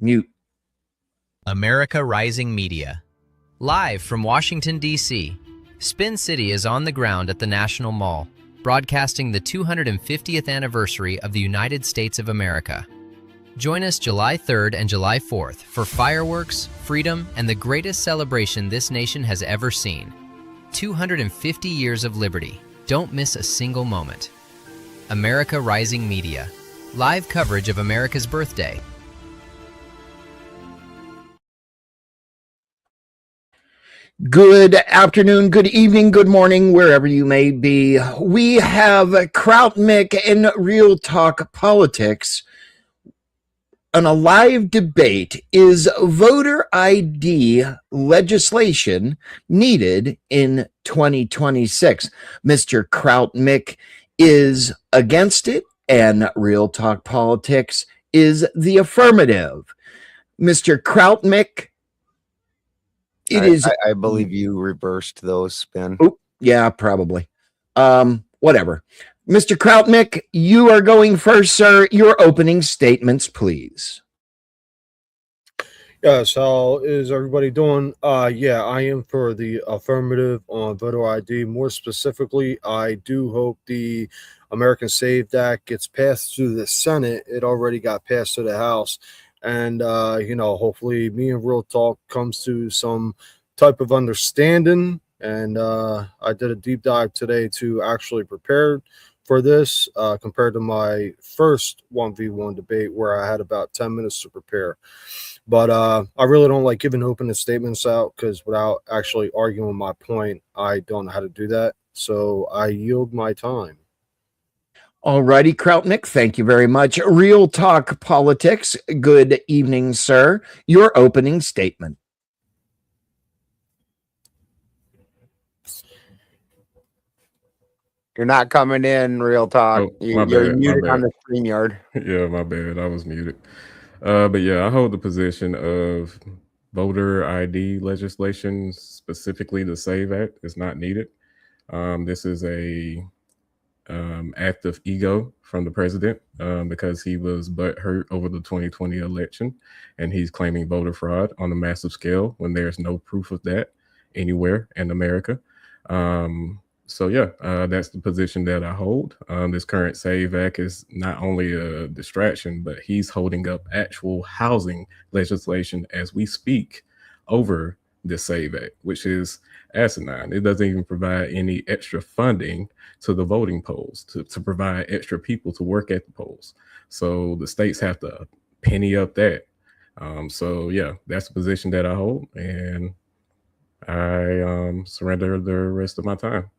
Mute. America Rising Media. Live from Washington, D.C., Spin City is on the ground at the National Mall, broadcasting the 250th anniversary of the United States of America. Join us July 3rd and July 4th for fireworks, freedom, and the greatest celebration this nation has ever seen. 250 years of liberty. Don't miss a single moment. America Rising Media. Live coverage of America's birthday. Good afternoon, good evening, good morning, wherever you may be. We have Kraut Mick and Real Talk Politics on a live debate. Is voter ID legislation needed in 2026? Mr. Kraut Mick is against it, and Real Talk Politics is the affirmative. Mr. Kraut Mick, I believe you reversed those, Spin. Oh, yeah, probably. Whatever. Mr. Krautmick, you are going first, sir. Your opening statements, please. Yes, how is everybody doing? Yeah, I am for the affirmative on voter ID. More specifically, I do hope the American Saved Act gets passed through the Senate. It already got passed to the House. And, hopefully me and Real Talk comes to some type of understanding. And I did a deep dive today to actually prepare for this compared to my first 1v1 debate where I had about 10 minutes to prepare. But I really don't like giving open statements out because without actually arguing my point, I don't know how to do that. So I yield my time. All righty, Krautnick, thank you very much. Real Talk Politics, good evening, sir. Your opening statement. You're not coming in, Real Talk. Oh, You're muted on the StreamYard. Yeah, my bad. I was muted. But yeah, I hold the position of voter ID legislation, specifically the SAVE Act, is not needed. This is a act of ego from the president because he was butthurt over the 2020 election, and he's claiming voter fraud on a massive scale when there's no proof of that anywhere in America. So yeah, that's the position that I hold. This current SAVE Act is not only a distraction, but he's holding up actual housing legislation as we speak over the SAVE Act, which is asinine. It doesn't even provide any extra funding to the voting polls to provide extra people to work at the polls. So the states have to penny up that. So yeah, that's the position that I hold, and I surrender the rest of my time.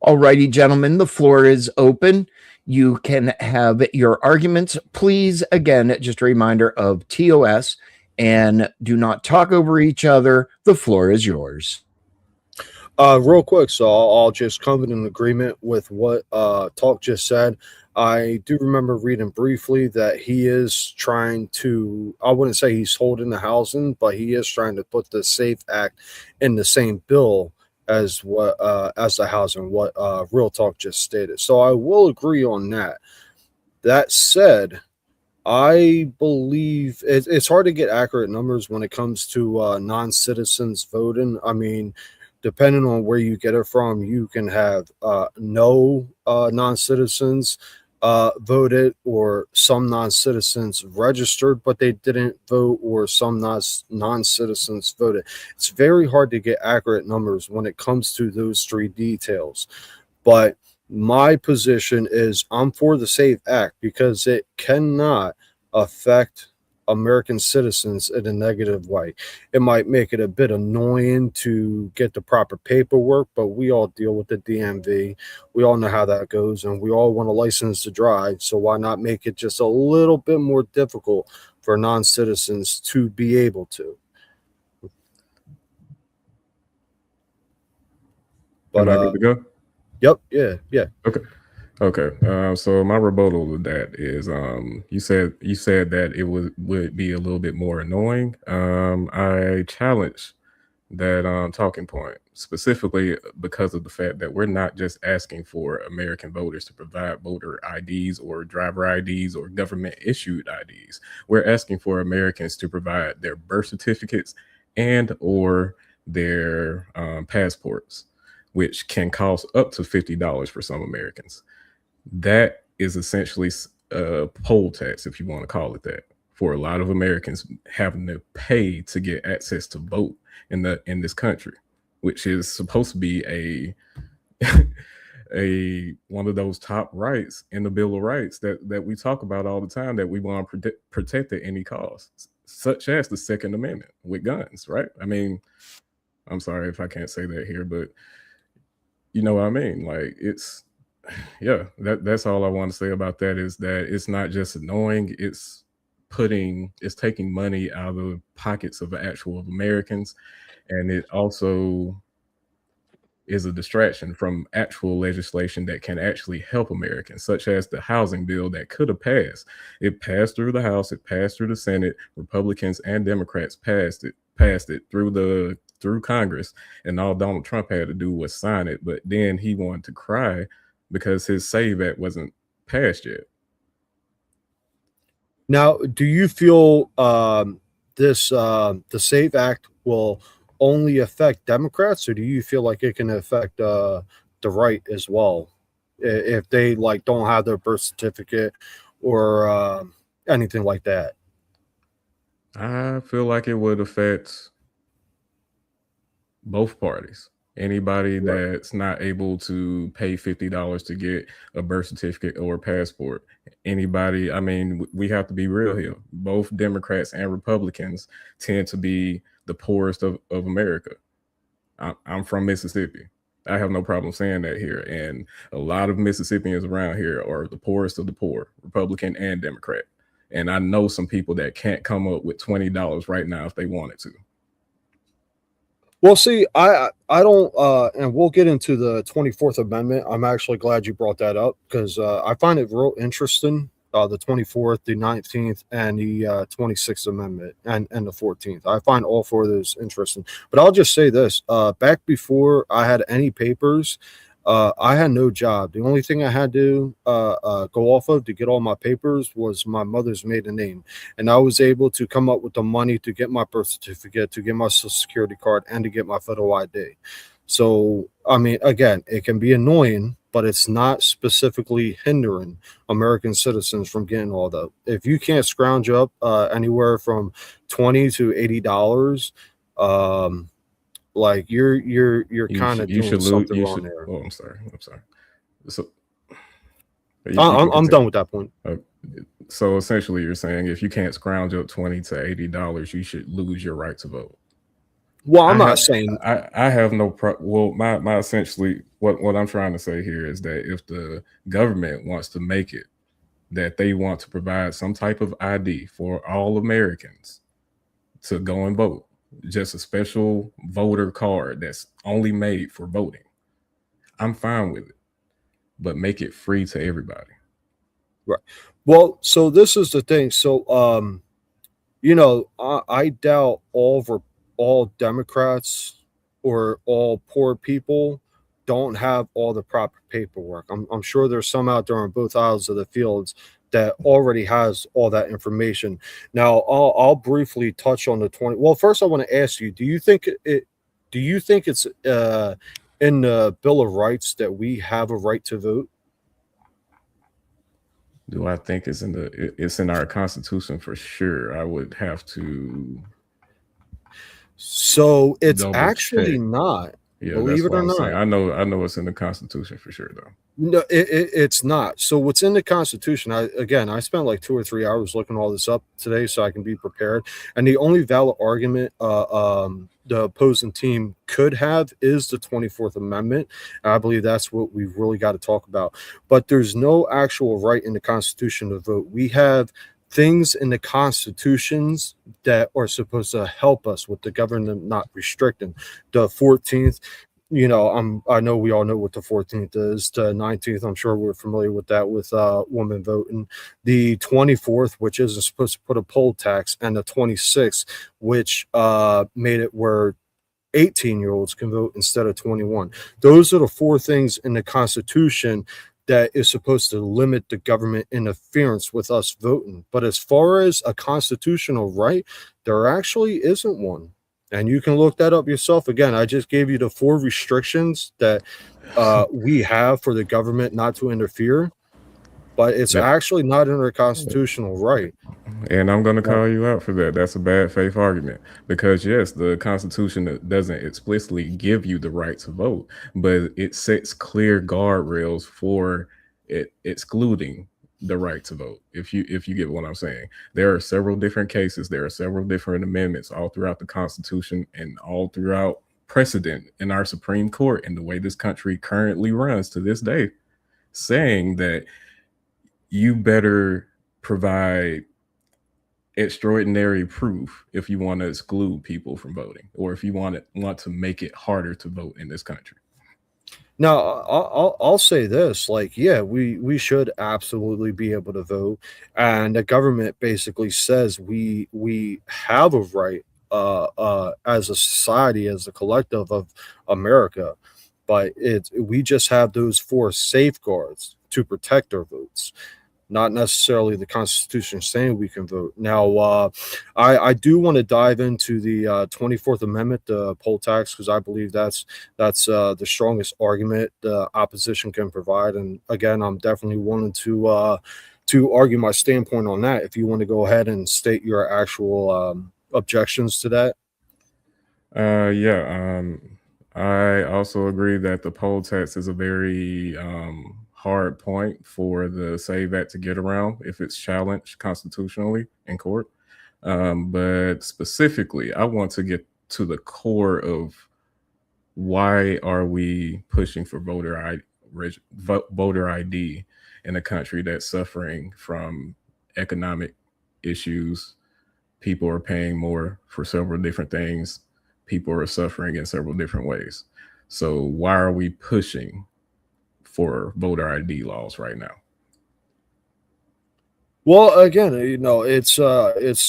All righty, gentlemen, the floor is open. You can have your arguments. Please, again, just a reminder of TOS, and do not talk over each other. The floor is yours. Real quick, so I'll just come in agreement with what Talk just said. I do remember reading briefly that he is trying to, I wouldn't say he's holding the housing, but he is trying to put the SAFE Act in the same bill as what as the housing, what Real Talk just stated. So I will agree on that. That said, I believe it's hard to get accurate numbers when it comes to non-citizens voting. I mean, depending on where you get it from, you can have no non-citizens voted, or some non-citizens registered but they didn't vote, or some non-citizens voted. It's very hard to get accurate numbers when it comes to those three details. But my position is I'm for the SAVE Act because it cannot affect American citizens in a negative way. It might make it a bit annoying to get the proper paperwork, but we all deal with the DMV. We all know how that goes, and we all want a license to drive. So why not make it just a little bit more difficult for non-citizens to be able to? But am I good to go? Yep. Yeah. Okay. So my rebuttal to that is, you said that it would be a little bit more annoying. I challenge that talking point, specifically because of the fact that we're not just asking for American voters to provide voter IDs or driver IDs or government issued IDs. We're asking for Americans to provide their birth certificates and or their passports, which can cost up to $50 for some Americans. That is essentially a poll tax, if you want to call it that, for a lot of Americans having to pay to get access to vote in this country, which is supposed to be a one of those top rights in the Bill of Rights that we talk about all the time, that we want to protect at any cost, such as the Second Amendment with guns, right? I mean, I'm sorry if I can't say that here, but you know what I mean? Like, it's, yeah, that's all I want to say about that, is that it's not just annoying, it's taking money out of the pockets of actual Americans, and it also is a distraction from actual legislation that can actually help Americans, such as the housing bill that could have passed. It passed through the House, it passed through the Senate, Republicans and Democrats passed it through Congress, and all Donald Trump had to do was sign it. But then he wanted to cry because his SAVE Act wasn't passed yet. Now, do you feel the SAVE Act will only affect Democrats, or do you feel like it can affect the right as well, if they like don't have their birth certificate or anything like that? I feel like it would affect both parties. Anybody that's not able to pay $50 to get a birth certificate or a passport. Anybody, I mean, we have to be real here. Both Democrats and Republicans tend to be the poorest of America. I'm from Mississippi. I have no problem saying that here. And a lot of Mississippians around here are the poorest of the poor, Republican and Democrat. And I know some people that can't come up with $20 right now if they wanted to. Well, see, I don't, and we'll get into the 24th Amendment. I'm actually glad you brought that up, because I find it real interesting, the 24th, the 19th, and the 26th Amendment, and the 14th. I find all four of those interesting. But I'll just say this, back before I had any papers, I had no job. The only thing I had to go off of to get all my papers was my mother's maiden name. And I was able to come up with the money to get my birth certificate, to get my social security card, and to get my photo ID. So, I mean, again, it can be annoying, but it's not specifically hindering American citizens from getting all that. If you can't scrounge up anywhere from $20 to $80, like you're kind of doing something wrong there. Oh, I'm sorry. So I'm done with that point. So essentially, you're saying if you can't scrounge up $20 to $80, you should lose your right to vote. Well, I'm not saying I have no problem. Well, my essentially what I'm trying to say here is that if the government wants to make it that they want to provide some type of ID for all Americans to go and vote, just a special voter card that's only made for voting, I'm fine with it, but make it free to everybody. Right. Well, so this is the thing. So, you know, I doubt all Democrats or all poor people don't have all the proper paperwork. I'm sure there's some out there on both aisles of the fields that already has all that information. Now, I'll briefly touch on the 20. Well, first I want to ask you, do you think it's in the Bill of Rights that we have a right to vote? Do I think it's in our Constitution? For sure. I would have to. So it's actually not. Yeah, believe it or not. I know it's in the Constitution for sure, though. No, it's not. So what's in the Constitution? I spent like 2 or 3 hours looking all this up today so I can be prepared. And the only valid argument the opposing team could have is the 24th Amendment. And I believe that's what we've really got to talk about. But there's no actual right in the Constitution to vote. We have things in the constitutions that are supposed to help us with the government not restricting. The 14th, you know, I know we all know what the 14th is. The 19th, I'm sure we're familiar with that, with women voting. The 24th, which isn't supposed to put a poll tax, and the 26th, which made it where 18-year-olds can vote instead of 21. Those are the four things in the Constitution that is supposed to limit the government interference with us voting. But as far as a constitutional right, there actually isn't one. And you can look that up yourself. Again, I just gave you the four restrictions that we have for the government not to interfere, but it's actually not in our constitutional right. And I'm going to call you out for that. That's a bad faith argument because, yes, the Constitution doesn't explicitly give you the right to vote, but it sets clear guardrails for it excluding the right to vote. If you get what I'm saying, there are several different cases. There are several different amendments all throughout the Constitution and all throughout precedent in our Supreme Court and the way this country currently runs to this day, saying that you better provide extraordinary proof if you want to exclude people from voting or if you want to make it harder to vote in this country. Now, I'll say this, like, yeah, we should absolutely be able to vote, and the government basically says we have a right as a society, as a collective of America, but we just have those four safeguards to protect our votes, not necessarily the Constitution saying we can vote. Now, I do want to dive into the 24th Amendment, the poll tax, because I believe that's the strongest argument the opposition can provide. And again, I'm definitely wanting to argue my standpoint on that. If you want to go ahead and state your actual objections to that. I also agree that the poll tax is a very hard point for the SAVE Act to get around if it's challenged constitutionally in court. But specifically, I want to get to the core of why are we pushing for voter ID in a country that's suffering from economic issues. People are paying more for several different things. People are suffering in several different ways. So why are we pushing for voter ID laws right now? Well, again, it's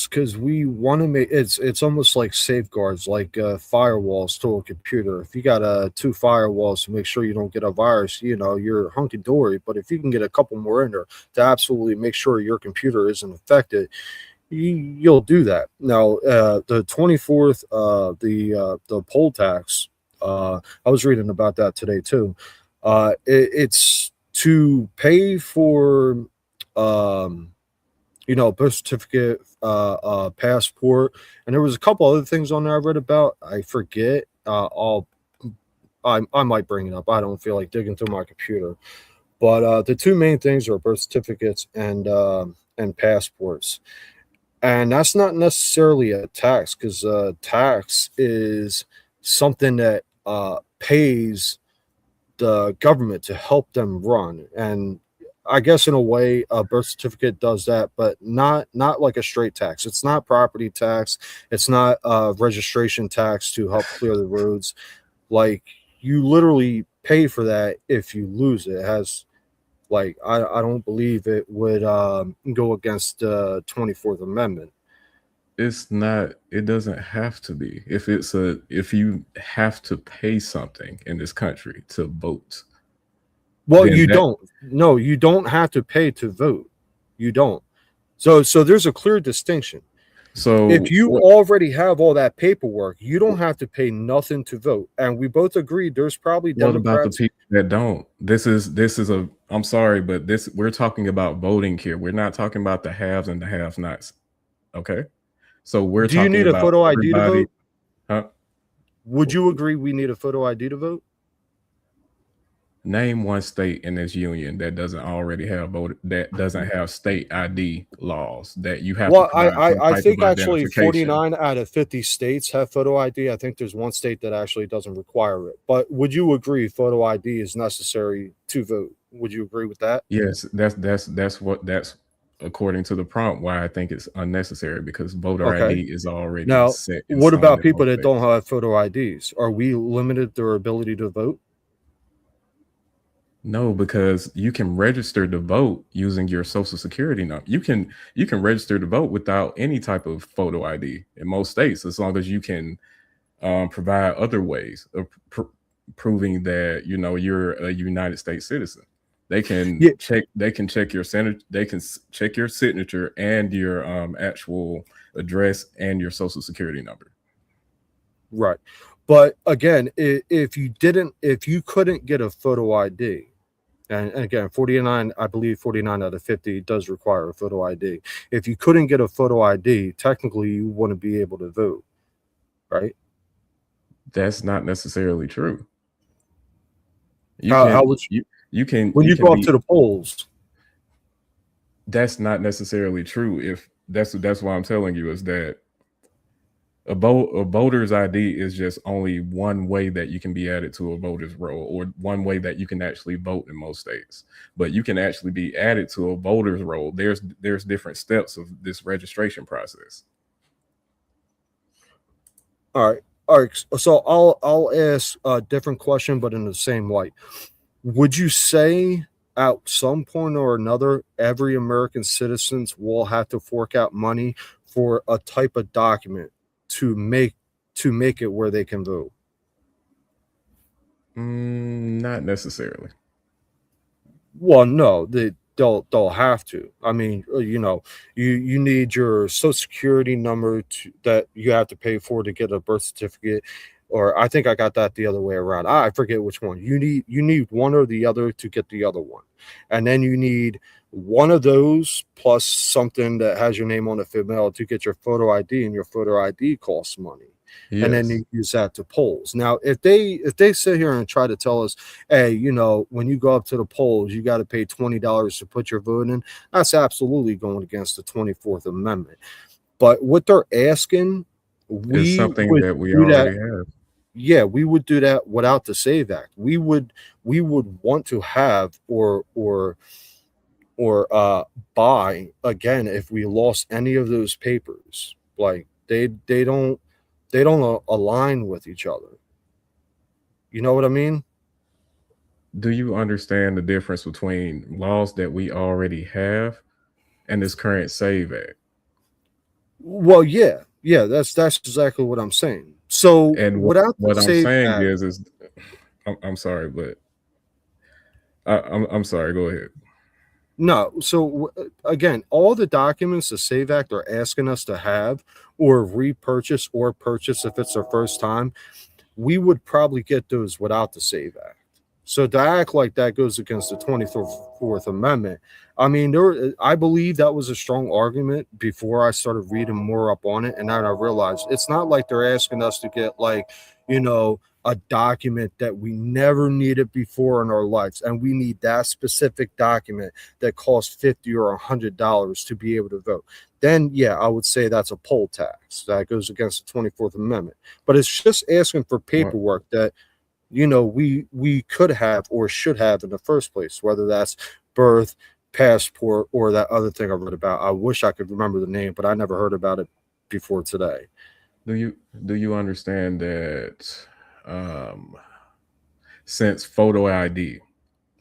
because we want to make it's almost like safeguards, like firewalls to a computer. If you got two firewalls to make sure you don't get a virus, you're hunky dory. But if you can get a couple more in there to absolutely make sure your computer isn't affected, you'll do that. Now, the 24th, the poll tax, I was reading about that today too. It's to pay for birth certificate, passport, and there was a couple other things on there I read about. I forget. I might bring it up. I don't feel like digging through my computer, but the two main things are birth certificates and passports. And that's not necessarily a tax, because tax is something that pays the government to help them run. And I guess in a way, a birth certificate does that, but not like a straight tax. It's not property tax. It's not registration tax to help clear the roads. Like, you literally pay for that if you lose it. It has, like, I don't believe it would go against the 24th Amendment. It's not. It doesn't have to be. If you have to pay something in this country to vote. Well, you don't. No, you don't have to pay to vote. You don't. So there's a clear distinction. So if you already have all that paperwork, you don't have to pay nothing to vote. And we both agree there's probably Democrats. What about the people that don't? This is a. I'm sorry, but we're talking about voting here. We're not talking about the haves and the have-nots. Okay. So we're. Do you need a photo ID to vote? Huh? Would you agree we need a photo ID to vote? Name one state in this union that doesn't already have doesn't have state ID laws that you have. Well, I think actually 49 out of 50 states have photo ID. I think there's one state that actually doesn't require it. But would you agree photo ID is necessary to vote? Would you agree with that? Yes, that's according to the prompt why I think it's unnecessary, because voter ID is already set. What about people that don't have photo IDs? Are we limited their ability to vote? No, because you can register to vote using your social security number. You can register to vote without any type of photo ID in most states, as long as you can provide other ways of proving that you're a United States citizen. They can check. They can check your They can check your signature and your actual address and your social security number. Right. But again, if you couldn't get a photo ID, and again, 49, I believe 49 out of 50 does require a photo ID. If you couldn't get a photo ID, technically you wouldn't be able to vote, right? That's not necessarily true. How would you can when you go up to the polls? That's not necessarily true. If that's why I'm telling you is that a voter's ID is just only one way that you can be added to a voter's roll, or one way that you can actually vote in most states. But you can actually be added to a voter's roll. There's different steps of this registration process. All right. So I'll ask a different question, but in the same light. Would you say at some point or another, every American citizen will have to fork out money for a type of document to make it where they can vote? Not necessarily. Well, no, they'll have to. I mean, you need your social security number that you have to pay for to get a birth certificate, or I think I got that the other way around. I forget which one. You need one or the other to get the other one, and then you need one of those plus something that has your name on the female to get your photo ID, and your photo ID costs money. Yes. And then you use that to polls. Now, if they sit here and try to tell us, hey, when you go up to the polls, you got to pay $20 to put your vote in, that's absolutely going against the 24th Amendment. But what they're asking, is something that we already have. Yeah, we would do that without the SAVE Act. We would want to have or buy again if we lost any of those papers. Like they don't align with each other. You know what I mean? Do you understand the difference between laws that we already have and this current SAVE Act? Well, yeah, that's exactly what I'm saying. So, and what I'm saying Act, is I'm sorry, but I'm sorry. Go ahead. No, so again, all the documents the SAVE Act are asking us to have or repurchase or purchase if it's our first time, we would probably get those without the SAVE Act. So to act like that goes against the 24th Amendment, I mean, I believe that was a strong argument before I started reading more up on it, and then I realized it's not like they're asking us to get a document that we never needed before in our lives, and we need that specific document that costs $50 or $100 to be able to vote. Then, yeah, I would say that's a poll tax that goes against the 24th Amendment. But it's just asking for paperwork that we could have or should have in the first place, whether that's birth, passport, or that other thing I read about. I wish I could remember the name, but I never heard about it before today. Do you understand that since photo ID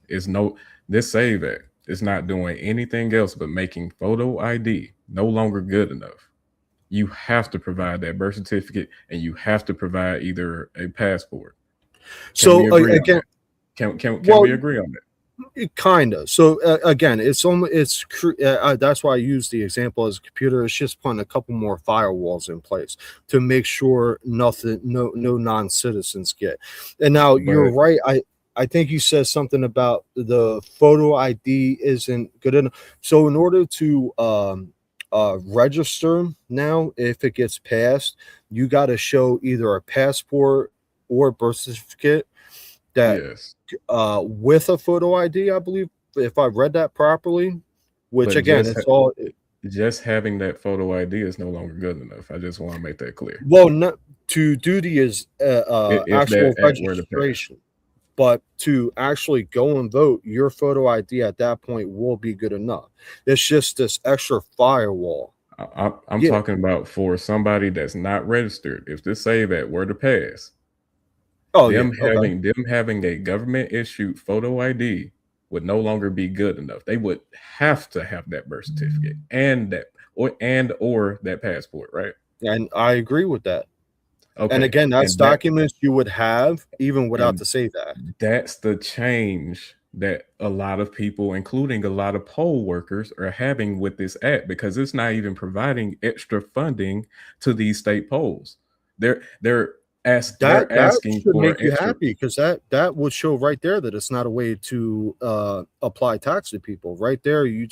is this SAVE Act is not doing anything else but making photo ID no longer good enough, you have to provide that birth certificate and you have to provide either a passport. Can we agree on that? Kind of. So again, that's why I use the example as a computer. It's just putting a couple more firewalls in place to make sure no non-citizens get. And now you're right. I think you said something about the photo ID isn't good enough. So in order to register now, if it gets passed, you got to show either a passport or birth certificate that with a photo ID, I believe, if I read that properly, which but again, it's all just having that photo ID is no longer good enough. I just want to make that clear. Well, not to do the actual registration, but to actually go and vote, your photo ID at that point will be good enough. It's just this extra firewall. I'm talking about for somebody that's not registered. If this SAVE Act were to pass, them having a government issued photo ID would no longer be good enough. They would have to have that birth certificate and that passport, right? And I agree with that. Okay. And again, that's documents you would have even without the SAVE Act. That's the change that a lot of people, including a lot of poll workers, are having with this act, because it's not even providing extra funding to these state polls. They're asking should for make you extra. happy, because that would show right there that it's not a way to apply tax to people. Right there, you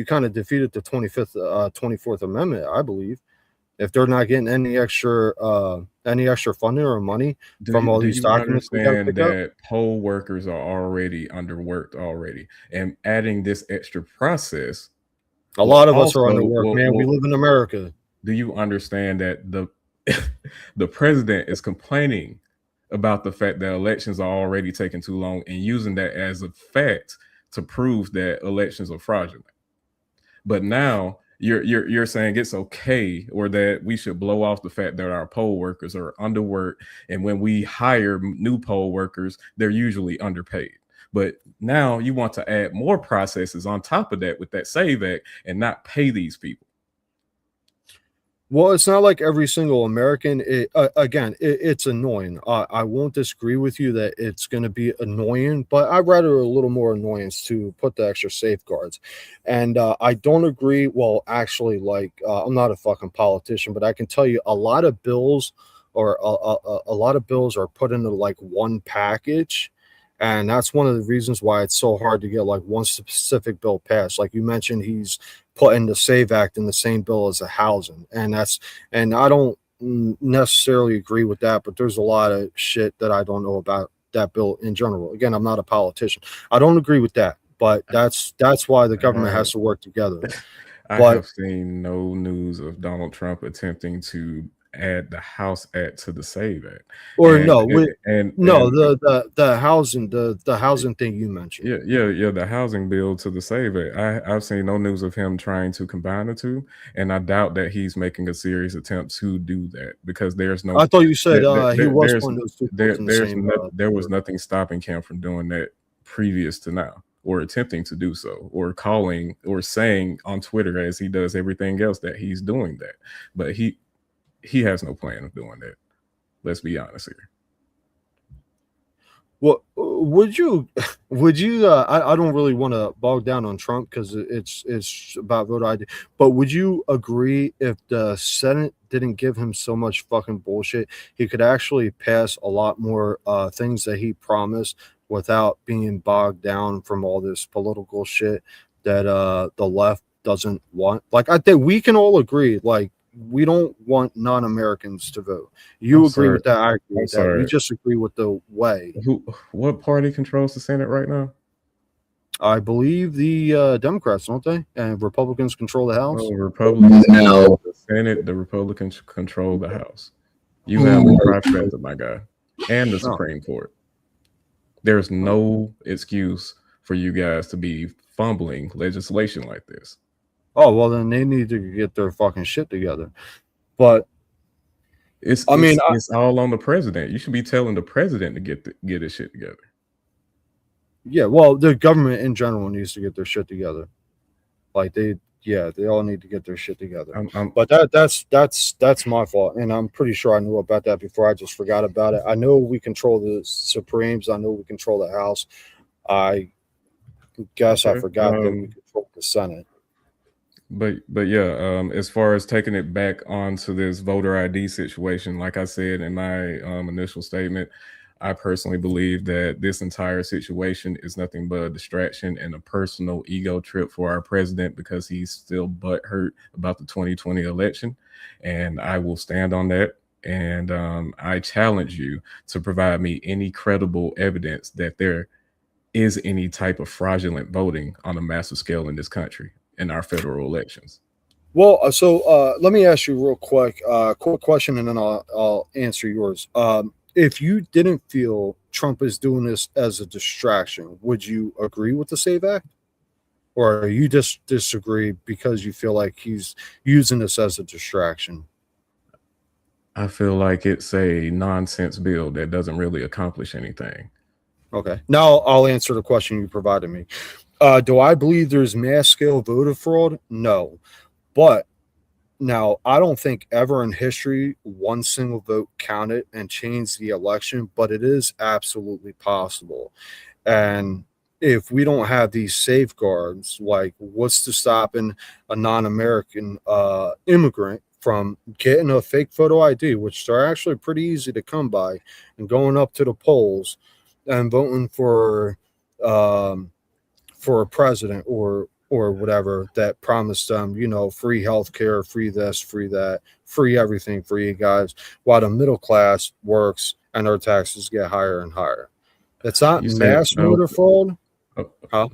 kind of defeated the 24th Amendment, I believe, if they're not getting any extra funding or money from all these documents. Do you understand that poll workers are already underworked already, and adding this extra process? A lot of us are underworked, man. We live in America. Do you understand that the president is complaining about the fact that elections are already taking too long, and using that as a fact to prove that elections are fraudulent? But now you're saying it's okay, or that we should blow off the fact that our poll workers are underworked, and when we hire new poll workers, they're usually underpaid. But now you want to add more processes on top of that with that SAVE Act and not pay these people. Well, it's not like every single American. It's annoying. I won't disagree with you that it's going to be annoying, but I'd rather a little more annoyance to put the extra safeguards. And I don't agree. Well, actually, I'm not a fucking politician, but I can tell you a lot of bills or a lot of bills are put into like one package. And that's one of the reasons why it's so hard to get like one specific bill passed. Like you mentioned, he's putting the SAVE Act in the same bill as the housing. And I don't necessarily agree with that, but there's a lot of shit that I don't know about that bill in general. Again, I'm not a politician. I don't agree with that, but that's why the government has to work together. I have seen no news of Donald Trump attempting to add the House Act to the SAVE Act, or the housing thing you mentioned. Yeah, the housing bill to the SAVE Act. I've seen no news of him trying to combine the two, and I doubt that he's making a serious attempt to do that, because there's no. I thought you said he was one of those two. There was nothing stopping him from doing that previous to now, or attempting to do so, or calling or saying on Twitter, as he does everything else, that he's doing that. But he has no plan of doing that. Let's be honest here. Well, would you I don't really want to bog down on Trump, because it's about voter ID, but would you agree if the Senate didn't give him so much fucking bullshit, he could actually pass a lot more things that he promised without being bogged down from all this political shit that the left doesn't want? Like, I think we can all agree, like, we don't want non-Americans to vote. You agree with that? I agree with that. We just agree with the way. What party controls the Senate right now? I believe the Democrats, don't they? And Republicans control the House. Oh, Republicans control the Senate. The Republicans control the House. You have the trifecta, my guy, and the Supreme Court. There's no excuse for you guys to be fumbling legislation like this. Oh, well, then they need to get their fucking shit together. But it's all on the president. You should be telling the president to get his shit together. Yeah, well, the government in general needs to get their shit together. Like they all need to get their shit together. But that's my fault, and I'm pretty sure I knew about that before. I just forgot about it. I know we control the Supremes. I know we control the House. I guess I forgot that we control the Senate. But yeah, as far as taking it back onto this voter ID situation, like I said in my initial statement, I personally believe that this entire situation is nothing but a distraction and a personal ego trip for our president, because he's still butthurt about the 2020 election. And I will stand on that. And I challenge you to provide me any credible evidence that there is any type of fraudulent voting on a massive scale in this country in our federal elections. Well, so let me ask you real quick question, and then I'll answer yours. If you didn't feel Trump is doing this as a distraction, would you agree with the SAVE Act? Or you just disagree because you feel like he's using this as a distraction? I feel like it's a nonsense bill that doesn't really accomplish anything. Okay. Now I'll answer the question you provided me. Do I believe there's mass scale voter fraud? No. But Now, I don't think ever in history one single vote counted and changed the election, but it is absolutely possible. And if we don't have these safeguards, like what's to stopping a non-American immigrant from getting a fake photo ID, which are actually pretty easy to come by, and going up to the polls and voting for a president or whatever that promised them, free health care, free this, free that, free everything for you guys, while the middle class works and their taxes get higher and higher. That's not mass voter fraud. Huh?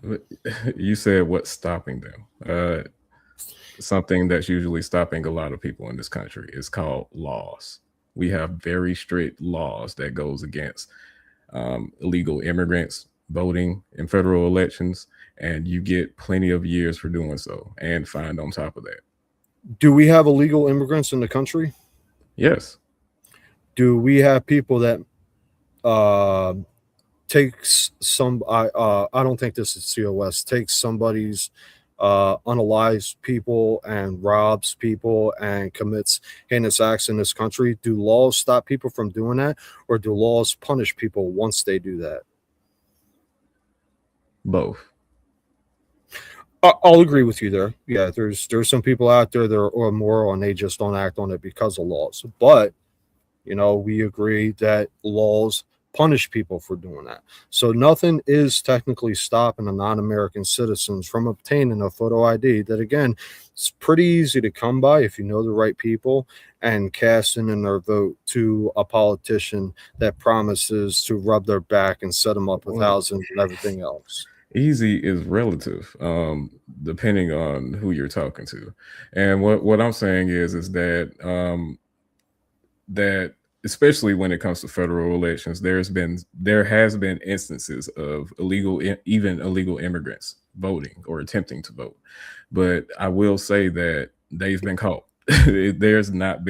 You said what's stopping them? Something that's usually stopping a lot of people in this country is called laws. We have very strict laws that goes against illegal immigrants voting in federal elections, and you get plenty of years for doing so and fined on top of that. Do we have illegal immigrants in the country? Yes. Do we have people that takes some I don't think this is COS, takes somebody's unalived people and robs people and commits heinous acts in this country? Do laws stop people from doing that, or do laws punish people once they do that? Both. I'll agree with you there. Yeah, there's some people out there that are immoral and they just don't act on it because of laws. But we agree that laws punish people for doing that. So nothing is technically stopping a non-American citizens from obtaining a photo ID that, again, it's pretty easy to come by if you know the right people, and casting in their vote to a politician that promises to rub their back and set them up with housing and everything else. Easy is relative, depending on who you're talking to. And what I'm saying is that that especially when it comes to federal elections, there has been instances of even illegal immigrants voting or attempting to vote. But I will say that they've been caught. There's not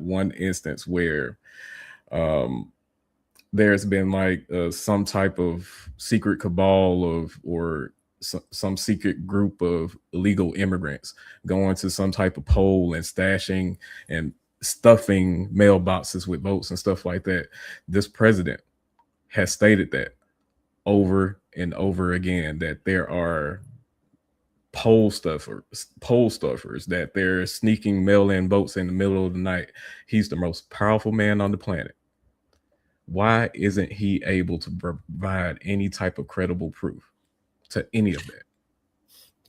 one instance where there's been like some type of secret cabal or some secret group of illegal immigrants going to some type of poll and stashing and stuffing mailboxes with votes and stuff like that. This president has stated that over and over again, that there are poll stuffers, that they're sneaking mail-in votes in the middle of the night. He's the most powerful man on the planet. Why isn't he able to provide any type of credible proof to any of that?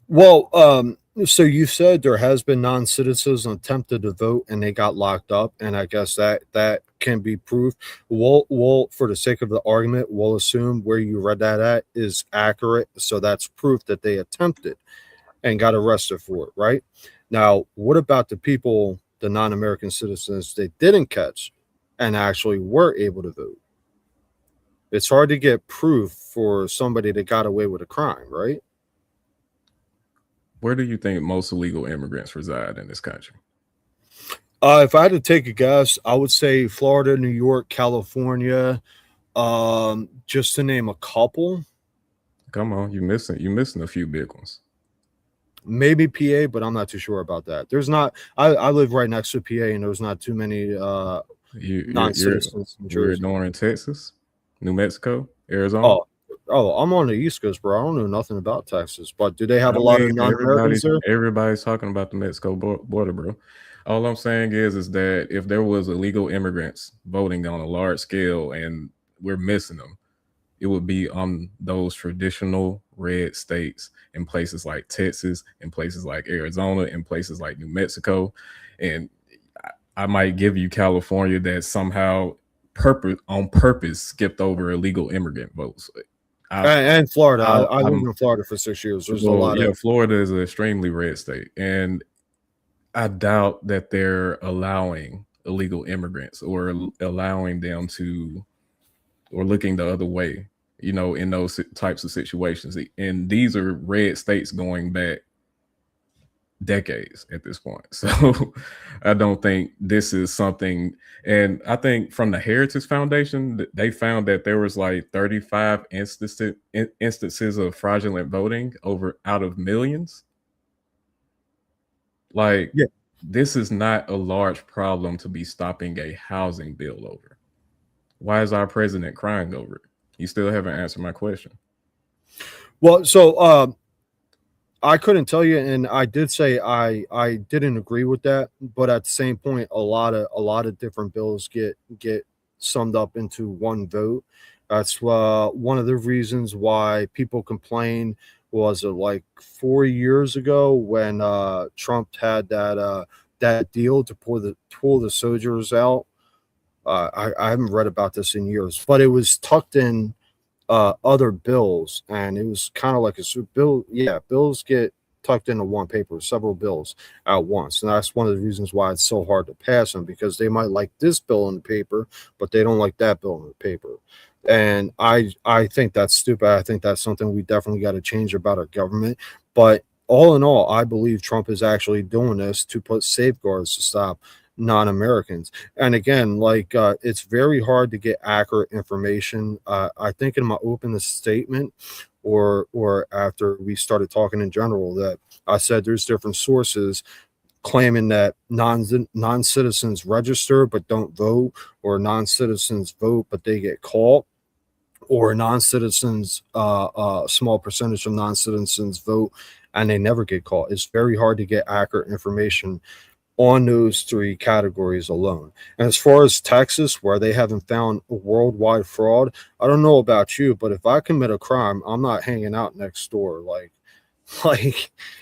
Well, so you said there has been non-citizens attempted to vote and they got locked up, and I guess that can be proof. We'll, for the sake of the argument, we'll assume where you read that at is accurate, so that's proof that they attempted and got arrested for it, right? Now, what about the people, the non-American citizens they didn't catch and actually were able to vote? It's hard to get proof for somebody that got away with a crime, right? Where do you think most illegal immigrants reside in this country? If I had to take a guess, I would say Florida, New York, California, just to name a couple. Come on, you're missing a few big ones. Maybe PA, but I'm not too sure about that. There's not. I live right next to PA, and there's not too many non-citizens. You're ignoring Texas, New Mexico, Arizona. Oh, I'm on the East Coast, bro. I don't know nothing about Texas, but do they have a lot of non-Americans there? Everybody's talking about the Mexico border, bro. All I'm saying is that if there was illegal immigrants voting on a large scale and we're missing them, it would be on those traditional red states in places like Texas, in places like Arizona, in places like New Mexico. And I might give you California that somehow on purpose skipped over illegal immigrant votes. And Florida. I lived in Florida for 6 years. There's a lot of Florida is an extremely red state, and I doubt that they're allowing illegal immigrants or allowing them to, or looking the other way, in those types of situations. And these are red states going back decades at this point. So I don't think this is something. And I think from the Heritage Foundation, they found that there was like 35 instances of fraudulent voting out of millions. Like, yeah, this is not a large problem to be stopping a housing bill over. Why is our president crying over it? You still haven't answered my question. Well, so I couldn't tell you, and I did say I didn't agree with that, but at the same point, a lot of different bills get summed up into one vote. That's one of the reasons why people complain. Was it like 4 years ago when Trump had that deal to pull the soldiers out? I haven't read about this in years, but it was tucked in other bills, and it was kind of like a bill. Yeah, bills get tucked into one paper, several bills at once, and that's one of the reasons why it's so hard to pass them, because they might like this bill in the paper, but they don't like that bill in the paper. And I think that's stupid. I think that's something we definitely got to change about our government. But all in all, I believe Trump is actually doing this to put safeguards to stop non-Americans. And again, like it's very hard to get accurate information. I think in my opening statement, or after we started talking in general, that I said there's different sources claiming that non-citizens register but don't vote, or non-citizens vote but they get caught, or non-citizens, small percentage of non-citizens vote and they never get caught. It's very hard to get accurate information on those three categories alone. And as far as Texas, where they haven't found a worldwide fraud, I don't know about you, but if I commit a crime, I'm not hanging out next door. Like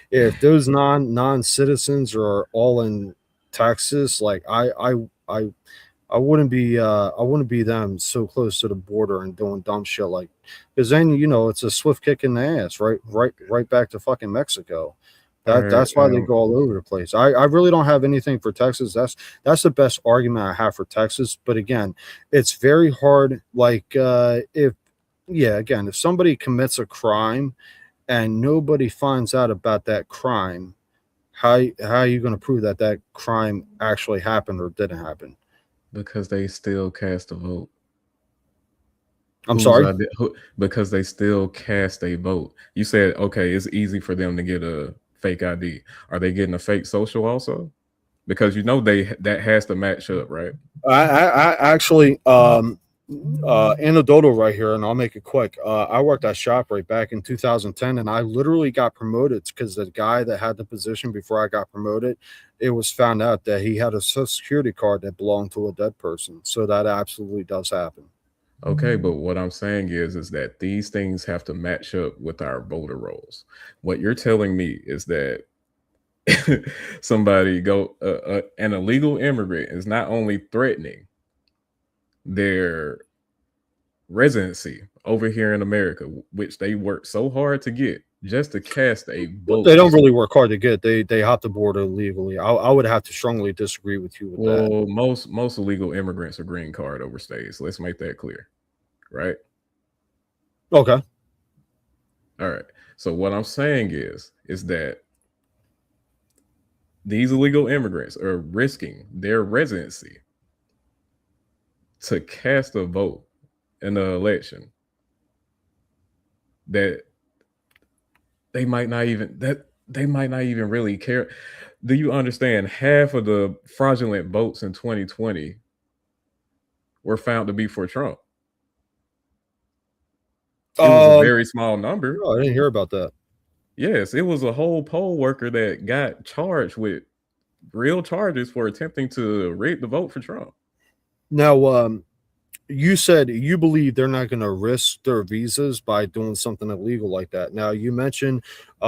if those non-citizens are all in Texas, like I wouldn't be them so close to the border and doing dumb shit, like, because then it's a swift kick in the ass, right back to fucking Mexico. That's why they go all over the place. I really don't have anything for Texas. That's the best argument I have for Texas. But again, it's very hard. Like if somebody commits a crime and nobody finds out about that crime, how are you going to prove that crime actually happened or didn't happen? Because they still cast a vote. I'm sorry? Because they still cast a vote. You said, okay, it's easy for them to get a fake ID. Are they getting a fake social also? Because that has to match up, right? I actually anecdotal right here, and I'll make it quick. I worked at ShopRite back in 2010, and I literally got promoted because the guy that had the position before I got promoted, it was found out that he had a Social Security card that belonged to a dead person. So that absolutely does happen. Okay, but what I'm saying is that these things have to match up with our voter rolls. What you're telling me is that an illegal immigrant is not only threatening their residency over here in America, which they work so hard to get just to cast a vote. They don't really work hard to get. They hop the border illegally. I would have to strongly disagree with you with that. Well, most illegal immigrants are green card overstays. Let's make that clear, right? Okay. All right. So what I'm saying is that these illegal immigrants are risking their residency to cast a vote in the election that they might not even really care. Do you understand? Half of the fraudulent votes in 2020 were found to be for Trump. It was a very small number. I didn't hear about that. Yes, it was a whole poll worker that got charged with real charges for attempting to rig the vote for Trump. Now, you said you believe they're not going to risk their visas by doing something illegal like that. Now, you mentioned we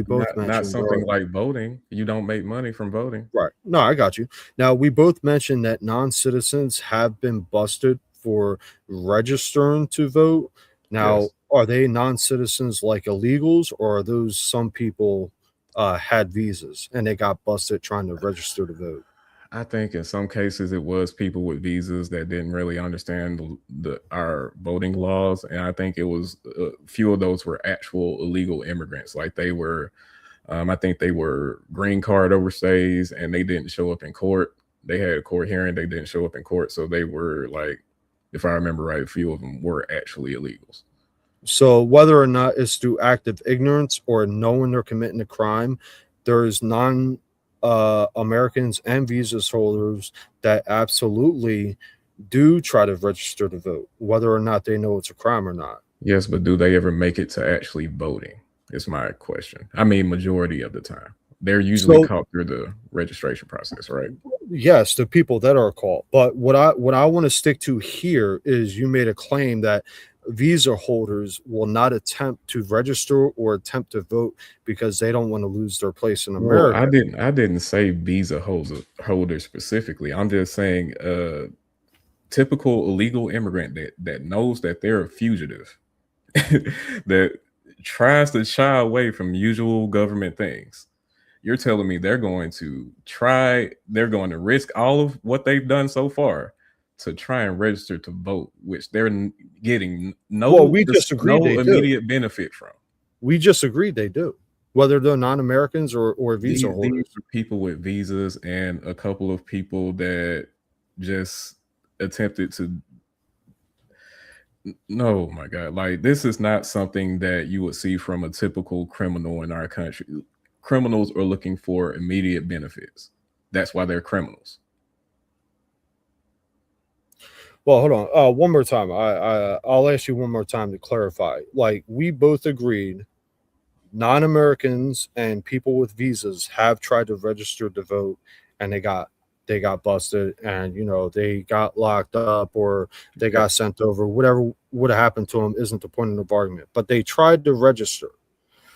both mentioned not something like voting. You don't make money from voting. Right. No, I got you. Now, we both mentioned that non-citizens have been busted for registering to vote. Now, yes. Are they non-citizens like illegals, or are those some people had visas and they got busted trying to register to vote? I think in some cases it was people with visas that didn't really understand our voting laws, and I think it was a few of those were actual illegal immigrants. Like they were, I think they were green card overstays, and they didn't show up in court. They had a court hearing, they didn't show up in court, so they were like, if I remember right, a few of them were actually illegals. So whether or not it's through active ignorance or knowing they're committing a crime, there is Americans and visa holders that absolutely do try to register to vote, whether or not they know it's a crime or not. Yes, but do they ever make it to actually voting? Is my question. I mean, majority of the time. They're usually caught through the registration process, right? Yes, the people that are caught. But what I want to stick to here is you made a claim that visa holders will not attempt to register or attempt to vote because they don't want to lose their place in America. Well, I didn't say visa holders specifically. I'm just saying typical illegal immigrant that knows that they're a fugitive, that tries to shy away from usual government things. You're telling me they're going to risk all of what they've done so far to try and register to vote, which they're getting no immediate benefit from. We just agreed they do, whether they're non-Americans or visa holders. These are people with visas and a couple of people that just attempted to. No, my God, like this is not something that you would see from a typical criminal in our country. Criminals are looking for immediate benefits. That's why they're criminals. Well, hold on. One more time. I'll ask you one more time to clarify. Like, we both agreed non-Americans and people with visas have tried to register to vote, and they got busted, and they got locked up or they got sent over. Whatever would have happened to them isn't the point of the argument. But they tried to register.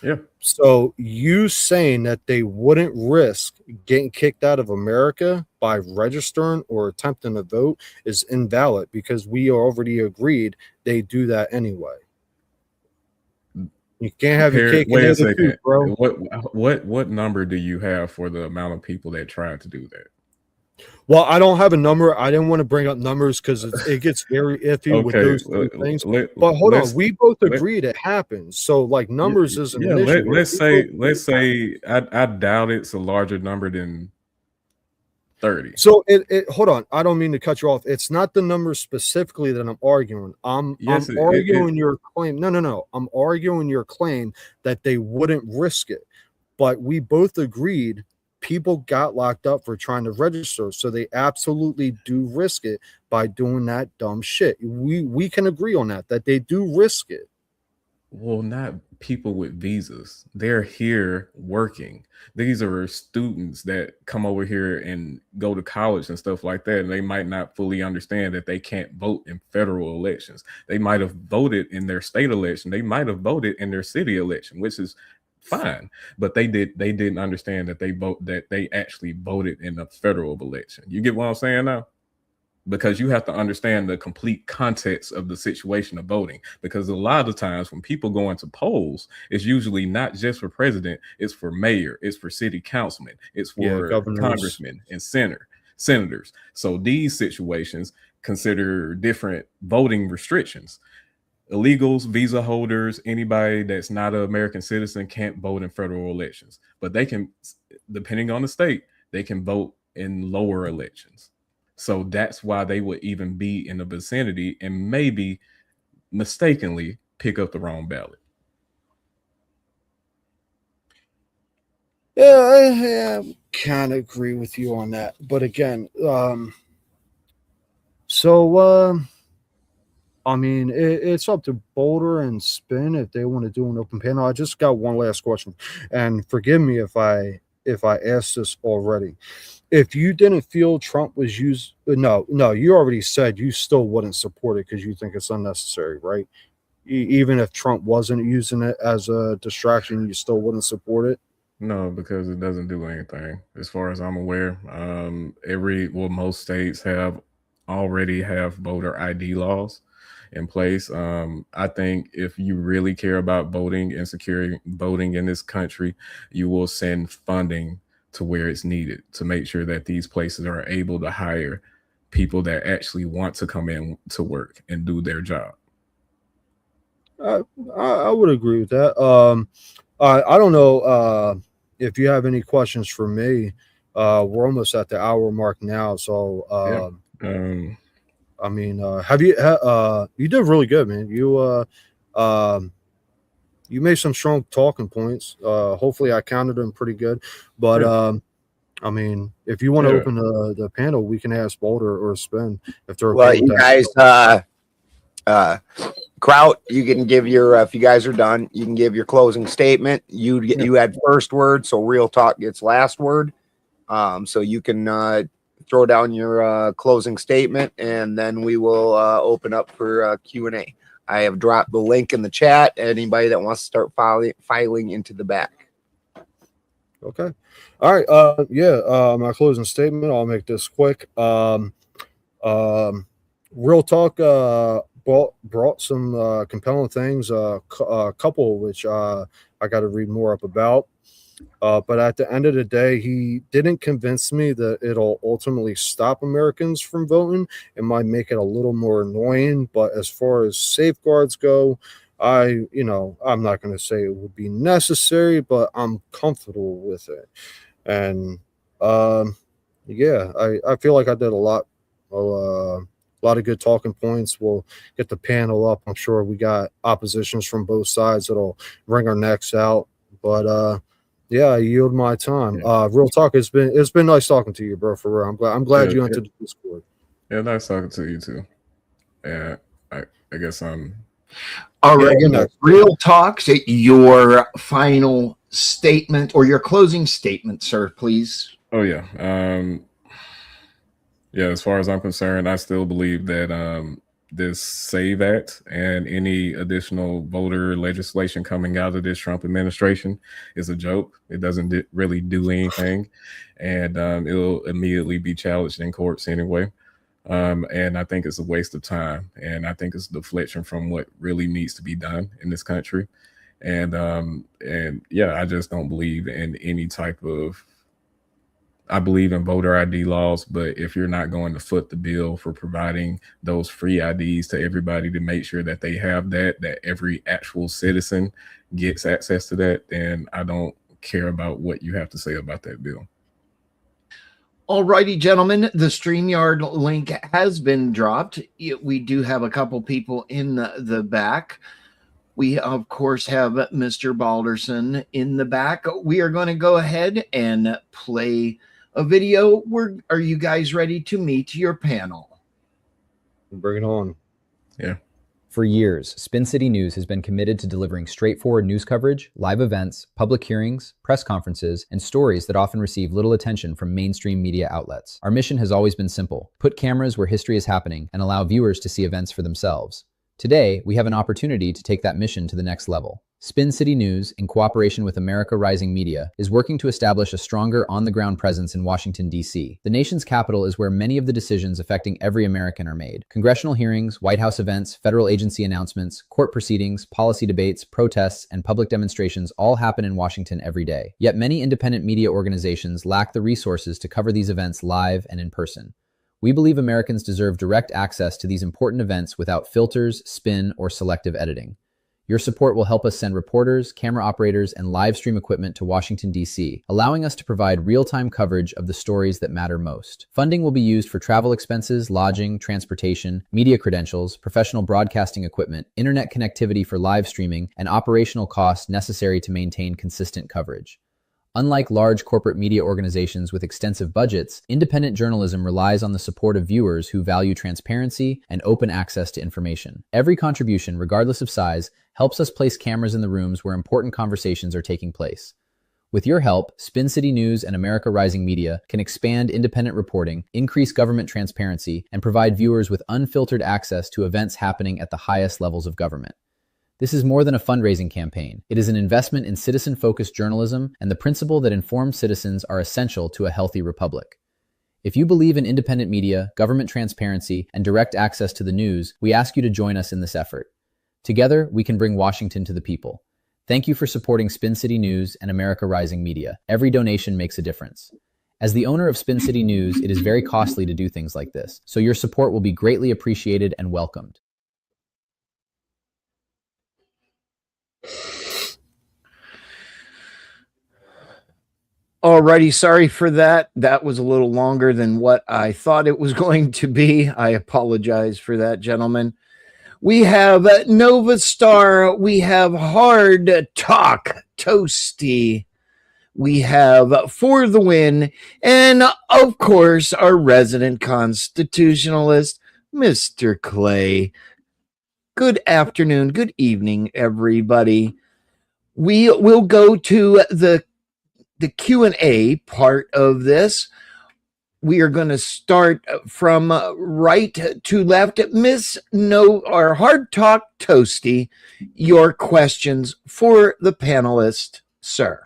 Yeah. So you saying that they wouldn't risk getting kicked out of America by registering or attempting to vote is invalid because we already agreed they do that anyway. You can't have your cake and eat it too, bro. What number do you have for the amount of people that tried to do that? Well, I don't have a number. I didn't want to bring up numbers because it gets very iffy with those two things. But hold on, we both agreed it happens. So, like, numbers isn't an issue. Let's say I doubt it's a larger number than 30. So hold on. I don't mean to cut you off. It's not the number specifically that I'm arguing. I'm arguing your claim. No. I'm arguing your claim that they wouldn't risk it. But we both agreed people got locked up for trying to register, so they absolutely do risk it by doing that dumb shit. We can agree on that they do risk it. Well, not people with visas. They're here working. These are students that come over here and go to college and stuff like that, and they might not fully understand that they can't vote in federal elections. They might have voted in their state election. They might have voted in their city election, which is fine, but they didn't understand that they actually voted in the federal election. You get what I'm saying now? Because you have to understand the complete context of the situation of voting, because a lot of times when people go into polls, it's usually not just for president, it's for mayor, it's for city councilmen, it's for congressmen and senators. So these situations consider different voting restrictions. Illegals, visa holders, anybody that's not an American citizen can't vote in federal elections, but they can, depending on the state, they can vote in lower elections. So that's why they would even be in the vicinity and maybe mistakenly pick up the wrong ballot. Yeah, I kind of agree with you on that. But again, I mean, it's up to Boulder and Spin if they want to do an open panel. I just got one last question, and forgive me if I asked this already. If you didn't feel Trump was used, no, you already said you still wouldn't support it because you think it's unnecessary, right? Even if Trump wasn't using it as a distraction, you still wouldn't support it? No, because it doesn't do anything. As far as I'm aware, most states already have voter ID laws in place. I think if you really care about voting and securing voting in this country, you will send funding to where it's needed to make sure that these places are able to hire people that actually want to come in to work and do their job. I would agree with that. I don't know if you have any questions for me. We're almost at the hour mark now, so I mean, you did really good, man. You made some strong talking points. Hopefully I counted them pretty good, but I mean, if you want to Yeah. open the panel, we can ask Boulder or Spin if they're okay Well, with you that. guys, Kraut, you can give your if you guys are done, you can give your closing statement. You had first word, so Real Talk gets last word. So you can throw down your closing statement, and then we will open up for Q&A. I have dropped the link in the chat. Anybody that wants to start filing into the back. Okay. All right. My closing statement. I'll make this quick. Real Talk brought some compelling things. A couple which I got to read more up about. But at the end of the day, he didn't convince me that it'll ultimately stop Americans from voting. It might make it a little more annoying. But as far as safeguards go, I'm not going to say it would be necessary, but I'm comfortable with it. And I feel like I did a lot of good talking points. We'll get the panel up. I'm sure we got oppositions from both sides that'll wring our necks out. But I yield my time. Real Talk, it's been nice talking to you, bro. For real, I'm glad you entered the Discord. Yeah, nice talking to you too. Yeah, I guess I'm. All right, Real Talks. Your final statement or your closing statement, sir, please. Oh yeah. As far as I'm concerned, I still believe that this SAVE Act and any additional voter legislation coming out of this Trump administration is a joke. It doesn't really do anything, and it'll immediately be challenged in courts anyway. And I think it's a waste of time, and I think it's a deflection from what really needs to be done in this country. And I just don't believe in any type of. I believe in voter ID laws, but if you're not going to foot the bill for providing those free IDs to everybody to make sure that they have that every actual citizen gets access to that, then I don't care about what you have to say about that bill. All righty, gentlemen, the StreamYard link has been dropped. We do have a couple people in the back. We, of course, have Mr. Balderson in the back. We are going to go ahead and play a video. Are you guys ready to meet your panel? Bring it on. Yeah. For years, Spin City News has been committed to delivering straightforward news coverage, live events, public hearings, press conferences, and stories that often receive little attention from mainstream media outlets. Our mission has always been simple: put cameras where history is happening and allow viewers to see events for themselves. Today, we have an opportunity to take that mission to the next level. Spin City News, in cooperation with America Rising Media, is working to establish a stronger on-the-ground presence in Washington, D.C. The nation's capital is where many of the decisions affecting every American are made. Congressional hearings, White House events, federal agency announcements, court proceedings, policy debates, protests, and public demonstrations all happen in Washington every day. Yet many independent media organizations lack the resources to cover these events live and in person. We believe Americans deserve direct access to these important events without filters, spin, or selective editing. Your support will help us send reporters, camera operators, and live stream equipment to Washington, D.C., allowing us to provide real-time coverage of the stories that matter most. Funding will be used for travel expenses, lodging, transportation, media credentials, professional broadcasting equipment, internet connectivity for live streaming, and operational costs necessary to maintain consistent coverage. Unlike large corporate media organizations with extensive budgets, independent journalism relies on the support of viewers who value transparency and open access to information. Every contribution, regardless of size, helps us place cameras in the rooms where important conversations are taking place. With your help, Spin City News and America Rising Media can expand independent reporting, increase government transparency, and provide viewers with unfiltered access to events happening at the highest levels of government. This is more than a fundraising campaign. It is an investment in citizen-focused journalism and the principle that informed citizens are essential to a healthy republic. If you believe in independent media, government transparency, and direct access to the news, we ask you to join us in this effort. Together, we can bring Washington to the people. Thank you for supporting Spin City News and America Rising Media. Every donation makes a difference. As the owner of Spin City News, it is very costly to do things like this, so your support will be greatly appreciated and welcomed. Alrighty, sorry for that. That was a little longer than what I thought it was going to be. I apologize for that, gentlemen. We have Nova Star. We have Hard Talk Toasty. We have For the Win, and of course, our resident constitutionalist, Mr. Clay. Good afternoon, good evening, everybody. We will go to the Q&A part of this. We are going to start from right to left. Miss No or Hard Talk Toasty, your questions for the panelist, sir.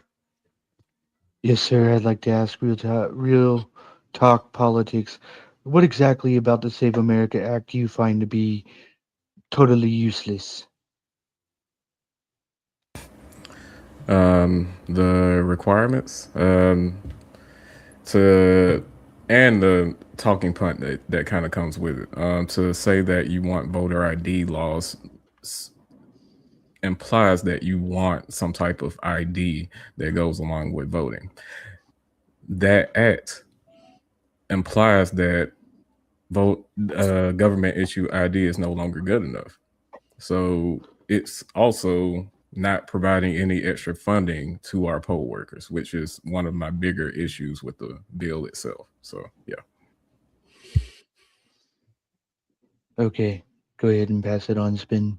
Yes, sir. I'd like to ask real talk politics. What exactly about the Save America Act do you find to be totally useless? The requirements to and the talking point that kind of comes with it. To say that you want voter ID laws implies that you want some type of ID that goes along with voting. That act implies that government issue ID is no longer good enough. So it's also not providing any extra funding to our poll workers, which is one of my bigger issues with the bill itself. So yeah. Okay, go ahead and pass it on, Spin.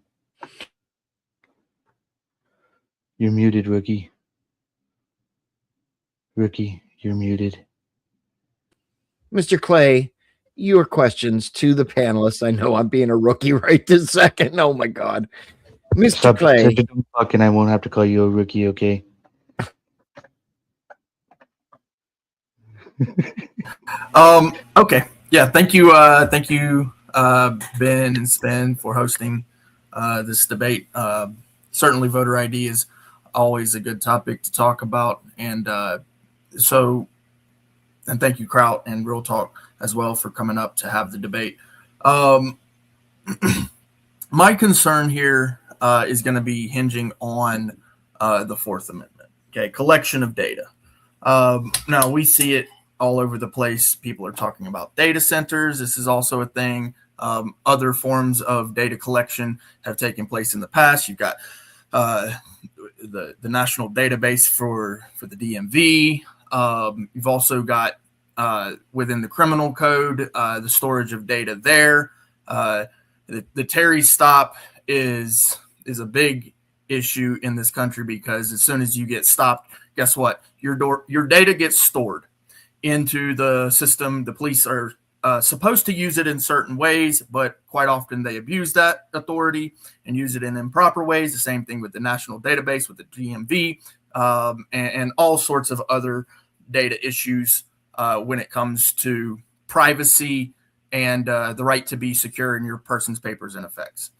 You're muted, Rookie. Rookie, you're muted. Mr. Clay, your questions to the panelists. I know I'm being a rookie right this second. Oh my God. Mr. Stop Clay. such a dumb fuck, and I won't have to call you a rookie, okay? Okay. Yeah. Thank you. Ben and Spin, for hosting this debate. Certainly, voter ID is always a good topic to talk about, and thank you, Kraut and Real Talk as well, for coming up to have the debate. My concern here is going to be hinging on the Fourth Amendment. Okay, collection of data. Now we see it all over the place. People are talking about data centers. This is also a thing. Other forms of data collection have taken place in the past. You've got the national database for the DMV. You've also got within the criminal code the storage of data there. The Terry stop is a big issue in this country, because as soon as you get stopped, guess what? Your data gets stored into the system. The police are supposed to use it in certain ways, but quite often they abuse that authority and use it in improper ways. The same thing with the national database, with the DMV, and all sorts of other data issues when it comes to privacy and the right to be secure in your person's papers and effects.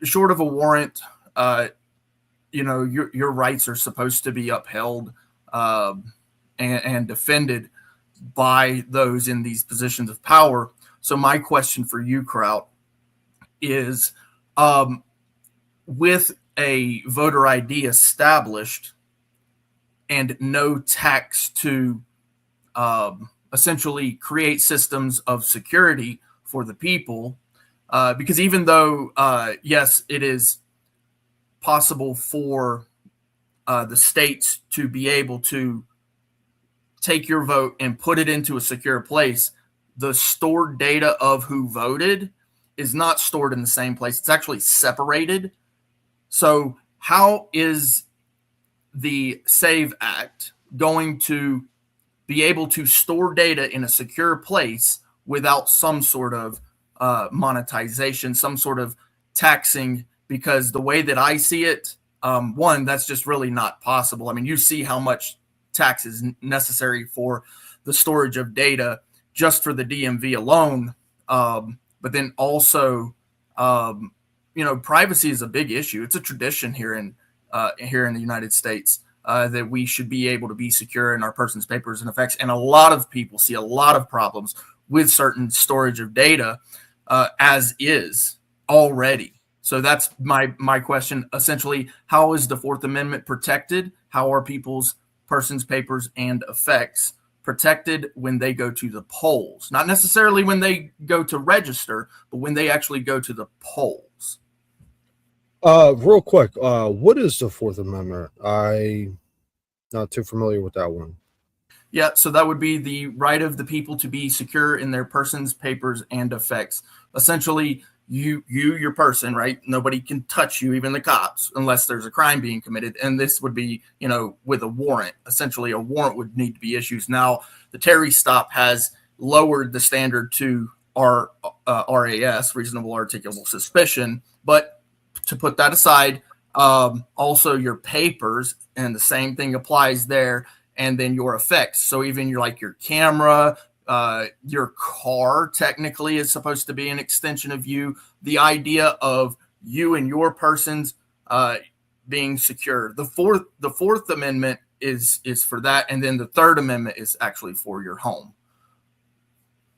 Short of a warrant, your rights are supposed to be upheld and defended by those in these positions of power. So my question for you, Kraut, is with a voter ID established and no tax to essentially create systems of security for the people, because even though, yes, it is possible for the states to be able to take your vote and put it into a secure place, the stored data of who voted is not stored in the same place. It's actually separated. So how is the SAVE Act going to be able to store data in a secure place without some sort of monetization, some sort of taxing? Because the way that I see it, one, that's just really not possible. I mean, you see how much tax is necessary for the storage of data just for the DMV alone. But then also, privacy is a big issue. It's a tradition here in the United States that we should be able to be secure in our person's papers and effects. And a lot of people see a lot of problems with certain storage of data as is already. So that's my question. Essentially, how is the Fourth Amendment protected? How are people's persons, papers, and effects protected when they go to the polls? Not necessarily when they go to register, but when they actually go to the polls. Real quick, what is the Fourth Amendment? Not too familiar with that one. Yeah, so that would be the right of the people to be secure in their persons, papers, and effects. Essentially, your person, right? Nobody can touch you, even the cops, unless there's a crime being committed. And this would be, with a warrant. Essentially, a warrant would need to be issued. Now, the Terry stop has lowered the standard to RAS, reasonable articulable suspicion. But to put that aside, also your papers, and the same thing applies there. And then your effects. So even your camera, your car technically is supposed to be an extension of you. The idea of you and your persons being secure. The Fourth Amendment is for that, and then the Third Amendment is actually for your home.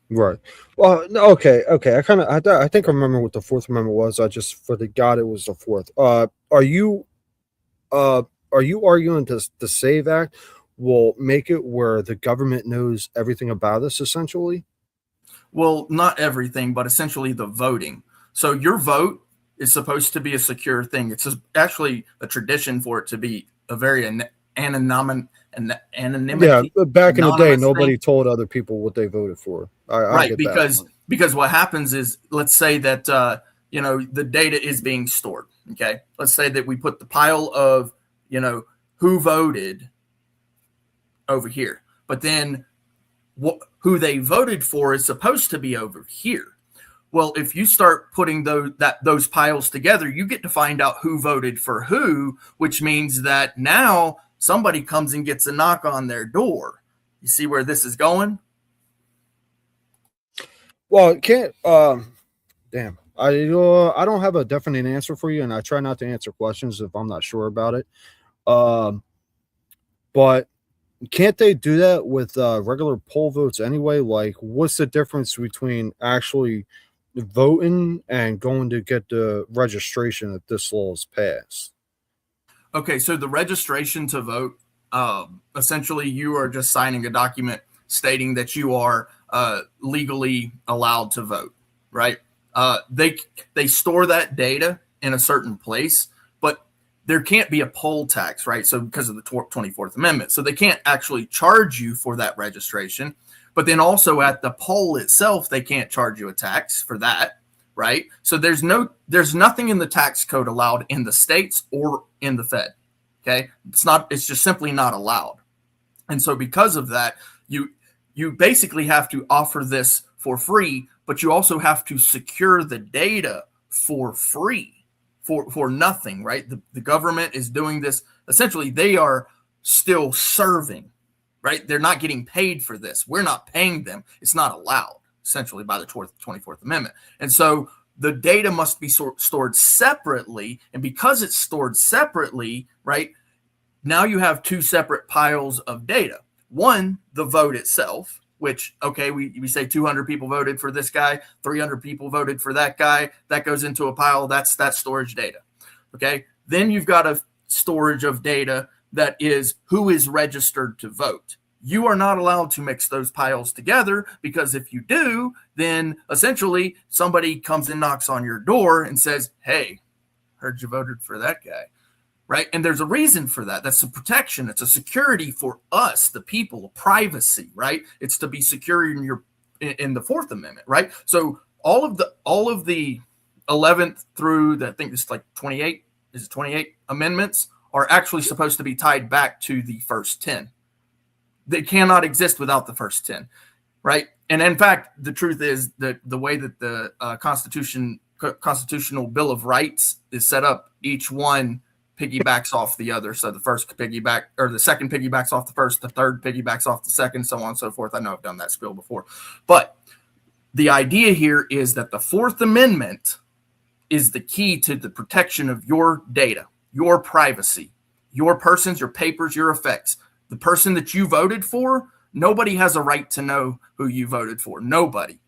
Right. Well, okay. I think I remember what the Fourth Amendment was. I just forgot it was the Fourth. Are you arguing the SAVE Act will make it where the government knows everything about us, essentially? Well, not everything, but essentially the voting. So your vote is supposed to be a secure thing. It's actually a tradition for it to be a very anonymity. Yeah, back in the day, nobody told other people what they voted for. Right, because what happens is, let's say that the data is being stored. Okay, let's say that we put the pile of who voted over here, but then who they voted for is supposed to be over here. Well, if you start putting those piles together, you get to find out who voted for who, which means that now somebody comes and gets a knock on their door. You see where this is going? Well, it can't. Damn. I don't have a definite answer for you, and I try not to answer questions if I'm not sure about it. But can't they do that with regular poll votes anyway? Like, what's the difference between actually voting and going to get the registration if this law is passed? Okay, so the registration to vote, essentially you are just signing a document stating that you are legally allowed to vote, right? They store that data in a certain place, but there can't be a poll tax, right? So because of the 24th Amendment. So they can't actually charge you for that registration. But then also at the poll itself, they can't charge you a tax for that, right? So there's nothing in the tax code allowed in the states or in the Fed. Okay. It's just simply not allowed. And so because of that, you basically have to offer this for free, but you also have to secure the data for free. For nothing, right? The government is doing this. Essentially, they are still serving, right? They're not getting paid for this. We're not paying them. It's not allowed, essentially, by the 24th Amendment. And so the data must be stored separately. And because it's stored separately, right, now you have two separate piles of data. One, the vote itself, which, okay, we say 200 people voted for this guy, 300 people voted for that guy. That goes into a pile. That's storage data. Okay. Then you've got a storage of data that is who is registered to vote. You are not allowed to mix those piles together, because if you do, then essentially somebody comes and knocks on your door and says, hey, heard you voted for that guy. Right. And there's a reason for that. That's a protection. It's a security for us, the people, privacy. Right. It's to be secure in the Fourth Amendment. Right. So all of the 11th through I think it's like 28 amendments are actually supposed to be tied back to the first 10. They cannot exist without the first 10. Right. And in fact, the truth is that the way that the Constitutional Bill of Rights is set up, each one piggybacks off the other. So the second piggybacks off the first, the third piggybacks off the second, so on and so forth. I know I've done that spiel before. But the idea here is that the Fourth Amendment is the key to the protection of your data, your privacy, your persons, your papers, your effects. The person that you voted for, nobody has a right to know who you voted for. Nobody.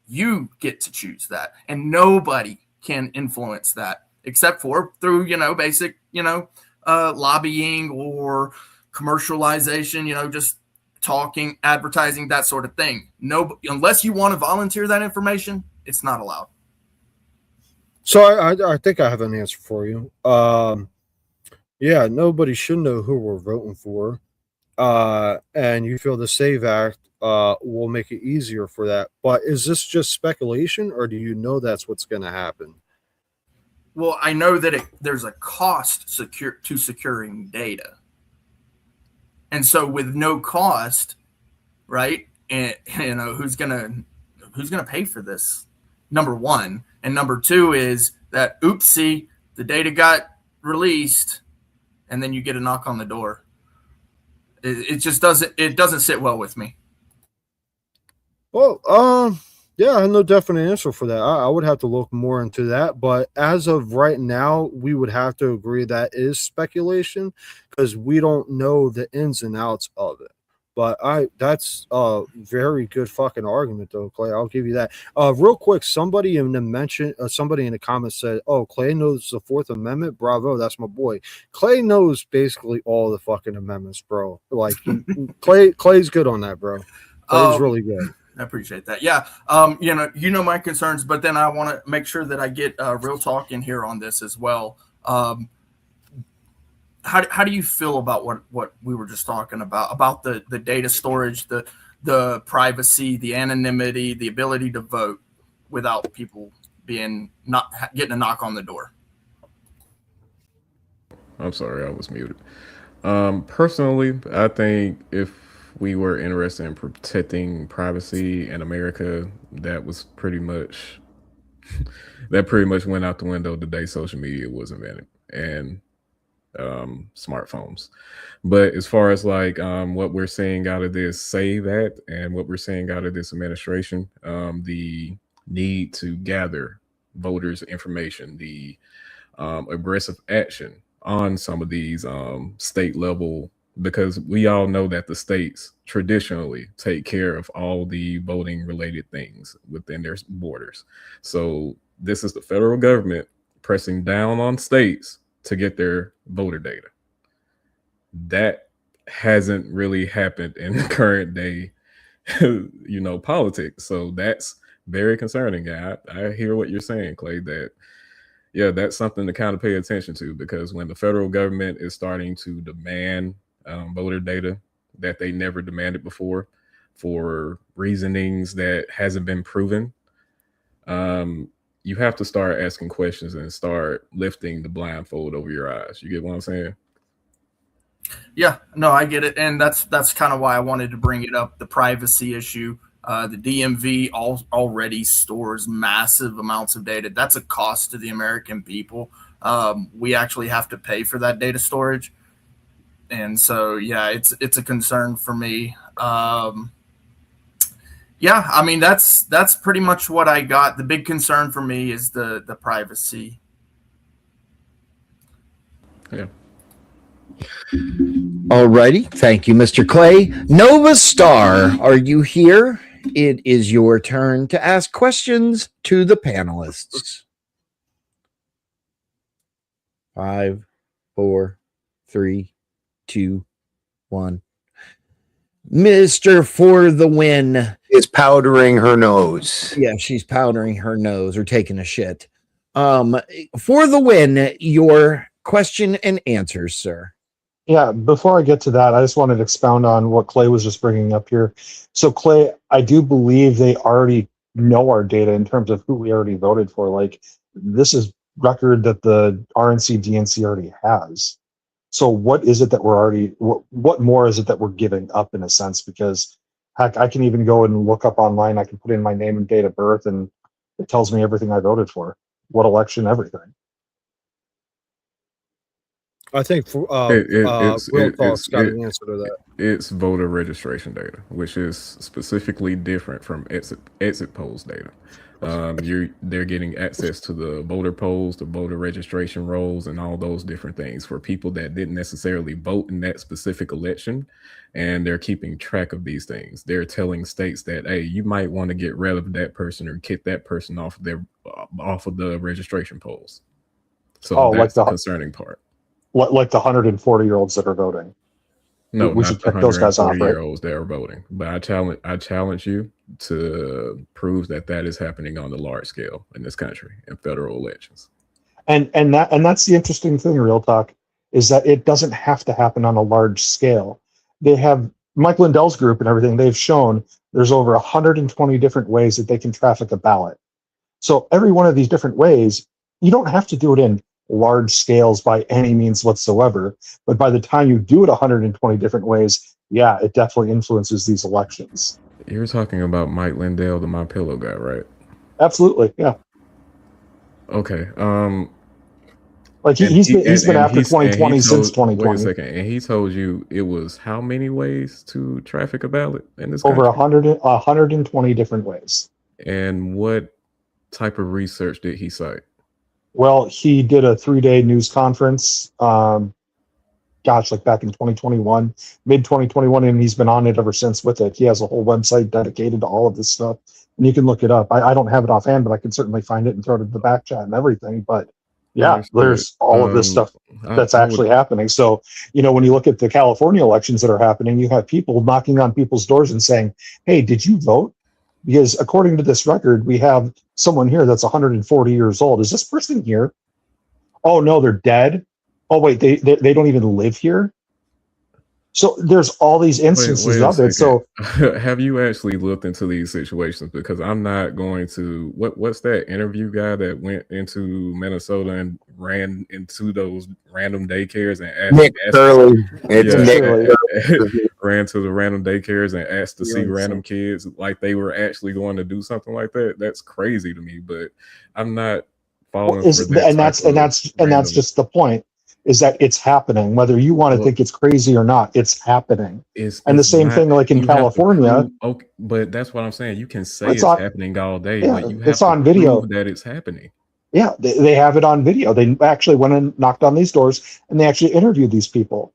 You get to choose that. And nobody can influence that except for through, basic, lobbying or commercialization, just talking, advertising, that sort of thing. No, unless you want to volunteer that information, it's not allowed. So I think I have an answer for you. Yeah, nobody should know who we're voting for. and you feel the SAVE Act will make it easier for that. But is this just speculation, or do you know that's what's going to happen? Well, I know that there's a cost to securing data. And so with no cost, right? And who's gonna pay for this? Number one. And number two is that oopsie, the data got released, and then you get a knock on the door. It just doesn't sit well with me. Well, yeah, I have no definite answer for that. I would have to look more into that. But as of right now, we would have to agree that is speculation because we don't know the ins and outs of it. But that's a very good fucking argument, though, Clay. I'll give you that. Real quick, somebody in the comments said, "Oh, Clay knows the Fourth Amendment. Bravo, that's my boy." Clay knows basically all the fucking amendments, bro. Like Clay's good on that, bro. Clay's really good. I appreciate that. Yeah. You know my concerns, but then I want to make sure that I get real talk in here on this as well. How do you feel about what we were just talking about the data storage, the privacy, the anonymity, the ability to vote without people getting a knock on the door? I'm sorry, I was muted. Personally, I think if we were interested in protecting privacy in America, that was pretty much went out the window the day social media was invented and smartphones. But as far as like what we're seeing out of this SAVE Act and what we're seeing out of this administration, the need to gather voters' information, the aggressive action on some of these state level, because we all know that the states traditionally take care of all the voting related things within their borders. So this is the federal government pressing down on states to get their voter data. That hasn't really happened in current day, politics. So that's very concerning. I hear what you're saying, Clay, that yeah, that's something to kind of pay attention to, because when the federal government is starting to demand voter data that they never demanded before for reasonings that hasn't been proven, you have to start asking questions and start lifting the blindfold over your eyes. You get what I'm saying? Yeah, no, I get it. And that's kind of why I wanted to bring it up, the privacy issue. The DMV already stores massive amounts of data. That's a cost to the American people. We actually have to pay for that data storage. And so, yeah, it's a concern for me. Yeah, I mean, that's pretty much what I got. The big concern for me is the privacy. Yeah. All righty. Thank you, Mr. Clay. Nova Star, are you here? It is your turn to ask questions to the panelists. 5, 4, 3, 2, 1. Mr. For the Win is powdering her nose. Yeah, she's powdering her nose or taking a shit. For the Win, your question and answers, sir. Yeah, before I get to that, I just wanted to expound on what Clay was just bringing up here. So, Clay, I do believe they already know our data in terms of who we already voted for. Like, this is record that the RNC DNC already has. So what is it that we're already, what more is it that we're giving up in a sense? Because heck, I can even go and look up online. I can put in my name and date of birth and it tells me everything I voted for, what election, everything. I think Will Talk's got an answer to that. It's voter registration data, which is specifically different from exit polls data. They're getting access to the voter polls, the voter registration rolls, and all those different things for people that didn't necessarily vote in that specific election, and they're keeping track of these things. They're telling states that, hey, you might want to get rid of that person or kick that person off of the registration polls. So that's the concerning part. Like the 140-year-olds that are voting. No, we should kick those guys off, right? 140-year-olds that are voting. But I challenge you to prove that is happening on the large scale in this country in federal elections. And that's the interesting thing, Real Talk, is that it doesn't have to happen on a large scale. they have Mike Lindell's group and everything. They've shown there's over 120 different ways that they can traffic a ballot. So every one of these different ways, you don't have to do it in large scales by any means whatsoever. But by the time you do it 120 different ways, yeah, it definitely influences these elections. You're talking about Mike Lindell, the My Pillow guy, right? Absolutely, yeah. Okay. Like he's been after 2020 since 2020. Wait a second, and he told you it was how many ways to traffic a ballot in this country? Over 120 different ways. And what type of research did he cite? Well, he did a 3-day news conference, like back in 2021, mid 2021, and he's been on it ever since with it. He has a whole website dedicated to all of this stuff, and you can look it up. I don't have it offhand, but I can certainly find it and throw it in the back chat and everything. But yeah, there's all of this stuff that's actually happening. So, when you look at the California elections that are happening, you have people knocking on people's doors and saying, hey, did you vote? Because according to this record, we have someone here that's 140 years old. Is this person here? Oh, no, they're dead. Oh, wait, they don't even live here. So there's all these instances of it. So have you actually looked into these situations? Because I'm not going to. What's that interview guy that went into Minnesota and ran into those random daycares and asked Nick Curley? Ran to the random daycares and asked to see random kids like they were actually going to do something like that. That's crazy to me. But I'm not following. And that's just the point. Is that it's happening, whether you want to think it's crazy or not, it's happening. And the same thing like in California. Okay, but that's what I'm saying. You can say it's happening all day, but you have it's on video that it's happening. Yeah, they have it on video. They actually went and knocked on these doors and they actually interviewed these people.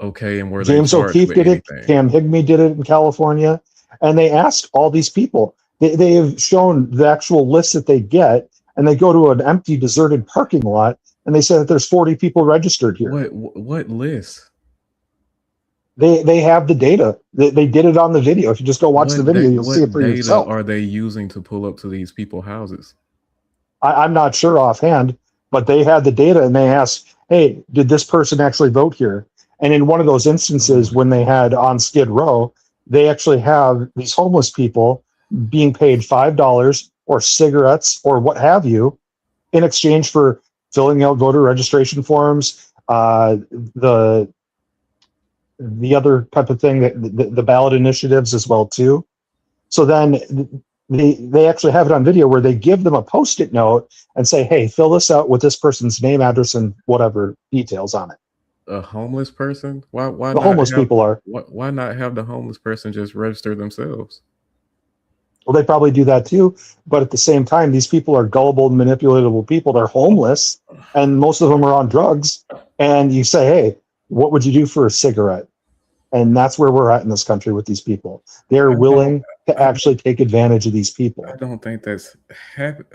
Okay, and were James O'Keefe did it, Cam Higby did it in California, and they asked all these people. They have shown the actual list that they get, and they go to an empty, deserted parking lot. And they said that there's 40 people registered here. What list? They have the data. They did it on the video. If you just go watch the video, you'll see it for yourself. What data are they using to pull up to these people's houses? I'm not sure offhand, but they had the data and they asked, hey, did this person actually vote here? And in one of those instances, when they had on Skid Row, they actually have these homeless people being paid $5 or cigarettes or what have you in exchange for filling out voter registration forms, the other type of thing, that the ballot initiatives as well too. So then they actually have it on video where they give them a Post-it note and say, hey, fill this out with this person's name, address, and whatever details on it. A homeless person? Why the homeless people are? Why not have the homeless person just register themselves? Well, they probably do that too, but at the same time, these people are gullible, manipulatable people. They're homeless, and most of them are on drugs. And you say, hey, what would you do for a cigarette? And that's where we're at in this country with these people. They're willing to actually take advantage of these people. I don't think that's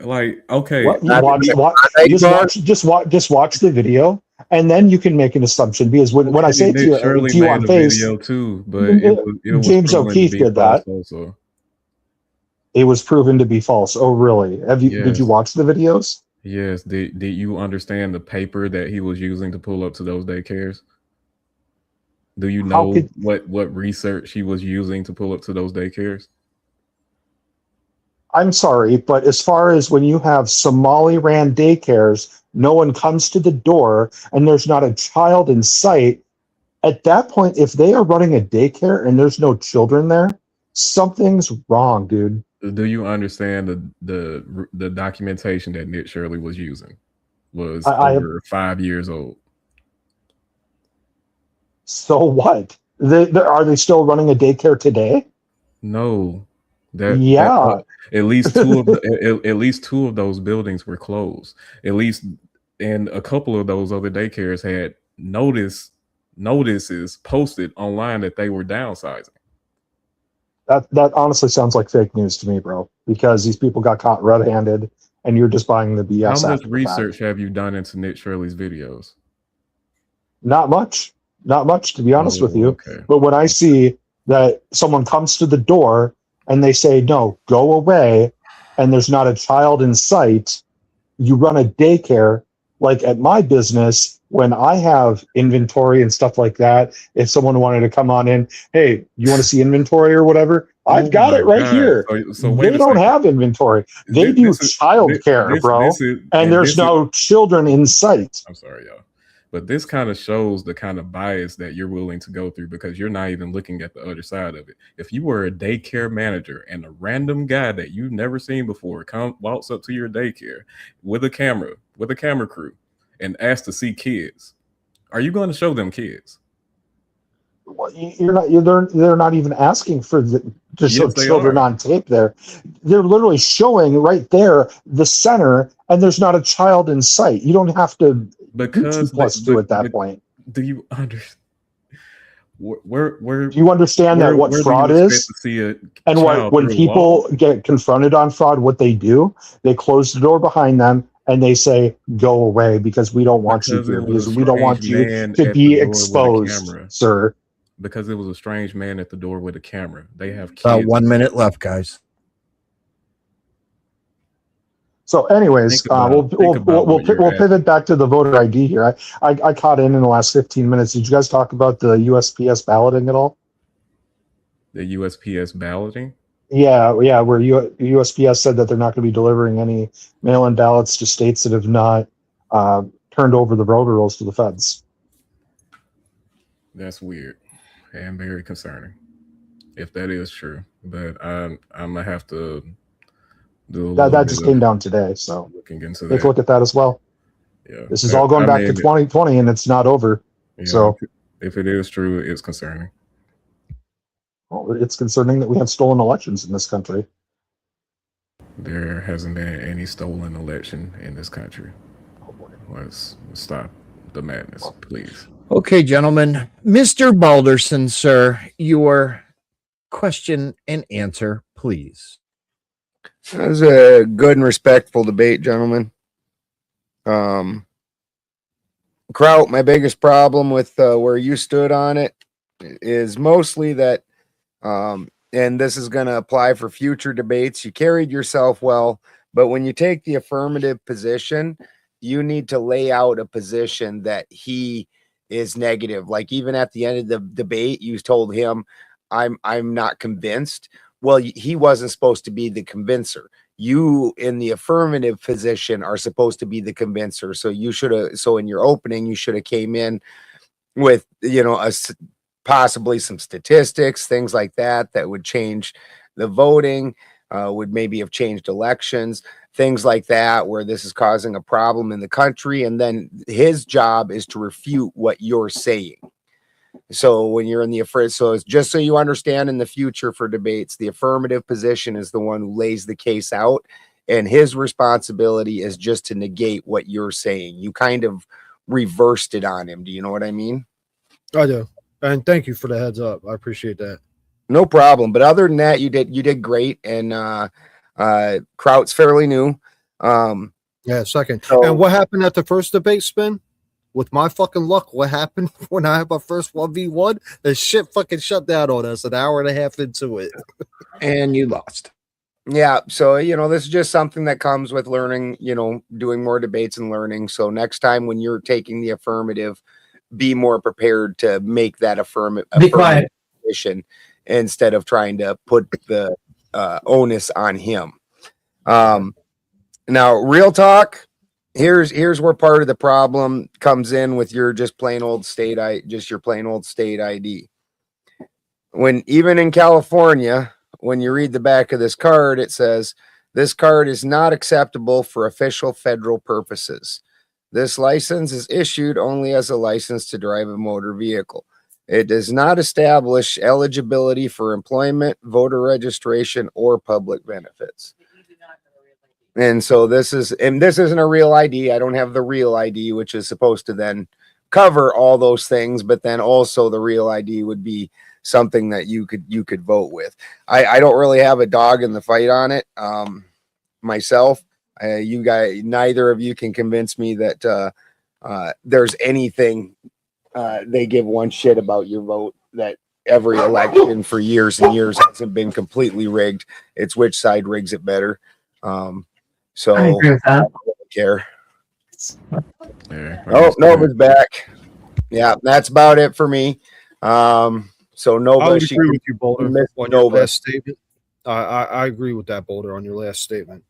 like, okay. Just watch the video, and then you can make an assumption. Because when I say to you on face, video too, but it was James O'Keefe did that. Also. It was proven to be false. Oh, really? Did you watch the videos? Yes. Did you understand the paper that he was using to pull up to those daycares? Do you know what research he was using to pull up to those daycares? I'm sorry, but as far as when you have Somali-ran daycares, no one comes to the door and there's not a child in sight. At that point, if they are running a daycare and there's no children there, something's wrong, dude. Do you understand the documentation that Nick Shirley was using was over 5 years old? So what? Are they still running a daycare today? No. At least two of those buildings were closed. At least, and a couple of those other daycares had notices posted online that they were downsizing. That honestly sounds like fake news to me, bro, because these people got caught red-handed and you're just buying the BS. How much research have you done into Nick Shirley's videos? Not much, to be honest with you. Okay. But when I see that someone comes to the door and they say, no, go away, and there's not a child in sight, you run a daycare, Like at my business, when I have inventory and stuff like that, if someone wanted to come on in, hey, you want to see inventory or whatever? I've got it right here. So wait They a don't second. have inventory. They do childcare, bro. And there's no children in sight. I'm sorry, y'all. But this kind of shows the kind of bias that you're willing to go through because you're not even looking at the other side of it. If you were a daycare manager and a random guy that you've never seen before walks up to your daycare with a camera crew and asks to see kids, are you going to show them kids? Well, they're not even asking for to show children on tape there. They're literally showing right there the center, and there's not a child in sight. You don't have to do 2+2 at that point. Do you understand? Do you understand that what fraud is? And when people get confronted on fraud, what they do, they close the door behind them and they say, "Go away, because we don't want you here, because we don't want you to be exposed, sir." Because it was a strange man at the door with a camera. They have kids. About 1 minute left, guys. So, anyways, we'll pivot back to the voter ID here. I caught in the last 15 minutes. Did you guys talk about the USPS balloting at all? The USPS balloting? Yeah, where USPS said that they're not going to be delivering any mail-in ballots to states that have not turned over the voter rolls to the feds. That's weird and very concerning, if that is true. But I'm gonna have to do that just came down today, so looking into take a look at that as well. Yeah, this is all going back to 2020, and it's not over. Yeah, so if it is true, it's concerning. Well, it's concerning that we have stolen elections in this country. There hasn't been any stolen election in this country. Let's stop the madness, please. Okay, gentlemen. Mr. Balderson, sir, your question and answer, please. That was a good and respectful debate, gentlemen. Kraut, my biggest problem with where you stood on it is mostly that, and this is going to apply for future debates, you carried yourself well, but when you take the affirmative position, you need to lay out a position that he is negative. Like even at the end of the debate, you told him, I'm not convinced. Well, he wasn't supposed to be the convincer. You in the affirmative position are supposed to be the convincer. So you should have, so in your opening, you should have came in with, possibly some statistics, things like that would change the voting, would maybe have changed elections, things like that, where this is causing a problem in the country. And then his job is to refute what you're saying. So when you're in the affirmative, so it's just so you understand in the future for debates, the affirmative position is the one who lays the case out, and his responsibility is just to negate what you're saying. You kind of reversed it on him. Do you know what I mean? I do. And thank you for the heads up. I appreciate that. No problem. But other than that, you did great. And Kraut's fairly new. Yeah, second. So, and what happened at the first debate, Spin? With my fucking luck, what happened when I had my first 1v1? The shit fucking shut down on us an hour and a half into it. And you lost. Yeah. So, this is just something that comes with learning, doing more debates and learning. So next time when you're taking the affirmative, be more prepared to make that affirmative position instead of trying to put the onus on him. Now, real talk. Here's where part of the problem comes in with your your plain old state ID. When even in California, when you read the back of this card, it says this card is not acceptable for official federal purposes. This license is issued only as a license to drive a motor vehicle. It does not establish eligibility for employment, voter registration, or public benefits. And so this isn't a real ID. I don't have the real ID, which is supposed to then cover all those things, but then also the real ID would be something that you could vote with. I don't really have a dog in the fight on it myself. You guys, neither of you can convince me that there's anything they give one shit about your vote, that every election for years and years hasn't been completely rigged. It's which side rigs it better. So I agree with that. I don't care. Yeah. Oh, Nova's back. Yeah, that's about it for me. So Nova, I would she agree with you, Boulder, missed on your Nova. last statement. I agree with that, Boulder, on your last statement.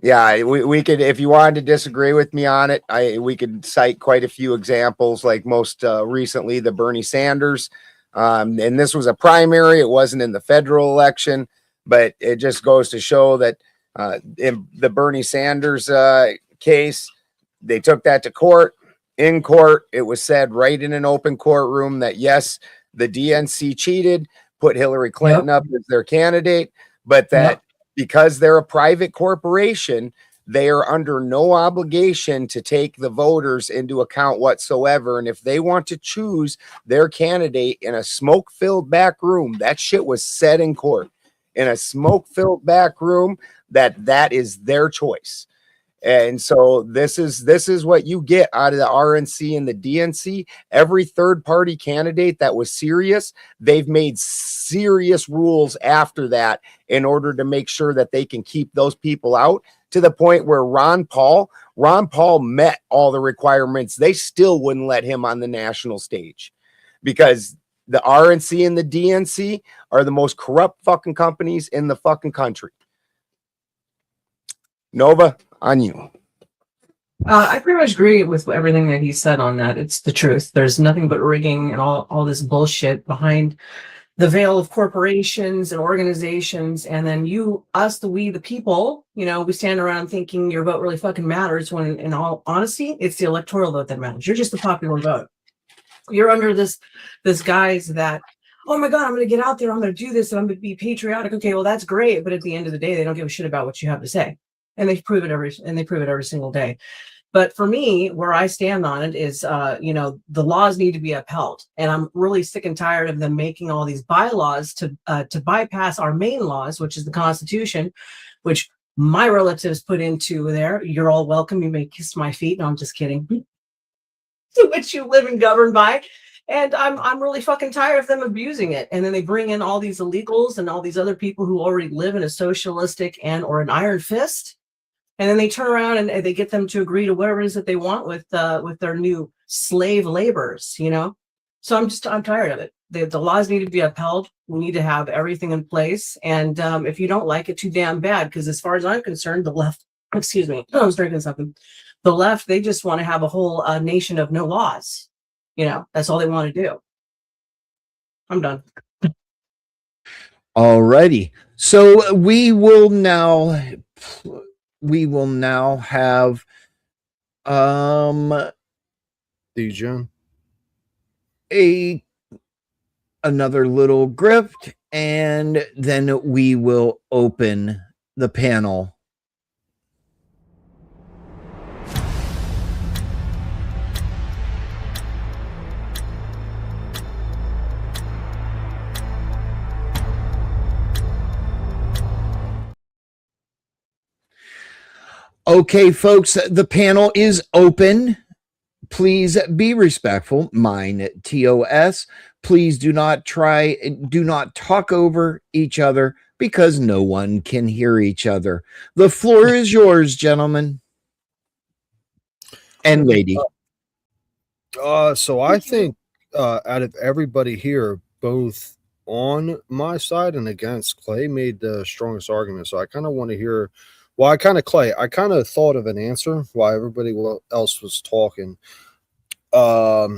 Yeah, we could, if you wanted to disagree with me on it, we could cite quite a few examples, like most recently the Bernie Sanders. And this was a primary, it wasn't in the federal election, but it just goes to show that in the Bernie Sanders case, they took that to court. In court, it was said right in an open courtroom that yes, the DNC cheated, put Hillary Clinton up as their candidate, but that because they're a private corporation, they are under no obligation to take the voters into account whatsoever. And if they want to choose their candidate in a smoke-filled back room, that shit was said in court, in a smoke-filled back room, that is their choice. And so this is what you get out of the RNC and the DNC. Every third party candidate that was serious, they've made serious rules after that in order to make sure that they can keep those people out, to the point where Ron Paul met all the requirements. They still wouldn't let him on the national stage because the RNC and the DNC are the most corrupt fucking companies in the fucking country. Nova, on you. I pretty much agree with everything that he said on that. It's the truth. There's nothing but rigging and all this bullshit behind the veil of corporations and organizations. And then we, the people, we stand around thinking your vote really fucking matters, when in all honesty, it's the electoral vote that matters. You're just the popular vote. You're under this guise that, oh my God, I'm going to get out there, I'm going to do this, and I'm going to be patriotic. Okay, well, that's great. But at the end of the day, they don't give a shit about what you have to say. And they prove it every single day. But for me, where I stand on it is, the laws need to be upheld. And I'm really sick and tired of them making all these bylaws to bypass our main laws, which is the Constitution, which my relatives put into there. You're all welcome. You may kiss my feet. No, I'm just kidding. To which you live and govern by. And I'm really fucking tired of them abusing it. And then they bring in all these illegals and all these other people who already live in a socialistic or an iron fist. And then they turn around and they get them to agree to whatever it is that they want with their new slave laborers, So I'm tired of it. The laws need to be upheld. We need to have everything in place. And if you don't like it, too damn bad. Because as far as I'm concerned, the left, excuse me, I was drinking something. The left, they just want to have a whole nation of no laws. That's all they want to do. I'm done. All righty. So we will now have DJ another little grift, and then we will open the panel. Okay, folks, the panel is open. Please be respectful. Mine, TOS. Please do not talk over each other because no one can hear each other. The floor is yours, gentlemen and lady. So I think out of everybody here, both on my side and against, Clay made the strongest argument. So I kind of want to hear. Well, I kind of thought of an answer while everybody else was talking. But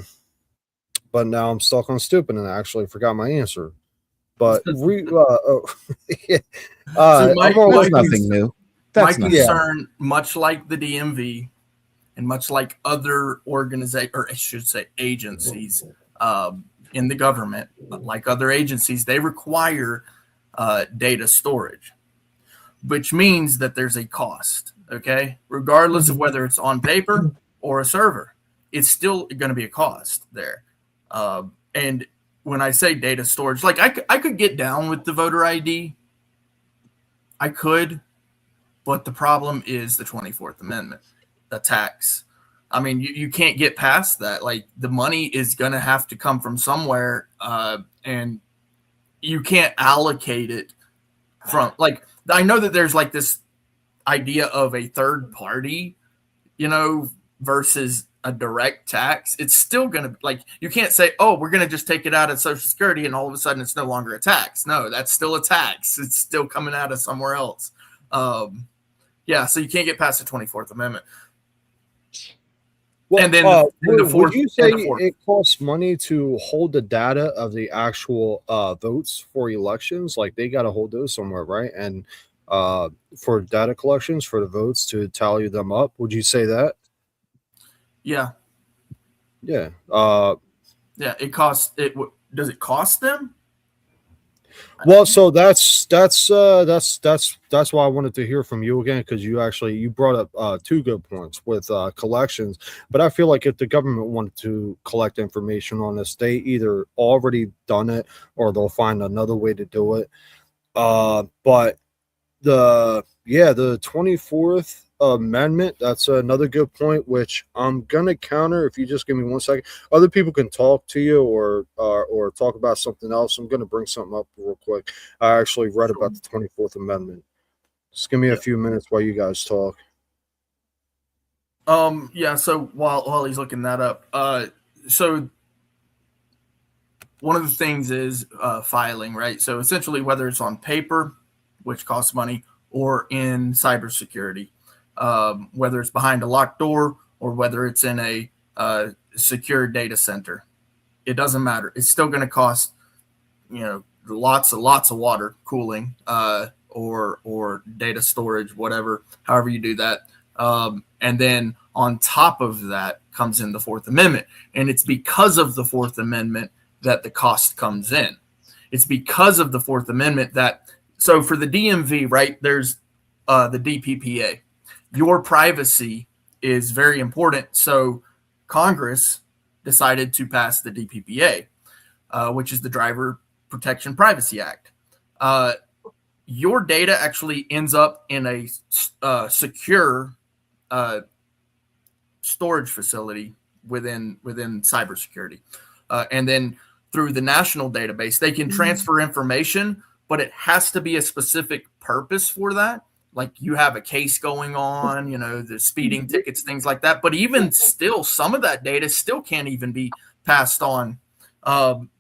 now I'm stuck on stupid and I actually forgot my answer. But nothing new. That's my concern, much like the DMV and much like other organizations, or I should say agencies in the government, but like other agencies, they require data storage, which means that there's a cost, okay? Regardless of whether it's on paper or a server, it's still going to be a cost there. And when I say data storage, like I could get down with the voter ID. I could, but the problem is the 24th Amendment, the tax. I mean, you can't get past that. Like, the money is going to have to come from somewhere, and you can't allocate it from, like, I know that there's like this idea of a third party, versus a direct tax, it's still going to, like, you can't say, oh, we're going to just take it out of Social Security and all of a sudden it's no longer a tax. No, that's still a tax. It's still coming out of somewhere else. Yeah, so you can't get past the 24th Amendment. Well, And then would you say it costs money to hold the data of the actual votes for elections? Like, they got to hold those somewhere, right? And for data collections for the votes to tally them up, would you say that? Yeah. Yeah. Yeah, it costs it. Does it cost them? Well, so that's why I wanted to hear from you again, because you brought up two good points with collections. But I feel like if the government wanted to collect information on this, they either already done it or they'll find another way to do it. But the 24th Amendment, that's another good point, which I'm gonna counter if you just give me 1 second. Other people can talk to you or talk about something else. I'm gonna bring something up real quick. I actually read about the 24th Amendment. Just give me a few minutes while you guys talk. Yeah, so while he's looking that up, so one of the things is filing, right? So essentially, whether it's on paper, which costs money, or in cybersecurity, whether it's behind a locked door or whether it's in a secure data center, it doesn't matter. It's still going to cost, lots of water cooling, or data storage, whatever, however you do that. And then on top of that comes in the Fourth Amendment. And it's because of the Fourth Amendment that the cost comes in. It's because of the Fourth Amendment so for the DMV, right, there's the DPPA. Your privacy is very important. So Congress decided to pass the DPPA, which is the Driver Protection Privacy Act. Your data actually ends up in a secure storage facility within cybersecurity. And then through the national database, they can transfer information, but it has to be a specific purpose for that. Like you have a case going on, the speeding tickets, things like that. But even still, some of that data still can't even be passed on.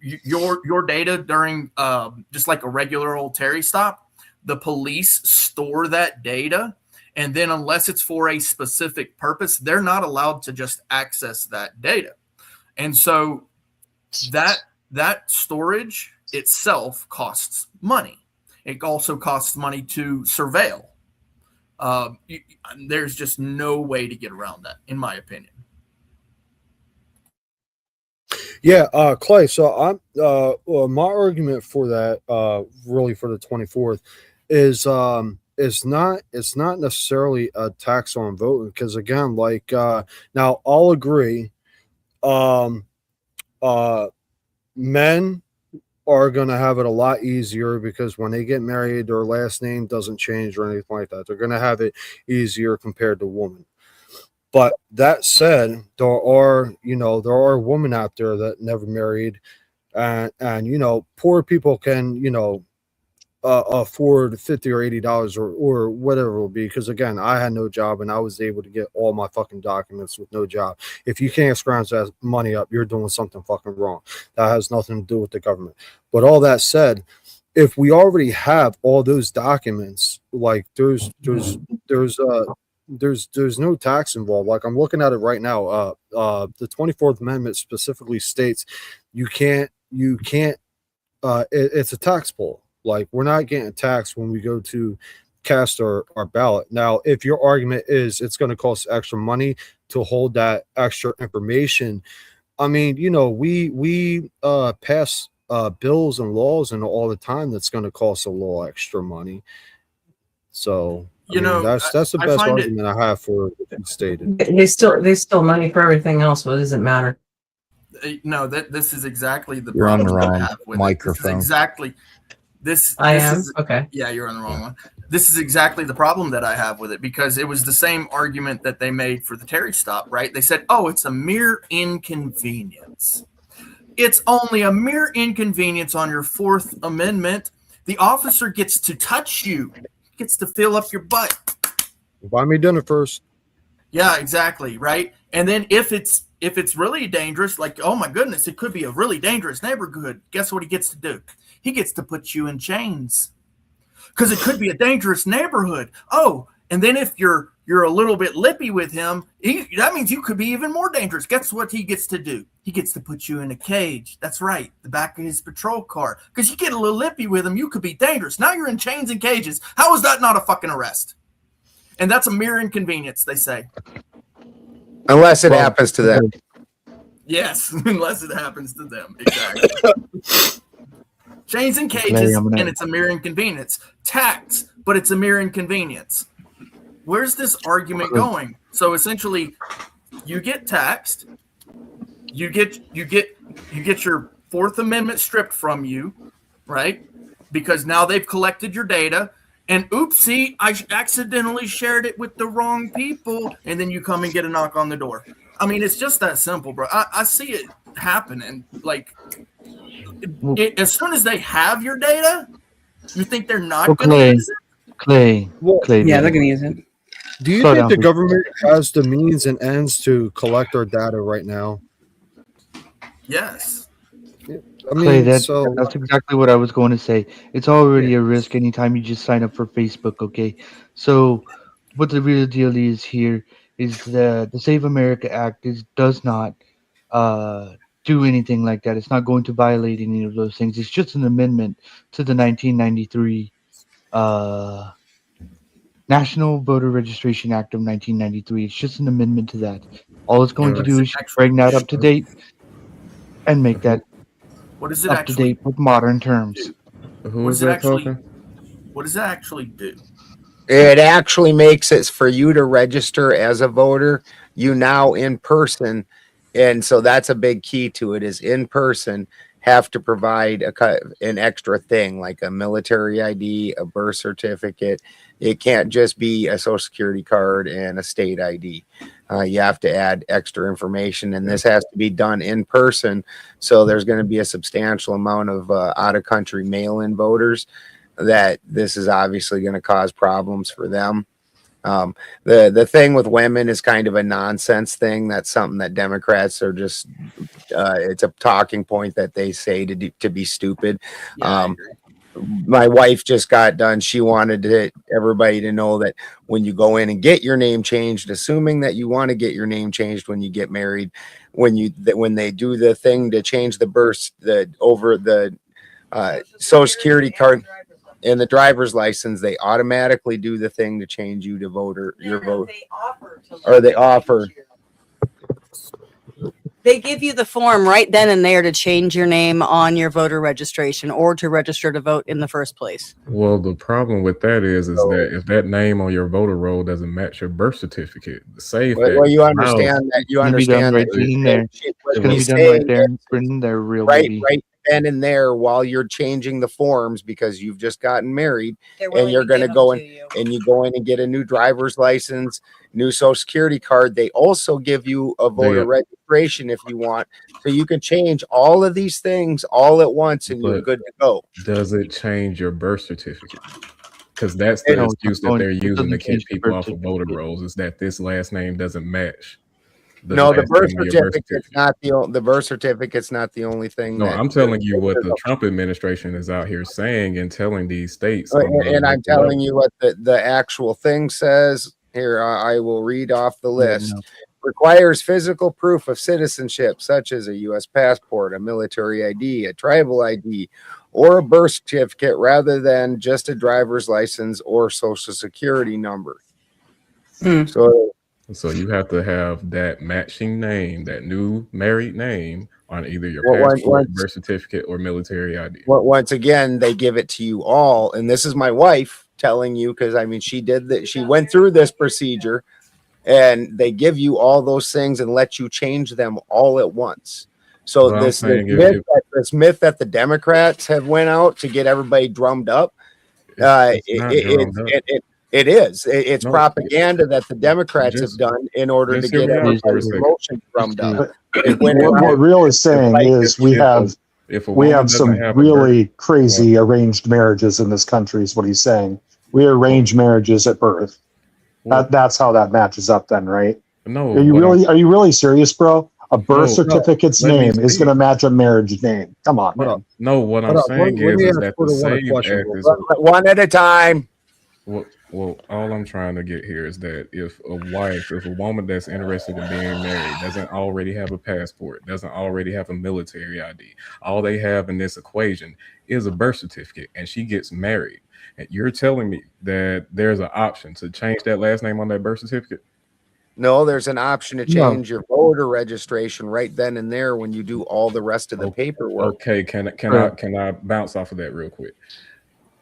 Your data during just like a regular old Terry stop, the police store that data. And then unless it's for a specific purpose, they're not allowed to just access that data. And so that storage itself costs money. It also costs money to surveil. There's just no way to get around that, in my opinion. Yeah, Clay. So I'm my argument for that, really for the 24th, is it's not necessarily a tax on voting, because again, like now I'll agree, men are going to have it a lot easier because when they get married, their last name doesn't change or anything like that. They're going to have it easier compared to women. But that said, there are women out there that never married, and poor people can, afford $50 or $80 or whatever it will be. Because again, I had no job and I was able to get all my fucking documents with no job. If you can't scrounge that money up, you're doing something fucking wrong. That has nothing to do with the government. But all that said, if we already have all those documents, like there's no tax involved. Like I'm looking at it right now. The 24th Amendment specifically states you can't. It's a tax poll. Like we're not getting taxed when we go to cast our ballot. Now, if your argument is it's going to cost extra money to hold that extra information, I mean, we pass bills and laws and all the time that's going to cost a little extra money. So that's the best argument I have for what you stated. They still money for everything else. What does it matter? No, this is exactly the You're on problem the that I wrong have with microphone. I am? Okay. Yeah, you're on the wrong one. This is exactly the problem that I have with it, because it was the same argument that they made for the Terry stop, right? They said, oh, it's a mere inconvenience. It's only a mere inconvenience on your Fourth Amendment. The officer gets to touch you, gets to fill up your butt. Buy me dinner first. Yeah, exactly. Right. And then if it's really dangerous, like, oh my goodness, it could be a really dangerous neighborhood. Guess what he gets to do? He gets to put you in chains because it could be a dangerous neighborhood. Oh, and then if you're a little bit lippy with him, that means you could be even more dangerous. Guess what he gets to do? He gets to put you in a cage. That's right, the back of his patrol car. Because you get a little lippy with him, you could be dangerous. Now you're in chains and cages. How is that not a fucking arrest? And that's a mere inconvenience, they say. Unless it happens to them. Yes, unless it happens to them. Exactly. Chains and cages, and it's a mere inconvenience. Tax, but it's a mere inconvenience. Where's this argument going? So essentially, you get taxed, you get your Fourth Amendment stripped from you, right? Because now they've collected your data. And oopsie, I accidentally shared it with the wrong people. And then you come and get a knock on the door. I mean, it's just that simple, bro. I see it happening. Like, as soon as they have your data, you think they're not going to use it? Clay. Yeah, they're going to use it. Do you think the government has the means and ends to collect our data right now? Yes. I mean, that's exactly what I was going to say. It's already a risk anytime you just sign up for Facebook, okay? So what the real deal is here is the Save America Act does not do anything like that. It's not going to violate any of those things. It's just an amendment to the 1993 National Voter Registration Act of 1993. It's just an amendment to that. All it's going to do is bring that up to date and make that what is it up to date with modern terms. Who is that talking? What does that actually do? It actually makes it for you to register as a voter, you now in person. And so that's a big key to it is in person have to provide an extra thing like a military ID, a birth certificate. It can't just be a social security card and a state ID. You have to add extra information, and this has to be done in person. So there's going to be a substantial amount of out-of-country mail-in voters that this is obviously going to cause problems for them. The thing with women is kind of a nonsense thing. That's something that Democrats are just, it's a talking point that they say to be stupid. Yeah, my wife just got done. She wanted everybody to know that when you go in and get your name changed, assuming that you want to get your name changed when you get married, when they do the thing to change the birth, over the social security card and the driver's license, they automatically do the thing to change you to voter, your vote. They offer. They give you the form right then and there to change your name on your voter registration or to register to vote in the first place. Well, the problem with that is that if that name on your voter roll doesn't match your birth certificate, the save. Well, you understand that. You understand that. It's going to be done right there. Written there, real baby. Right then and there while you're changing the forms because you've just gotten married and you're going to go in and you go in and get a new driver's license, new social security card. They also give you a voter registration if you want, so you can change all of these things all at once and you're good to go. Does it change your birth certificate? Because that's the excuse that they're using to keep people off of voter rolls, is that this last name doesn't match. No, the birth certificate's not the birth certificate's not the only thing. No, I'm telling you what the Trump administration is out here saying and telling these states. And I'm telling you what the actual thing says. Here, I will read off the list. Requires physical proof of citizenship, such as a U.S. passport, a military ID, a tribal ID, or a birth certificate, rather than just a driver's license or social security number. So you have to have that matching name, that new married name, on either your passport, birth certificate, or military ID. Once again, they give it to you all, and this is my wife telling you, because I mean she did that. She went through this procedure, and they give you all those things and let you change them all at once. So this myth that the Democrats have went out to get everybody drummed up, it is. It's propaganda that the Democrats have done in order to get everybody's emotions drummed up. What Real is saying is we have some really crazy arranged marriages in this country is what he's saying. We arrange marriages at birth. That's how that matches up then, right? No, Are you really serious, bro? A birth certificate's name is going to match a marriage name. Come on, man. No, what I'm saying is that the SAVE Act is one at a time. Well, all I'm trying to get here is that if a woman that's interested in being married doesn't already have a passport, doesn't already have a military ID, all they have in this equation is a birth certificate, and she gets married, and you're telling me that there's an option to change that last name on that birth certificate? No, there's an option to change your voter registration right then and there when you do all the rest of the paperwork. Okay, can I bounce off of that real quick?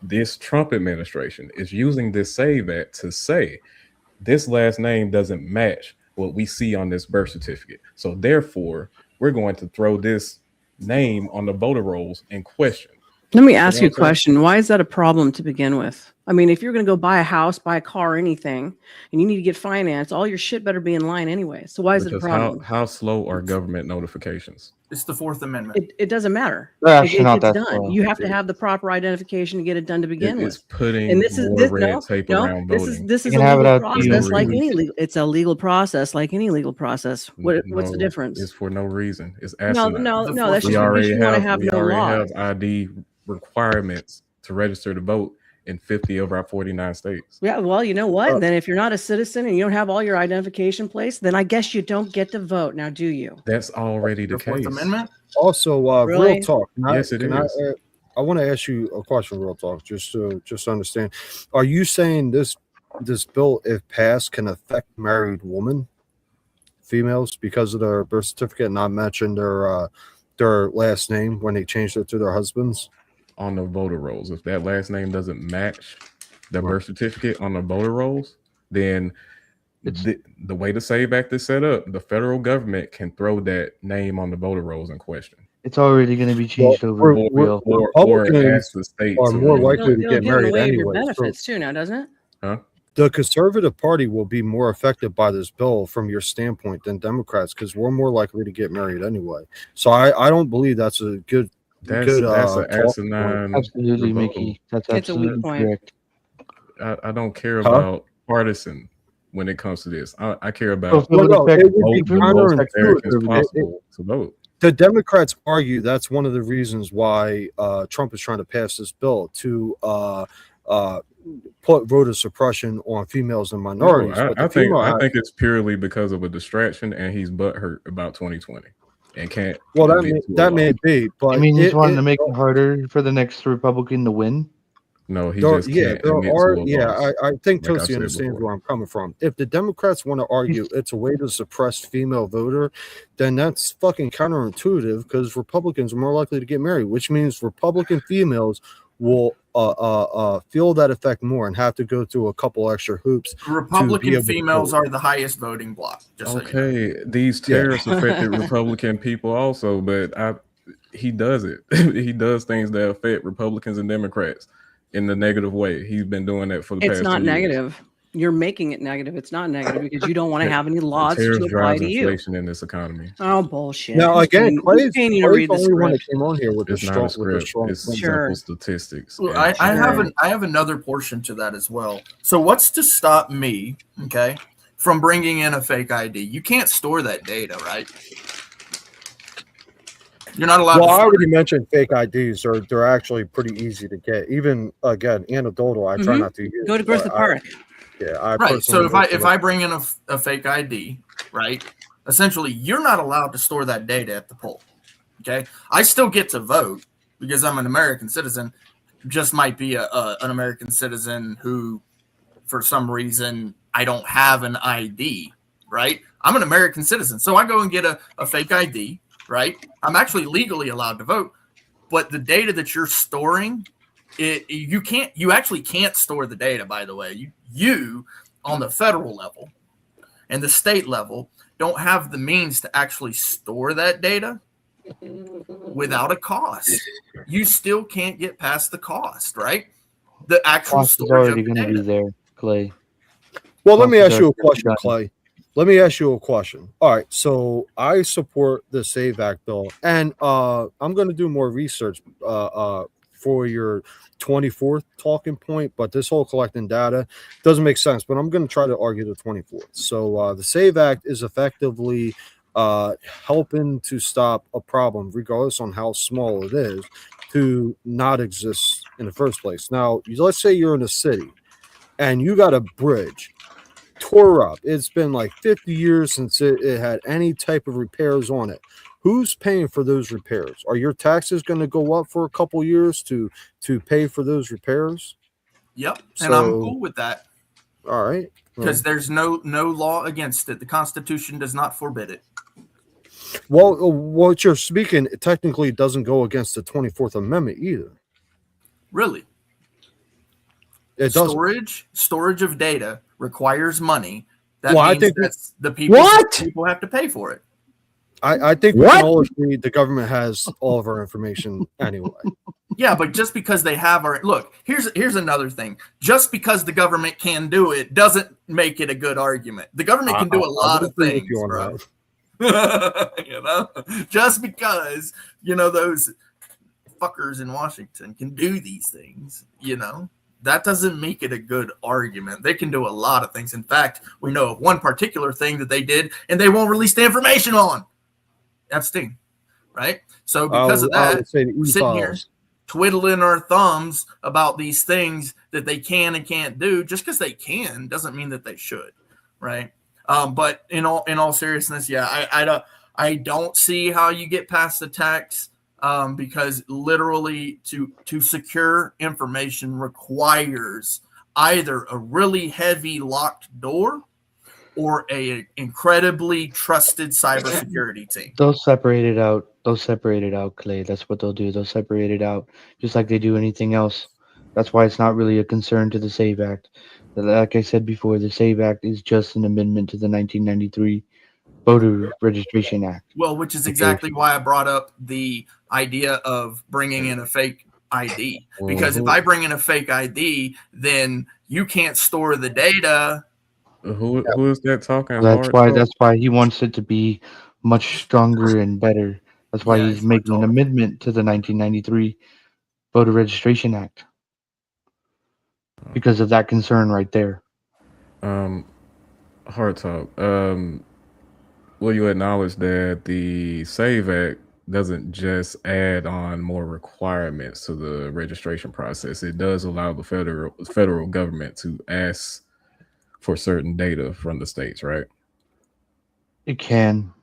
This Trump administration is using this SAVE Act to say this last name doesn't match what we see on this birth certificate. So therefore, we're going to throw this name on the voter rolls in question. Let me ask you a question. Why is that a problem to begin with? I mean, if you're going to go buy a house, buy a car, or anything, and you need to get finance, all your shit better be in line anyway. So why is it a problem? How slow are government notifications? It's the Fourth Amendment. It doesn't matter. It's not it's that done. slow. You have to have the proper identification to get it done to begin with. It's putting more red tape around voting. This is a legal process like any legal. It's a legal process like any legal process. What's the difference? It's for no reason. It's asinine. No. That's just because you want to have no law. Have ID requirements to register to vote in 50 of our 49 states. Yeah, well, you know what? Then if you're not a citizen and you don't have all your identification placed, then I guess you don't get to vote. Now, do you? That's already the case. Fourth Amendment? Also, Really? real talk. Yes, it is. I want to ask you a question, real talk, just to understand. Are you saying this bill, if passed, can affect married women, females, because of their birth certificate not matching their last name when they changed it to their husbands? On the voter rolls, if that last name doesn't match the birth certificate on the voter rolls, then the way the SAVE Act is set up, the federal government can throw that name on the voter rolls in question. It's already going to be changed over. Or ask the state are more likely to get married anyway. Benefits too now, doesn't it? Huh? The Conservative Party will be more affected by this bill from your standpoint than Democrats, because we're more likely to get married anyway. So I don't believe that's a good. That's an asinine. Absolutely, Mickey. That's absolutely correct. I don't care about partisan when it comes to this. I care about possible to vote. The Democrats argue that's one of the reasons why Trump is trying to pass this bill to put voter suppression on females and minorities. No, I think it's purely because of a distraction, and he's butthurt about 2020. And can't. Well, that may be, but I mean, he's wanting to make it harder for the next Republican to win. No, he just can't. I think Tosi understands where I'm coming from. If the Democrats want to argue it's a way to suppress female voter, then that's fucking counterintuitive, because Republicans are more likely to get married, which means Republican females will feel that effect more and have to go through a couple extra hoops. Republican females are the highest voting bloc. These tariffs affected Republican people also, but he does it. He does things that affect Republicans and Democrats in the negative way. He's been doing that for the past 2 years. It's not negative. You're making it negative. It's not negative because you don't want to have any laws to apply to you. Inflation in this economy. Oh, bullshit. Now, again, Clay's the only one that came on here with the strong it's simple statistics. Well, I have another portion to that as well. So what's to stop me, from bringing in a fake ID? You can't store that data, right? You're not allowed. Well, I already mentioned fake IDs. They're actually pretty easy to get. Even again, anecdotal. I try not to use. Go to Griffith Park. Right. So if I bring in a fake ID, right? Essentially, you're not allowed to store that data at the poll. Okay. I still get to vote because I'm an American citizen. Just might be an American citizen who, for some reason, I don't have an ID. Right. I'm an American citizen, so I go and get a fake ID. Right. I'm actually legally allowed to vote, but the data that you're storing, you actually can't store the data, by the way. You on the federal level and the state level don't have the means to actually store that data without a cost. You still can't get past the cost, right? The actual storage is already going to be there, Clay. Well, let me ask you a question, Clay. Let me ask you a question. All right, so I support the SAVE Act bill, and I'm going to do more research for your 24th talking point, but this whole collecting data doesn't make sense. But I'm going to try to argue the 24th. So the SAVE Act is effectively helping to stop a problem, regardless on how small it is, to not exist in the first place. Now, let's say you're in a city and you got a bridge tore up. It's been like 50 years since it had any type of repairs on it. Who's paying for those repairs? Are your taxes going to go up for a couple years to pay for those repairs? Yep, and I'm cool with that. All right, because there's no law against it. The Constitution does not forbid it. Well, what you're speaking technically doesn't go against the 24th Amendment either. Really? It doesn't. Storage of data requires money. That Well, I means think that's the people have to pay for it. I think we can all agree the government has all of our information anyway. Yeah, but just because they have our look, here's another thing. Just because the government can do it doesn't make it a good argument. The government can do a lot of things, bro. You know, just because those fuckers in Washington can do these things, that doesn't make it a good argument. They can do a lot of things. In fact, we know of one particular thing that they did, and they won't release the information on. Epstein, right? So because of that, we're sitting here twiddling our thumbs about these things that they can and can't do. Just because they can doesn't mean that they should, right? But in all seriousness, yeah, I don't see how you get past the tax because literally to secure information requires either a really heavy locked door or a incredibly trusted cybersecurity team. They'll separate it out, Clay. That's what they'll do. They'll separate it out just like they do anything else. That's why it's not really a concern to the SAVE Act. Like I said before, the SAVE Act is just an amendment to the 1993 Voter Registration Act. Well, which is exactly why I brought up the idea of bringing in a fake ID. Because if I bring in a fake ID, then you can't store the data. Who is that talking? That's why he wants it to be much stronger and better. That's why he's making an amendment to the 1993 Voter Registration Act. Because of that concern right there. Hard talk. Will you acknowledge that the SAVE Act doesn't just add on more requirements to the registration process? It does allow the federal government to ask for certain data from the states, right? It can.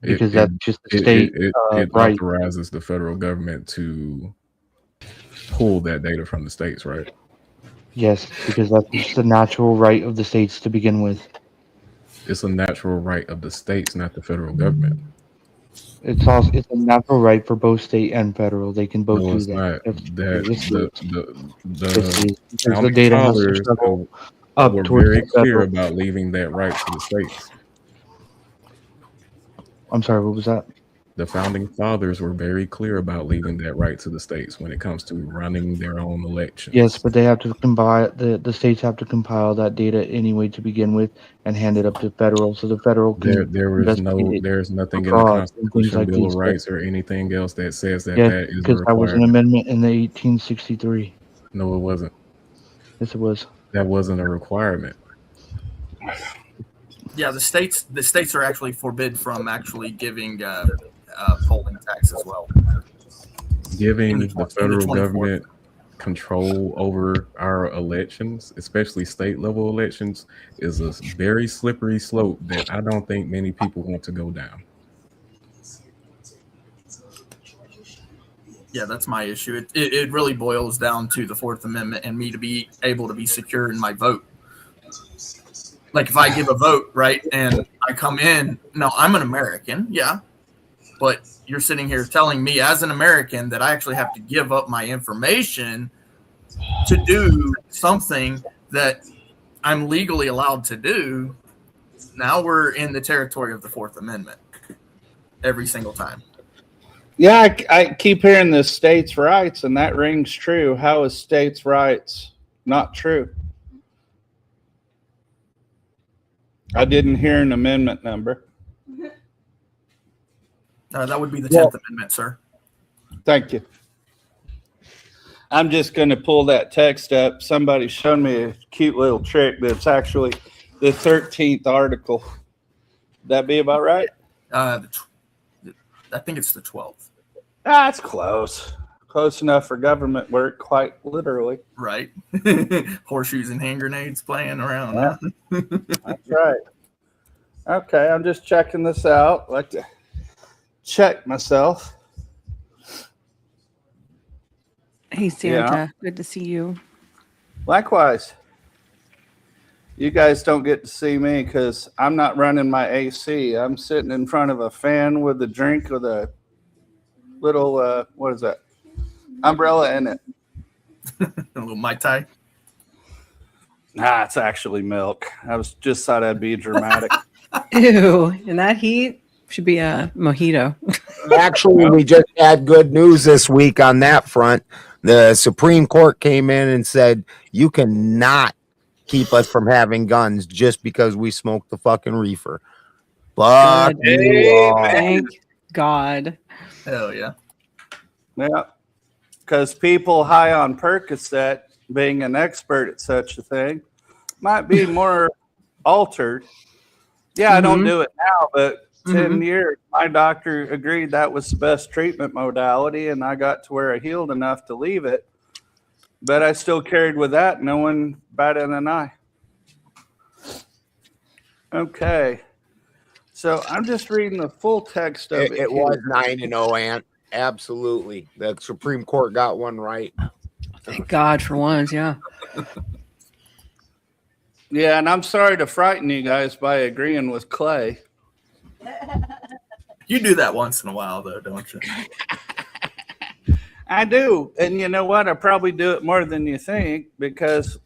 Because that's just the state it right. authorizes the federal government to pull that data from the states, right? Yes, because that's just the natural right of the states to begin with. It's a natural right of the states, not the federal government. It's a natural right for both state and federal. They can both do it's that. The founding data has fathers to travel were up towards very the clear federal. about leaving that right to the states. I'm sorry, what was that? The founding fathers were very clear about leaving that right to the states when it comes to running their own elections. Yes, but they have to compile the states have to compile that data anyway to begin with and hand it up to federal, so the federal can There's nothing in the Constitution, Bill of Rights, or anything else that says that that is a because that was an requirement. amendment in the 1863. No, it wasn't. Yes, it was. That wasn't a requirement. Yeah, the states are actually forbid from actually giving polling tax as well. Giving the federal government control over our elections, especially state level elections, is a very slippery slope that I don't think many people want to go down. Yeah, that's my issue. It really boils down to the Fourth Amendment and me to be able to be secure in my vote. Like if I give a vote, right, and I come in, no, I'm an American, yeah, but you're sitting here telling me as an American that I actually have to give up my information to do something that I'm legally allowed to do. Now we're in the territory of the Fourth Amendment every single time. Yeah, I keep hearing the states' rights, and that rings true. How is states' rights not true? I didn't hear an amendment number. That would be the 10th Amendment, sir. Thank you. I'm just going to pull that text up. Somebody showed me a cute little trick that's actually the 13th article. That be about right? I think it's the 12th. That's close. Close enough for government work, quite literally. Right. Horseshoes and hand grenades playing around. Yeah. That's right. Okay, I'm just checking this out. I like to check myself. Hey, Santa. Good to see you. Likewise. You guys don't get to see me because I'm not running my AC. I'm sitting in front of a fan with a drink with a little, what is that? Umbrella in it. A little Mai Tai. Nah, it's actually milk. I was just thought I'd be dramatic. Ew. In that heat, should be a mojito. Actually, we just had good news this week on that front. The Supreme Court came in and said you cannot keep us from having guns just because we smoke the fucking reefer. Fuck you all. Thank God. Hell yeah. Yeah. Because people high on Percocet, being an expert at such a thing, might be more altered. Yeah, I don't do it now, but 10 years, my doctor agreed that was the best treatment modality, and I got to where I healed enough to leave it. But I still carried with that. No one batted an eye. Okay. So I'm just reading the full text of it. It was 9-0, Ant. Absolutely. The Supreme Court got one right. Thank God for once, yeah. Yeah, and I'm sorry to frighten you guys by agreeing with Clay. You do that once in a while, though, don't you? I do. And you know what? I probably do it more than you think because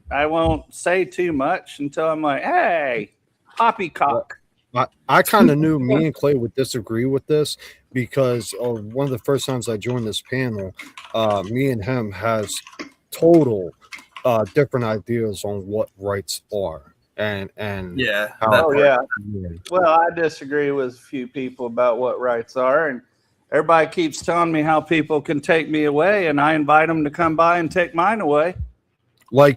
I won't say too much until I'm like, hey, poppycock. I kind of knew me and Clay would disagree with this because one of the first times I joined this panel, me and him has total different ideas on what rights are. And yeah. Well, I disagree with a few people about what rights are, and everybody keeps telling me how people can take me away, and I invite them to come by and take mine away. I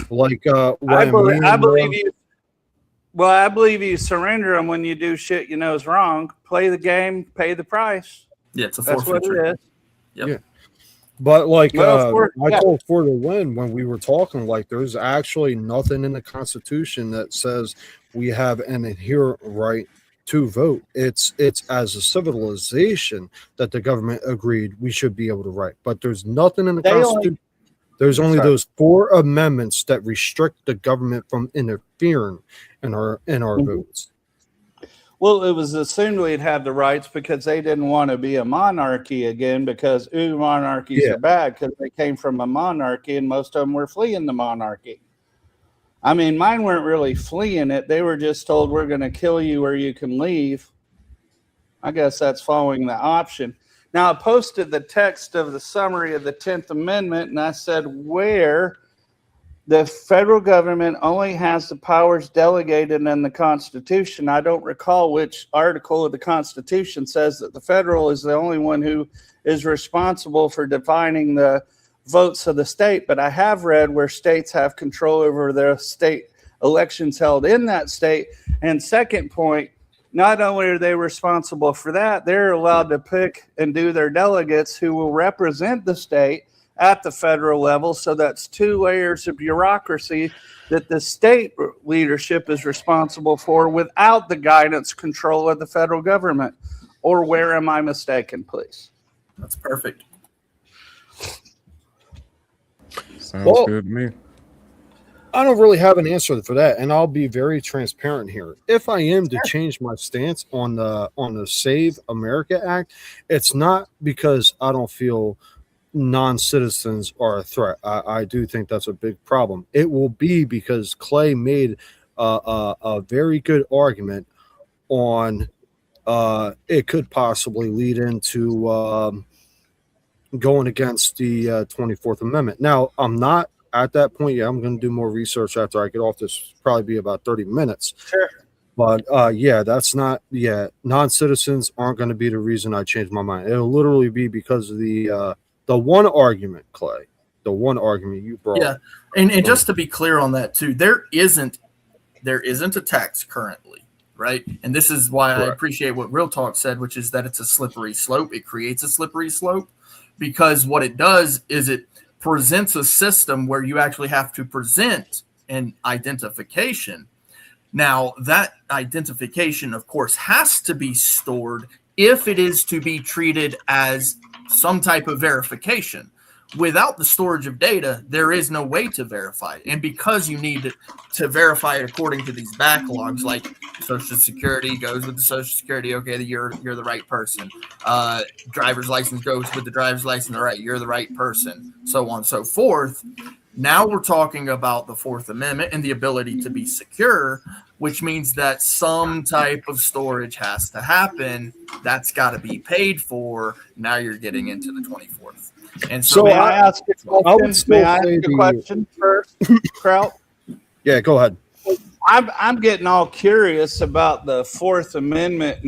believe you. Well, I believe you surrender them when you do shit you know is wrong. Play the game, pay the price. Yeah, it's a That's what it is. Yep. Yeah. But I told for the win when we were talking, there's actually nothing in the Constitution that says we have an inherent right to vote. It's as a civilization that the government agreed we should be able to write. But there's nothing in the Constitution. There's only those 4 amendments that restrict the government from interfering in our votes. Well, it was assumed we'd have the rights because they didn't want to be a monarchy again because monarchies are bad because they came from a monarchy and most of them were fleeing the monarchy. I mean, mine weren't really fleeing it. They were just told we're going to kill you or you can leave. I guess that's following the option. Now, I posted the text of the summary of the 10th Amendment, and I said where the federal government only has the powers delegated in the Constitution. I don't recall which article of the Constitution says that the federal is the only one who is responsible for defining the votes of the state, but I have read where states have control over their state elections held in that state. And second point, not only are they responsible for that, they're allowed to pick and do their delegates who will represent the state at the federal level. So that's 2 layers of bureaucracy that the state leadership is responsible for without the guidance control of the federal government. Or where am I mistaken, please? That's perfect. Sounds good to me. I don't really have an answer for that, and I'll be very transparent here. If I am to change my stance on the Save America Act, it's not because I don't feel non-citizens are a threat. I do think that's a big problem. It will be because Clay made a very good argument on it could possibly lead into going against the 24th Amendment. Now, I'm not at that point yet. I'm going to do more research after I get off this. Probably be about 30 minutes. Sure. But that's not. Yeah, non-citizens aren't going to be the reason I change my mind. It'll literally be because of the the one argument, Clay, the one argument you brought. Yeah, and just to be clear on that too, there isn't a tax currently, right? And this is why I appreciate what Real Talk said, which is that it's a slippery slope. It creates a slippery slope because what it does is it presents a system where you actually have to present an identification. Now, that identification, of course, has to be stored if it is to be treated as some type of verification. Without the storage of data, there is no way to verify it. And because you need to verify it according to these backlogs, like Social Security goes with the Social Security, okay, you're the right person. Driver's license goes with the driver's license, all right, you're the right person, so on and so forth. Now we're talking about the Fourth Amendment and the ability to be secure, which means that some type of storage has to happen. That's got to be paid for. Now you're getting into the 24th. And so, may I ask a question first, Kraut? Yeah, go ahead. I'm getting all curious about the Fourth Amendment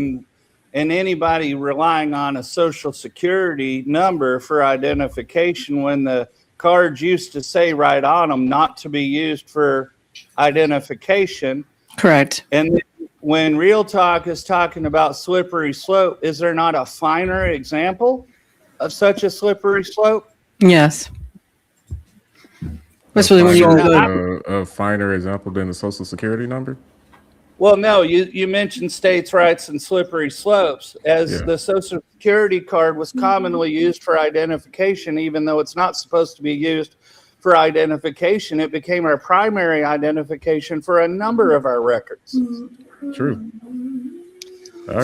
and anybody relying on a Social Security number for identification when the cards used to say right on them not to be used for identification. Correct. And when Real Talk is talking about slippery slope, is there not a finer example of such a slippery slope? Yes. Especially when you go a finer example than the Social Security number. Well, no, you mentioned states' rights and slippery slopes, as the Social Security card was commonly used for identification, even though it's not supposed to be used for identification. It became our primary identification for a number of our records. True.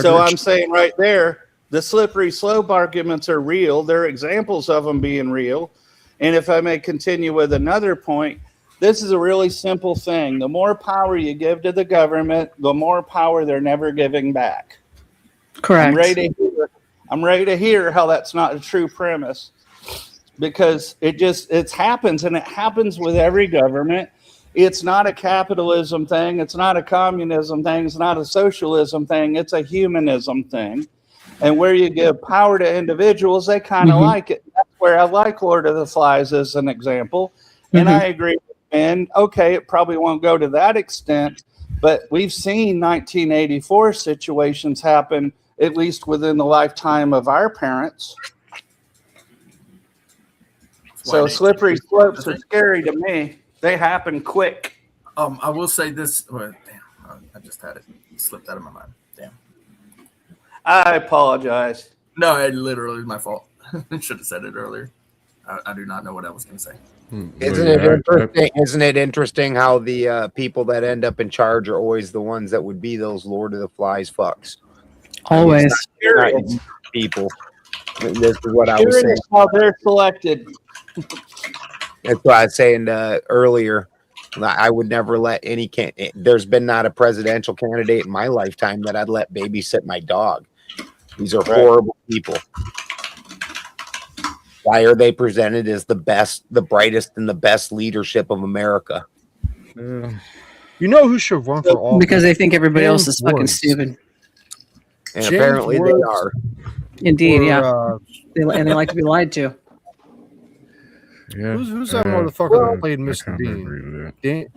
So I'm saying right there, the slippery slope arguments are real. They're examples of them being real. And if I may continue with another point, this is a really simple thing. The more power you give to the government, the more power they're never giving back. Correct. I'm ready to hear how that's not a true premise, because it happens, and it happens with every government. It's not a capitalism thing. It's not a communism thing. It's not a socialism thing. It's a humanism thing. And where you give power to individuals, they kind of like it. That's where I like Lord of the Flies as an example. And I agree with Ben. Okay, it probably won't go to that extent, but we've seen 1984 situations happen, at least within the lifetime of our parents. So slippery slopes are scary to me. They happen quick. I will say this. Well, damn, I just had it slipped out of my mind. Damn. I apologize. No, it literally was my fault. I should have said it earlier. I do not know what I was going to say. Isn't it interesting how the people that end up in charge are always the ones that would be those Lord of the Flies fucks? Always. It's not people. This is what I was saying. How they're selected. That's what I was saying earlier. I would never let any there's been not a presidential candidate in my lifetime that I'd let babysit my dog. These are horrible people. Why are they presented as the best, the brightest, and the best leadership of America? You know who should run for office? Because they think everybody else is fucking stupid. And apparently they are. Indeed, yeah. They like to be lied to. Yeah. Who's that motherfucker that played Mr. Bean?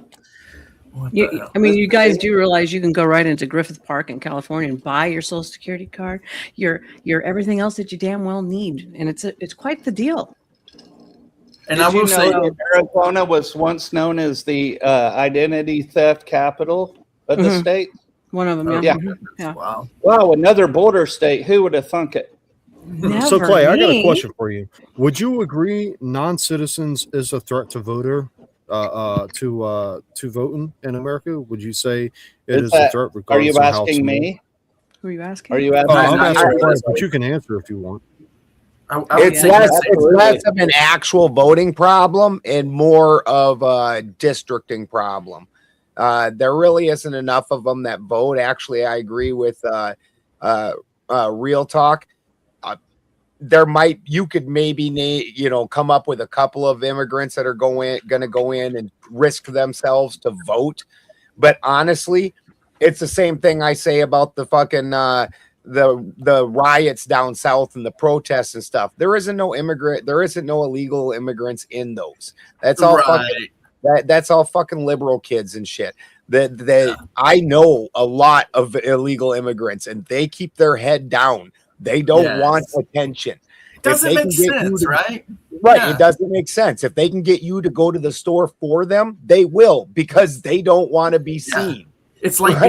You guys do realize you can go right into Griffith Park in California and buy your Social Security card, your everything else that you damn well need, and it's quite the deal. And I will say, Arizona was once known as the identity theft capital of the state. One of them, yeah. Wow, another border state. Who would have thunk it? So Clay, I got a question for you. Would you agree non-citizens is a threat to voter to voting in America? Would you say it is a threat? Are you asking me? Who are you asking? Are you asking? I'm asking Clay, but you can answer if you want. It's less of an actual voting problem and more of a districting problem. There really isn't enough of them that vote. Actually, I agree with Real Talk. You could maybe come up with a couple of immigrants that are going to go in and risk themselves to vote. But honestly, it's the same thing I say about the fucking the riots down south and the protests and stuff, there isn't no illegal immigrants in those. That's all that's all fucking liberal kids and shit. I know a lot of illegal immigrants, and they keep their head down. They don't want attention. Doesn't make sense, right? Right. Yeah. It doesn't make sense. If they can get you to go to the store for them, they will, because they don't want to be seen. It's like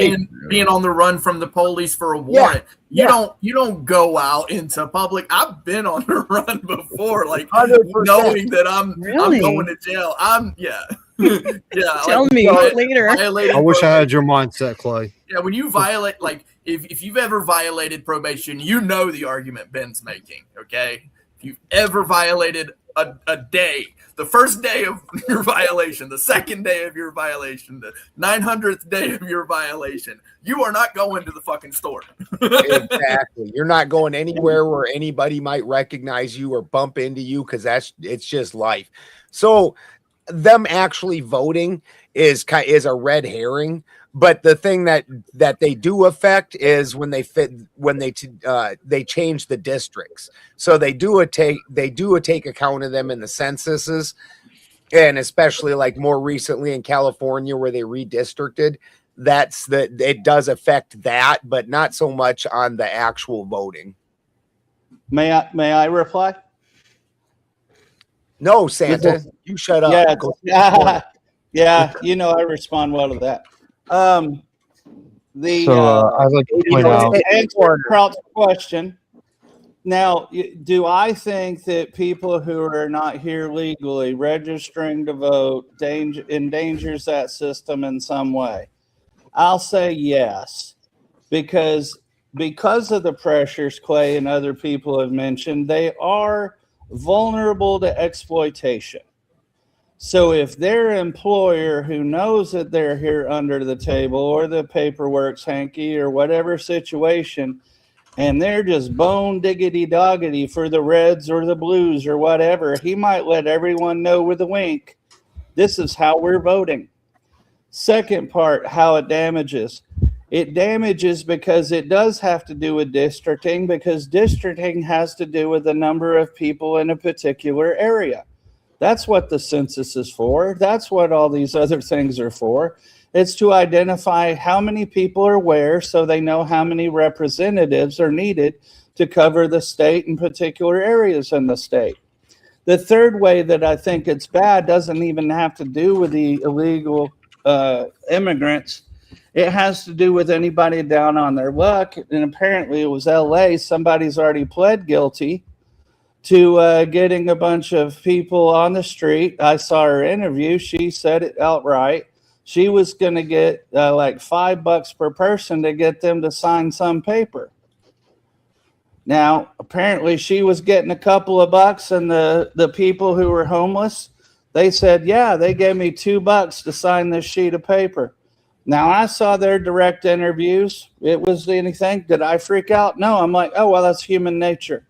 being on the run from the police for a warrant. You don't go out into public. I've been on the run before, like 100%. Knowing that I'm going to jail. Tell me later. I wish I had your mindset, Clay. Yeah, when you violate, like if you've ever violated probation, you know the argument Ben's making. Okay, if you've ever violated a day, the first day of your violation, the second day of your violation, the 900th day of your violation, you are not going to the fucking store. Exactly. You're not going anywhere where anybody might recognize you or bump into you, because it's just life. So them actually voting is a red herring. But the thing that they do affect is when they change the districts. So they do take account of them in the censuses, and especially like more recently in California where they redistricted. It does affect that, but not so much on the actual voting. May I reply? No, Santa, you shut up. Yeah, I respond well to that. I'd like to point out to answer Kraut's question. Now, do I think that people who are not here legally registering to vote endangers that system in some way? I'll say yes, because of the pressures Clay and other people have mentioned, they are vulnerable to exploitation. So if their employer, who knows that they're here under the table or the paperwork's hanky or whatever situation, and they're just bone diggity doggity for the Reds or the Blues or whatever, he might let everyone know with a wink, this is how we're voting. Second part, how it damages. It damages because it does have to do with districting, because districting has to do with the number of people in a particular area. That's what the census is for. That's what all these other things are for. It's to identify how many people are where, so they know how many representatives are needed to cover the state and particular areas in the state. The third way that I think it's bad doesn't even have to do with the illegal immigrants. It has to do with anybody down on their luck. And apparently it was LA. Somebody's already pled guilty to getting a bunch of people on the street. I saw her interview. She said it outright. She was going to get like $5 per person to get them to sign some paper. Now, apparently she was getting a couple of bucks, and the people who were homeless, they said, yeah, they gave me $2 to sign this sheet of paper. Now, I saw their direct interviews. It was anything. Did I freak out? No, I'm like, oh, well, that's human nature.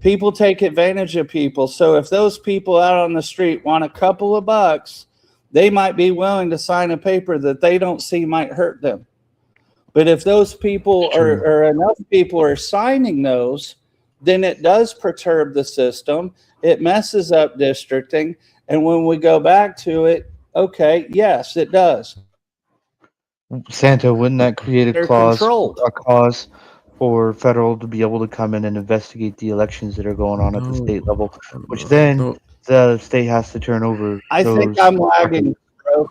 People take advantage of people. So if those people out on the street want a couple of bucks, they might be willing to sign a paper that they don't see might hurt them. But if those people or enough people are signing those, then it does perturb the system. It messes up districting. And when we go back to it, okay, yes, it does. Santa, wouldn't that create a cause for federal to be able to come in and investigate the elections that are going on at the state level, which then the state has to turn over? I think I'm lagging, bro.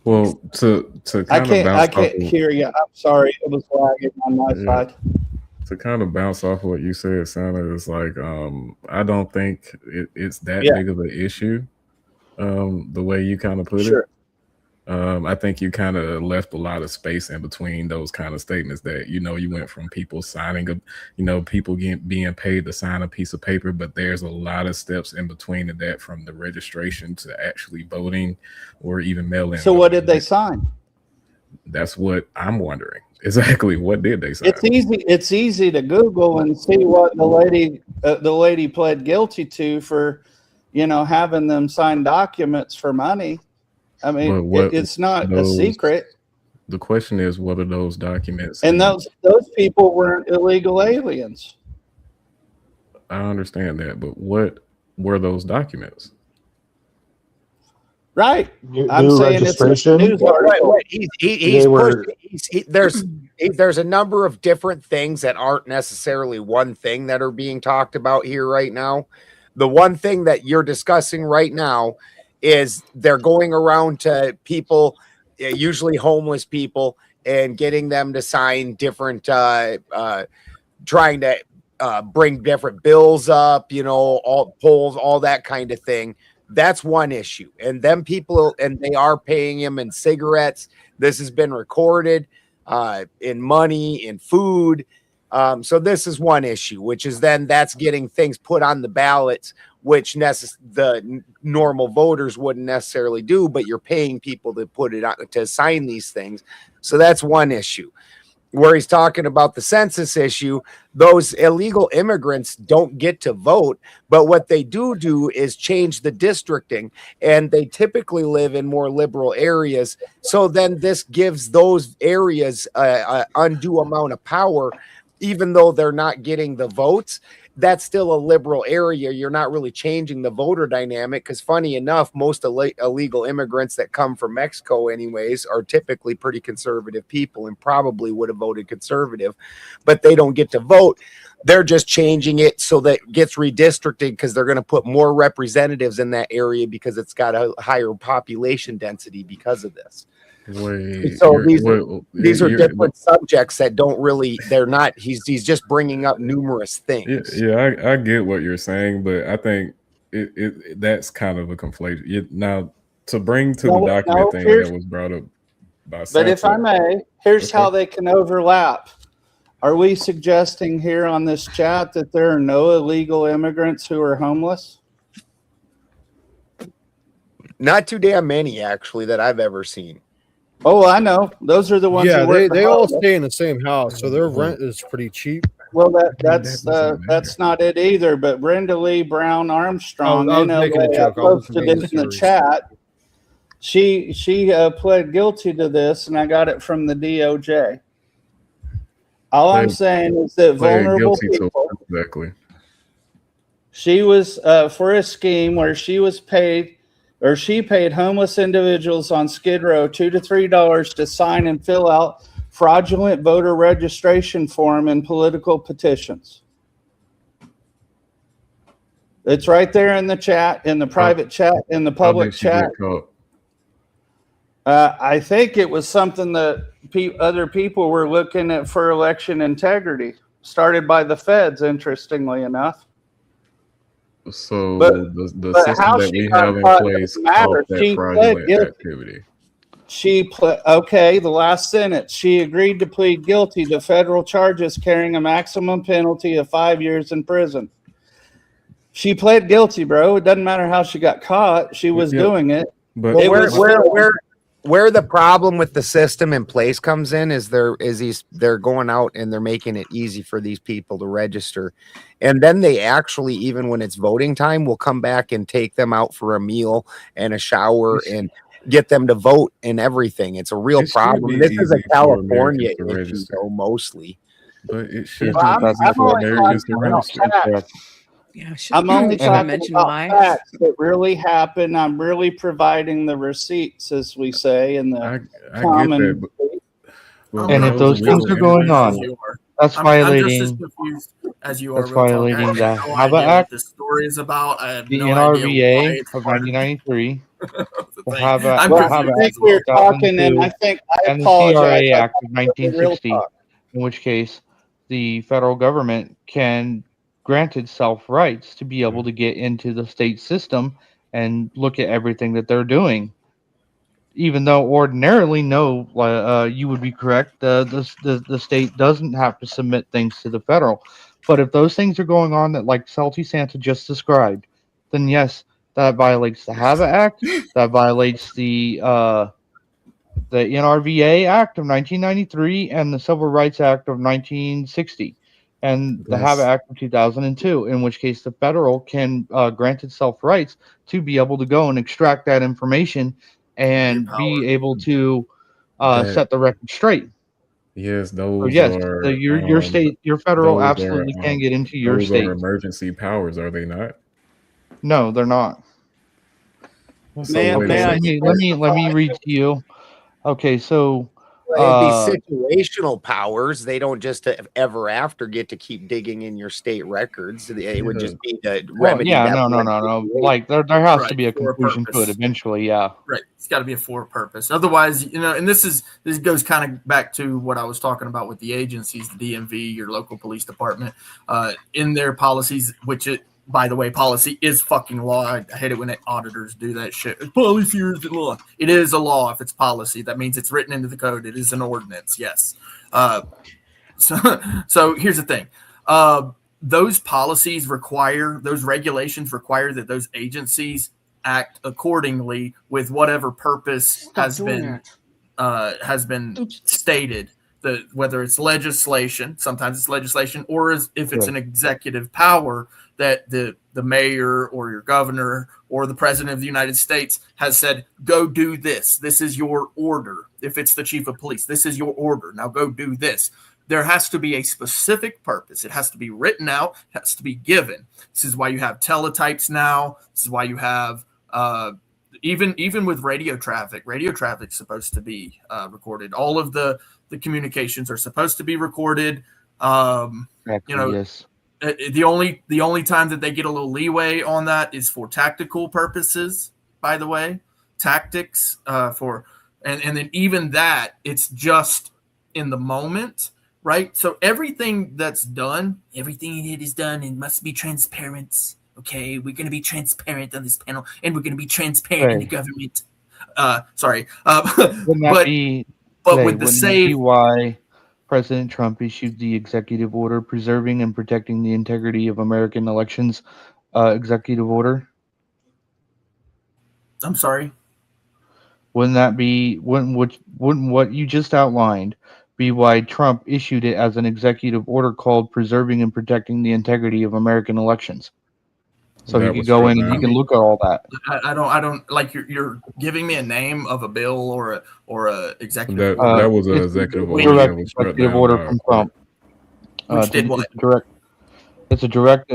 Well, to I can't hear you. I'm sorry, it was lagging on my side. To kind of bounce off of what you said, Santa, is like I don't think it's that big of an issue. The way you kind of put it. I think you kind of left a lot of space in between those kind of statements that, you went from people signing people being paid to sign a piece of paper, but there's a lot of steps in between that, from the registration to actually voting or even mail-in. So what did they sign? That's what I'm wondering. Exactly. What did they sign? It's easy to Google and see what the lady pled guilty to for, having them sign documents for money. I mean, it's not a secret. the question is, what are those documents? And those people weren't illegal aliens. I understand that, but what were those documents? Right. I'm New saying it's a registration? news article. There's a number of different things that aren't necessarily one thing that are being talked about here right now. The one thing that you're discussing right now is they're going around to people, usually homeless people, and getting them to sign different, trying to bring different bills up, all polls, all that kind of thing. That's one issue. And them people, and they are paying him in cigarettes. This has been recorded in money, in food. So this is one issue, which is then that's getting things put on the ballots, which the normal voters wouldn't necessarily do, but you're paying people to put it on, to sign these things. So that's one issue. Where he's talking about the census issue, those illegal immigrants don't get to vote, but what they do is change the districting, and they typically live in more liberal areas. So then this gives those areas an undue amount of power, even though they're not getting the votes. That's still a liberal area. You're not really changing the voter dynamic, because funny enough, most illegal immigrants that come from Mexico anyways are typically pretty conservative people and probably would have voted conservative, but they don't get to vote. They're just changing it so that it gets redistricted, because they're going to put more representatives in that area because it's got a higher population density because of this. So these are different subjects that don't really, they're not, he's just bringing up numerous things. Yeah, I get what you're saying, but I think that's kind of a conflation. Now, to bring to the document thing that was brought up by Santa, but if I may, here's how they can overlap. Are we suggesting here on this chat that there are no illegal immigrants who are homeless? Not too damn many, actually, that I've ever seen. Oh, I know. Those are the ones. Yeah, they all stay in the same house, so their rent is pretty cheap. Well, that's not it either. But Brenda Lee Brown Armstrong, I posted it in the chat. She pled guilty to this, and I got it from the DOJ. All I'm saying is that vulnerable people. Exactly. She was for a scheme where she paid homeless individuals on Skid Row $2 to $3 to sign and fill out fraudulent voter registration form and political petitions. It's right there in the chat, in the private chat, in the public chat. I think it was something that other people were looking at for election integrity, started by the feds, interestingly enough. So the system that we have in place called that fraudulent activity. The last sentence. She agreed to plead guilty to federal charges carrying a maximum penalty of 5 years in prison. She pled guilty, bro. It doesn't matter how she got caught. She was doing it. But where the problem with the system in place comes in is they're going out and they're making it easy for these people to register, and then they actually, even when it's voting time, will come back and take them out for a meal and a shower and get them to vote and everything. It's a real problem. This is a California issue, though, mostly. But it should I'm only talking about facts that really happen. I'm really providing the receipts, as we say, in the common. And if those things are going on, that's violating. I'm just as confused as you are. That's violating the HABA Act. The story is about. I have the no NRVA of 1993. I think we're talking, and I think I apologize. And the CRA Act of 1960, in which case the federal government can grant itself rights to be able to get into the state system and look at everything that they're doing. Even though ordinarily, you would be correct. The state doesn't have to submit things to the federal. But if those things are going on that, like Salty Santa just described, then yes, that violates the HABA Act. That violates the NRVA Act of 1993 and the Civil Rights Act of 1960. And the HABA Act of 2002, in which case the federal can grant itself rights to be able to go and extract that information and be able to set the record straight. Yes, So those yes, are your state, your federal those are absolutely can get into your those state. are emergency powers, are they not? No, they're not. So wait a Okay, second. let me read to you. Okay, so It'd be situational powers. They don't just ever after get to keep digging in your state records. It would just be to remedy yeah, that. no. Like there has to Right, be a for a conclusion to it purpose. eventually. Yeah. Right. It's got to be a for purpose. Otherwise, and this goes kind of back to what I was talking about with the agencies, the DMV, your local police department, in their policies, which by the way, policy is fucking law. I hate it when auditors do that shit. Policy is the law. It is a law if it's policy. That means it's written into the code. It is an ordinance. Yes. So here's the thing. Those policies those regulations require that those agencies act accordingly with whatever purpose has been stated. Whether it's legislation, sometimes it's legislation, or if it's an executive power that the mayor or your governor or the president of the United States has said, go do this. This is your order. If it's the chief of police, this is your order. Now go do this. There has to be a specific purpose. It has to be written out, it has to be given. This is why you have teletypes now. This is why you have even with radio traffic's supposed to be recorded. All of the communications are supposed to be recorded. Yes. The only time that they get a little leeway on that is for tactical purposes, by the way, tactics and then even that, it's just in the moment, right? So everything that's done, everything it is done, it must be transparent. Okay, we're going to be transparent on this panel, and we're going to be transparent in the government. Wouldn't that be why President Trump issued the executive order preserving and protecting the integrity of American elections? Executive order. I'm sorry. Wouldn't what you just outlined be why Trump issued it as an executive order called preserving and protecting the integrity of American elections? So he could go in and he can look at all that. I don't like you're giving me a name of a bill or a executive order. That was an executive order. Executive order from Trump. Which did what? It's a direct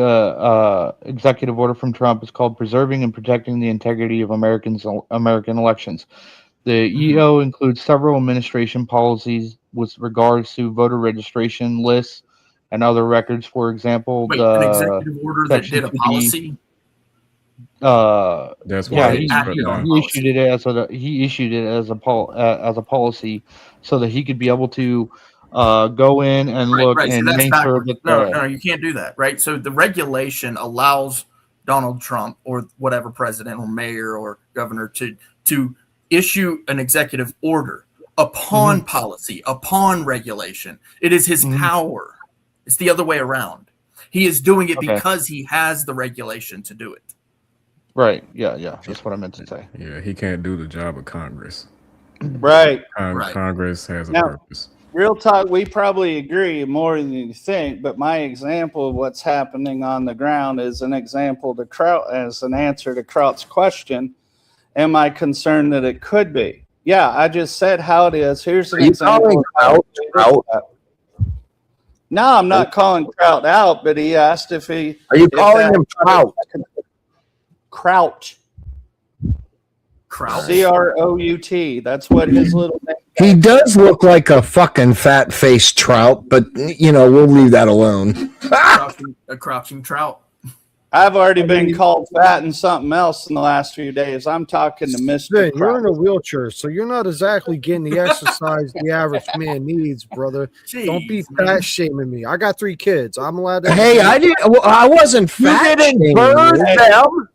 executive order from Trump. It's called preserving and protecting the integrity of American elections. The EO includes several administration policies with regards to voter registration lists and other records. For example, an executive order that did a policy. That's why he issued it as a policy so that he could be able to go in and look and so make sure that no, you can't do that, right? So the regulation allows Donald Trump or whatever president or mayor or governor to issue an executive order upon policy, upon regulation. It is his power. It's the other way around. He is doing it because he has the regulation to do it. Right. Yeah. That's what I meant to say. Yeah, he can't do the job of Congress. Right. Congress has a purpose. Real talk, we probably agree more than you think, but my example of what's happening on the ground is an example to Kraut as an answer to Kraut's question. Am I concerned that it could be? Yeah, I just said how it is. Here's an example. Kraut? No, I'm not calling Kraut out, but he asked if he. Are you calling him Kraut? Kraut. Crout. That's what his little name. He does look like a fucking fat-faced trout, but we'll leave that alone. A crouching trout. I've already been called fat and something else in the last few days. I'm talking to Mr. You're in a wheelchair, so you're not exactly getting the exercise the average man needs, brother. Jeez, don't be fat shaming me. I got 3 kids. I'm allowed to. Hey, I wasn't fat. You didn't burn them.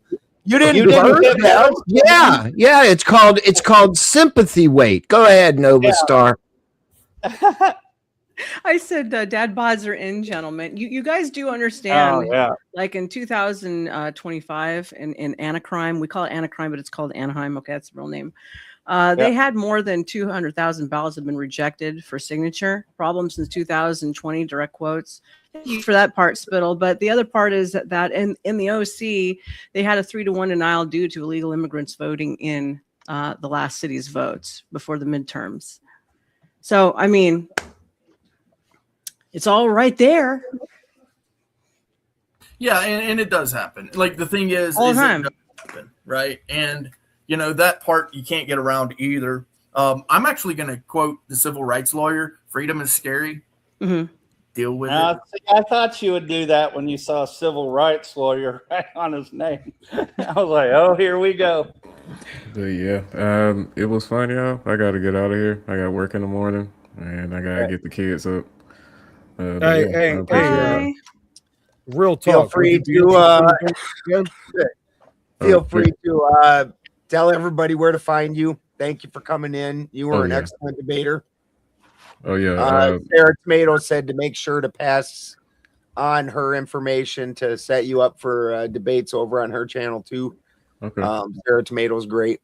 You didn't burn them. Yeah. It's called sympathy weight. Go ahead, Nova Star. I said dad bods are in, gentlemen. You guys do understand, like in 2025 in Anacrime, we call it Anacrime, but it's called Anaheim. Okay, that's the real name. They had more than 200,000 ballots have been rejected for signature. Problems since 2020, direct quotes. Thank you for that part, Spittle. But the other part is that in the OC, they had a 3-1 denial due to illegal immigrants voting in the last city's votes before the midterms. So, I mean, it's all right there. Yeah, and it does happen. Like the thing is, all the time. It does happen, right? And you know that part you can't get around either. I'm actually going to quote the civil rights lawyer: "Freedom is scary. Mm-hmm. Deal with it." See, I thought you would do that when you saw civil rights lawyer right on his name. I was like, "Oh, here we go." But yeah, it was fun, y'all. I got to get out of here. I got work in the morning, and I got to get the kids up. Hey, real talk. Feel free to tell everybody where to find you. Thank you for coming in. You were an excellent debater. Oh yeah. Sarah Tomato said to make sure to pass on her information to set you up for debates over on her channel too. Okay. Sarah Tomato's great.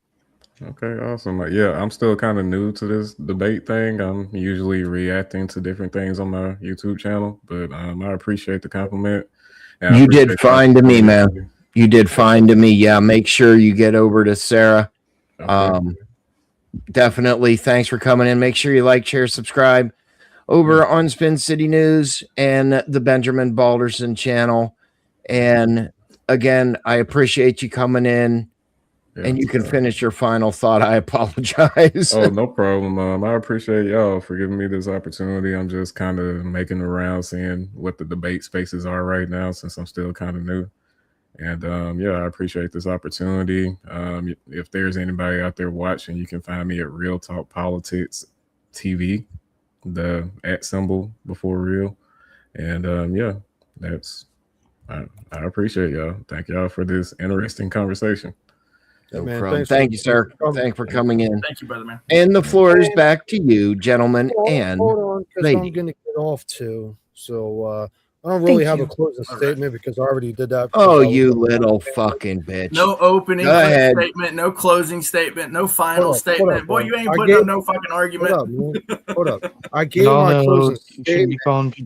Okay, awesome. Yeah, I'm still kind of new to this debate thing. I'm usually reacting to different things on my YouTube channel, but I appreciate the compliment. You did fine to me, man. You did fine to me. Yeah, make sure you get over to Sarah. Okay. Definitely. Thanks for coming in. Make sure you like, share, subscribe over on Spin City News and the Benjamin Balderson channel. And again, I appreciate you coming in. Yeah, and you can finish your final thought. I apologize. Oh, no problem. I appreciate y'all for giving me this opportunity. I'm just kind of making the rounds, seeing what the debate spaces are right now, since I'm still kind of new. And yeah, I appreciate this opportunity. If there's anybody out there watching, you can find me at Real Talk Politics TV, the @ symbol before real. And yeah, I appreciate y'all. Thank y'all for this interesting conversation. No problem. Thank you, sir. Thank you for coming in. Thank you, brother, man. And the floor is back to you, gentlemen and hold on, because lady. I'm going to get off too. So I don't really have a closing statement because I already did that. Oh, you little fucking bitch. No opening statement, no closing statement, no final statement. Boy, you ain't putting up no fucking argument. Hold up. I gave my closing statement.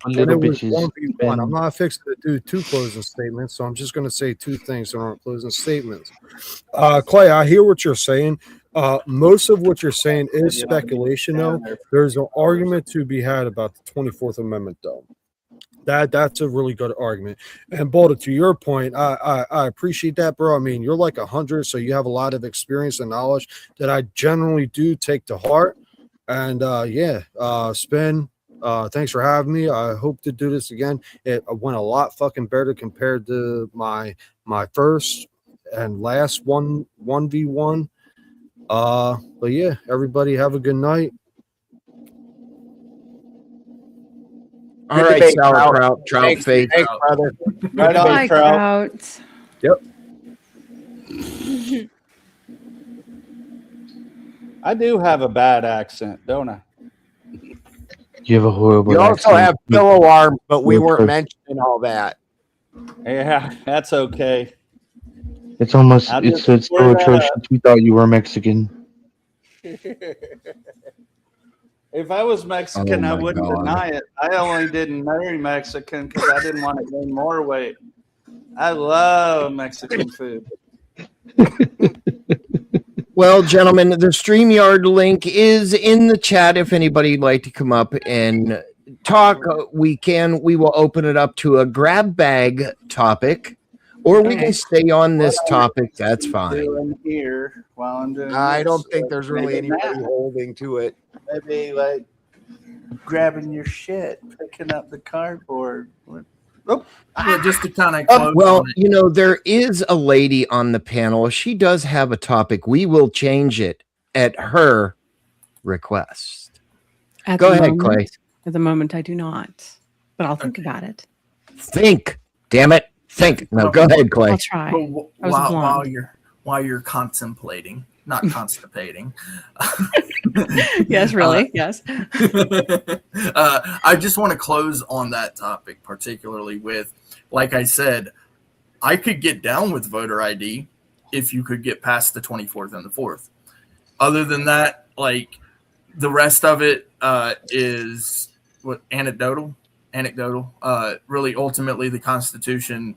Little bitches. 1v1. I'm not fixing to do 2 closing statements, so I'm just going to say 2 things that aren't closing statements. Clay, I hear what you're saying. Most of what you're saying is speculation, though. There's an argument to be had about the 24th Amendment, though. That's a really good argument. And Boulder, to your point, I appreciate that, bro. I mean, you're like 100, so you have a lot of experience and knowledge that I generally do take to heart. And yeah, Spin, thanks for having me. I hope to do this again. It went a lot fucking better compared to my first and last 1v1. But yeah, everybody have a good night. All right, sauerkraut, trout face. Thanks, brother. Right on, trout. Yep. I do have a bad accent, don't I? You have a horrible You also accent. have pillow arms, but we weren't mentioning all that. Yeah, that's okay. It's almost it's so atrocious. We thought you were Mexican. If I was Mexican, I wouldn't deny it. I only didn't marry Mexican because I didn't want to gain more weight. I love Mexican food. Well, gentlemen, the StreamYard link is in the chat. If anybody'd like to come up and talk, we will open it up to a grab bag topic, or we can stay on this topic. That's fine. Here while I'm doing I don't think there's really anybody holding to it. Maybe like grabbing your shit, picking up the cardboard. Oh, yeah, just to kind of close well, you know, there is a lady on the panel. She does have a topic. We will change it at her request. Go ahead, Clay. At the moment, I do not, but I'll think about it. Think, damn it, think. No, go ahead, Clay. I'll try. While you're contemplating, not constipating. Yes, really. Yes. I just want to close on that topic, particularly with, like I said, I could get down with voter ID if you could get past the 24th and the 4th. Other than that, like the rest of it is what anecdotal. Really, ultimately, the Constitution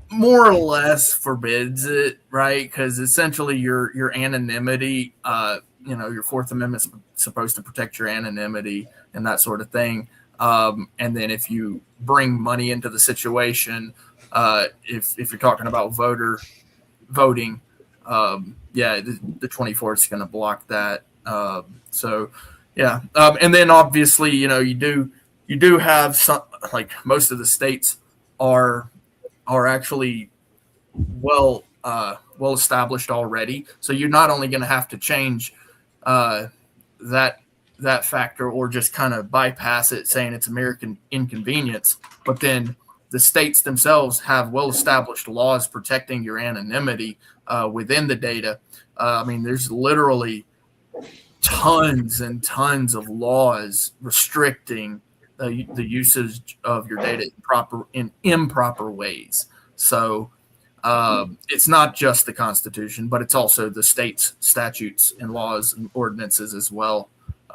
more or less forbids it, right? Because essentially your anonymity your Fourth Amendment's supposed to protect your anonymity and that sort of thing. And then if you bring money into the situation, if you're talking about voting, the 24th is going to block that. And then obviously, you do have some, like most of the states are actually well established already. So you're not only going to have to change that factor or just kind of bypass it, saying it's American inconvenience, but then the states themselves have well-established laws protecting your anonymity within the data. There's literally tons and tons of laws restricting the usage of your data in improper ways. So it's not just the Constitution, but it's also the state's statutes and laws and ordinances as well.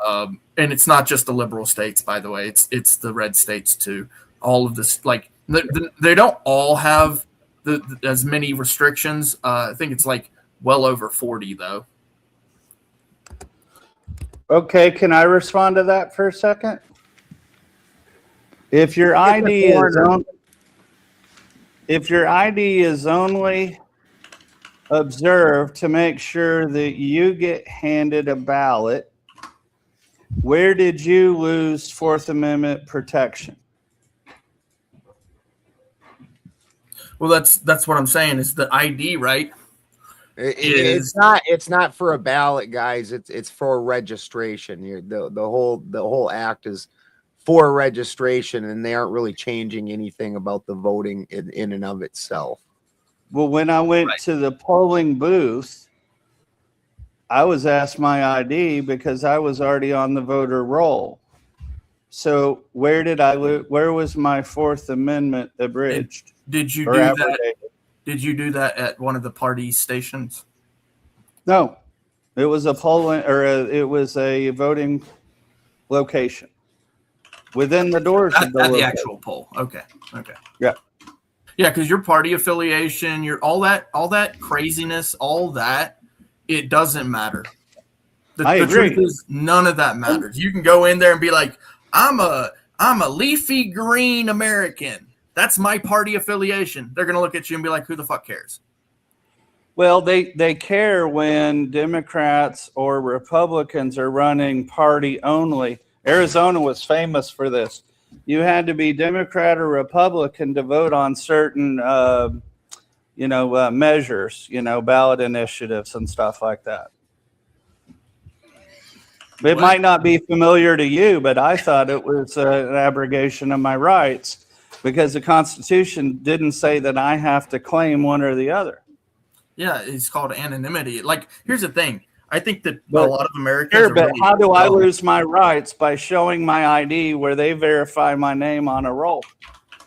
And it's not just the liberal states, by the way. It's the red states too. All of this, like they don't all have as many restrictions. I think it's like well over 40 though. Okay, can I respond to that for a second? If your ID is only observed to make sure that you get handed a ballot, where did you lose Fourth Amendment protection? Well, that's what I'm saying is the ID, right? It's not for a ballot, guys. It's for registration. The whole act is for registration, and they aren't really changing anything about the voting in and of itself. Well, when I went to the polling booth, I was asked my ID because I was already on the voter roll. So where was my Fourth Amendment abridged? Did you do that? Did you do that at one of the party stations? No, it was a polling it was a voting location within the doors of the actual poll. Okay. Yeah. Yeah, because your party affiliation, your all that craziness, all that, it doesn't matter. The truth is, none of that matters. You can go in there and be like, I'm a leafy green American. That's my party affiliation. They're gonna look at you and be like, who the fuck cares? Well, they care when Democrats or Republicans are running party only. Arizona was famous for this. You had to be Democrat or Republican to vote on certain, measures, ballot initiatives and stuff like that. It might not be familiar to you, but I thought it was an abrogation of my rights because the Constitution didn't say that I have to claim one or the other. Yeah, it's called anonymity. Like, here's the thing. I think that a lot of Americans Sure, but how do I lose my rights? By showing my ID where they verify my name on a roll.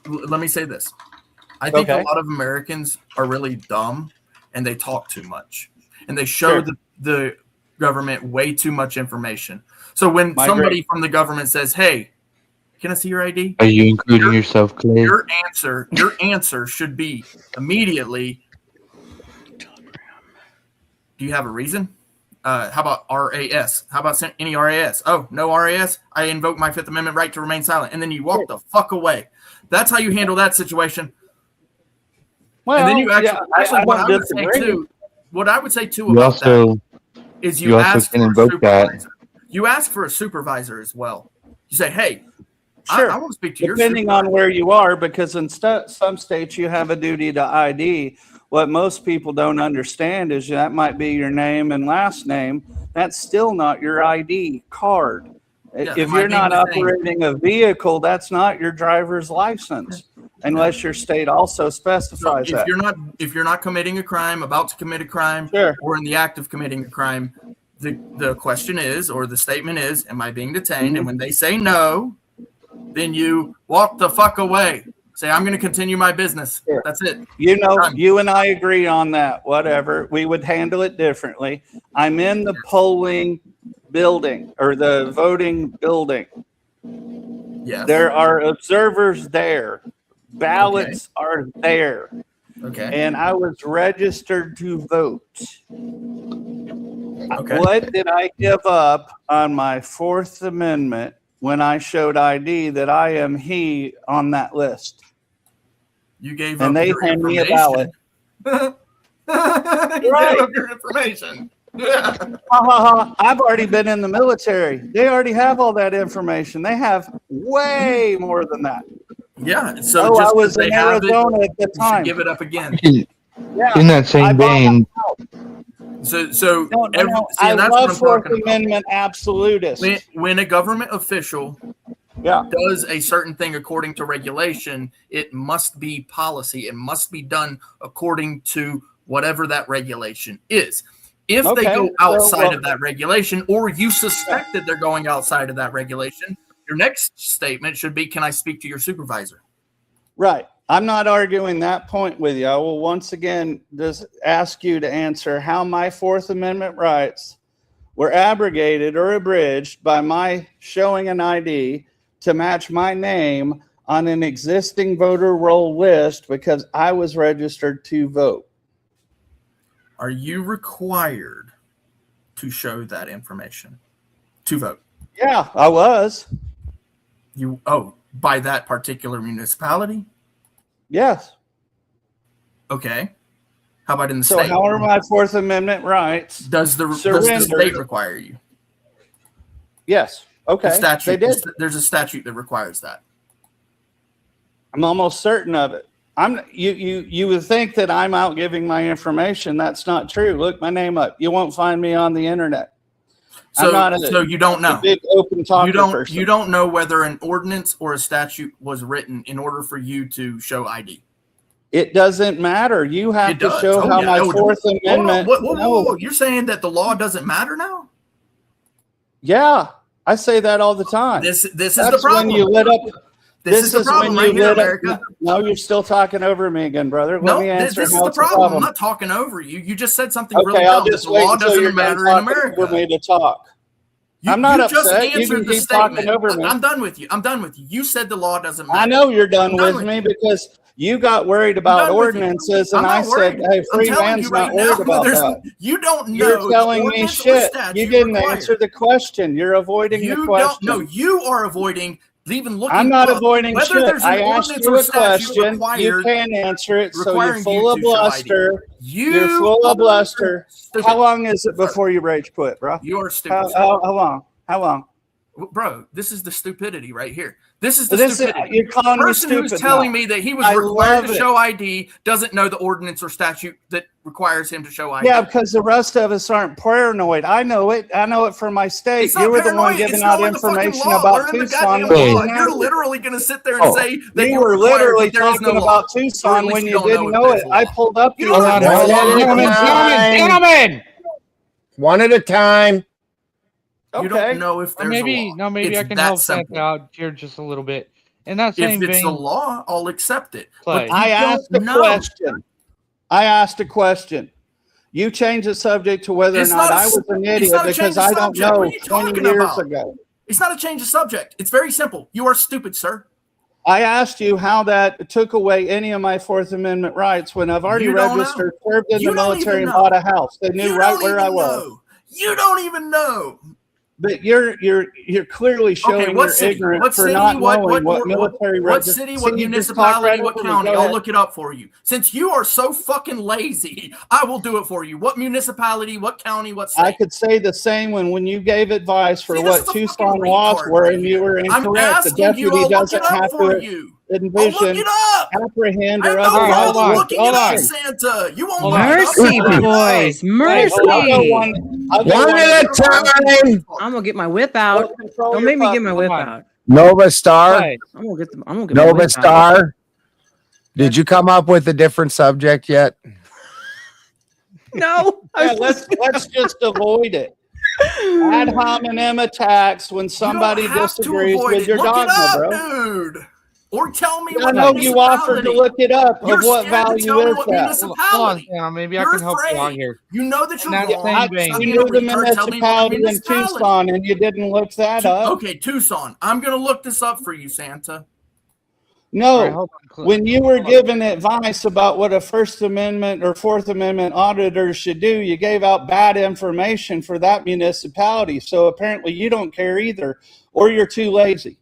Let me say this. I think a lot of Americans are really dumb and they talk too much. And they show the government way too much information. So when somebody from the government says, hey, can I see your ID? Are you including yourself, Clay? Your answer should be immediately, do you have a reason? How about RAS? How about any RAS? Oh, no RAS? I invoke my Fifth Amendment right to remain silent. And then you walk the fuck away. That's how you handle that situation. Well, and then you actually what I would say too about that is you ask for a supervisor. You ask for a supervisor as well. You say, hey, sure. I want to speak to your supervisor. Depending on where you are, because in some states you have a duty to ID. What most people don't understand is that might be your name and last name. That's still not your ID card. Yeah, if you're not operating a vehicle, that's not your driver's license, unless your state also specifies that. If you're not committing a crime, about to commit a crime, or in the act of committing a crime, the question is, or the statement is, am I being detained? Mm-hmm. And when they say no, then you walk the fuck away. Say, I'm going to continue my business. Sure. That's it. You and I agree on that. Whatever. We would handle it differently. I'm in the polling building or the voting building. Yes. There are observers there. Ballots are there. Okay. And I was registered to vote. Okay. What did I give up on my Fourth Amendment when I showed ID that I am he on that list? You gave and up they your hand me a information. ballot. You Right. gave up your information. Yeah. I've already been in the military. They already have all that information. They have way more than that. Yeah. So I just was they in have Arizona it, at the you should time. give it up again. Yeah. In that same vein, So No, see, I and that's what love I'm Fourth talking about. Amendment absolutist. When a government official Yeah. does a certain thing according to regulation, it must be policy. It must be done according to whatever that regulation is. If they Okay, go so, outside of that regulation, or you suspect that they're going outside of that regulation, your next statement should be, "Can I speak to your supervisor?" Right. I'm not arguing that point with you. I will once again just ask you to answer how my Fourth Amendment rights were abrogated or abridged by my showing an ID to match my name on an existing voter roll list because I was registered to vote. Are you required to show that information to vote? Yeah, I was. By that particular municipality? Yes. Okay. How about in the So state? how are my Fourth Amendment rights? Does the surrendered? state require you? Yes. Okay. The statute, They did. There's a statute that requires that. I'm almost certain of it. You would think that I'm out giving my information. That's not true. Look my name up. You won't find me on the internet. So, I'm not so you don't know. a big open talker person. You don't know whether an ordinance or a statute was written in order for you to show ID. It doesn't matter. You have It to does. show how my Fourth Amendment. Whoa. You're saying that the law doesn't matter now? Yeah, I say that all the time. This is That's the problem. when you lit up. This is the problem right here, America. No, you're still talking over me again, brother. No, Let me answer this is how the it's a problem. I'm problem. not talking over you. You just said something Okay, really I'll dumb. just The wait law until you're doesn't done matter in talking America. for me to talk. I'm not you just upset. You answered can the keep talking statement. over me. I'm done with you. I'm done with you. You said the law doesn't matter. I know you're done I'm with me because you got worried about ordinances, and I said, "Hey, free man's not worried about that." You don't know. You're telling me shit. You didn't answer the question. You're avoiding the question. No, you are avoiding even looking. I'm not avoiding whether shit. there's an I asked ordinance you or a statute question. You required- can't answer it, so you're requiring full you of to show ID. bluster. You You're full of are bluster. stupid. How long is it before you rage quit, bro? You are stupid. How long? How long? Bro, this is the stupidity right here. This is the This is- stupidity. you're calling the me person who's stupid telling now. me that he was I required love to it. show ID doesn't know the ordinance or statute that requires him to show ID. Yeah, because the rest of us aren't paranoid. I know it. I know it from my state. It's not You were the one paranoid. giving It's out knowing the fucking information law. about Learn the Tucson. goddamn when you law. didn't You're have it. literally going to sit there and say that You you're were required, literally but there is talking no law. about Or at Tucson least when you you don't know didn't if know there's it. a I law. pulled up You the don't know law. if there's a law. One at a time. You don't know if there's maybe a law. maybe It's I can that help simple. Santa out here just a little bit. In that If same it's the vein, law, I'll accept it. Clay. But I you asked a don't know. question. I asked a question. You changed the subject to whether or It's not not a- I was an it's idiot not a change because of I don't subject. What know are you 20 talking years about? ago. It's not a change of subject. It's very simple. You are stupid, sir. I asked you how that took away any of my Fourth Amendment rights when I've already You don't registered, know. served in You the don't military, even and know. bought a house. They knew You right don't where I even was. know. You don't even know. But you're clearly showing what your city? ignorance What for city? not What knowing what military what regis- city? See, What you just talked municipality? right What over me. county? Go I'll ahead. look it up for you. Since you are so fucking lazy, I will do it for you. What municipality? What county? What state? I could say the same when you gave advice for See, this what is a Tucson fucking laws retard were, right and you were I'm incorrect. The asking you. deputy I'll look doesn't it up have for to you. I'll look envision, it up. apprehend, I or know otherwise. hold on, looking hold it up, on. Santa. You won't Hold look on. it up. Mercy, I'll boys. I'll Mercy. go One at a time. I'm gonna get my whip out. Control Don't your make me get my puppy. whip Come on. out. Nova Star. Clay, I'm gonna get my whip out. Nova Star. Did you come up with a different subject yet? No. Yeah, let's just avoid it. Ad hominem attacks when somebody you don't have to disagrees avoid with it. your Look dogma, it up, bro. dude. Or tell me I what know you offered to municipality. look it up. You're Of what scared to value tell me is what that? municipality. hold on, Santa. Maybe I You're can help you out afraid. here. You know that In you're that wrong. same vein. Stop You being a knew the retard. Tell me what municipality in municipality. Tucson, and you didn't look that up. Okay, Tucson. I'm gonna look this up for you, Santa. No, when you were given advice about what a First Amendment or Fourth Amendment auditor should do, you gave out bad information for that municipality. So apparently you don't care either, or you're too lazy.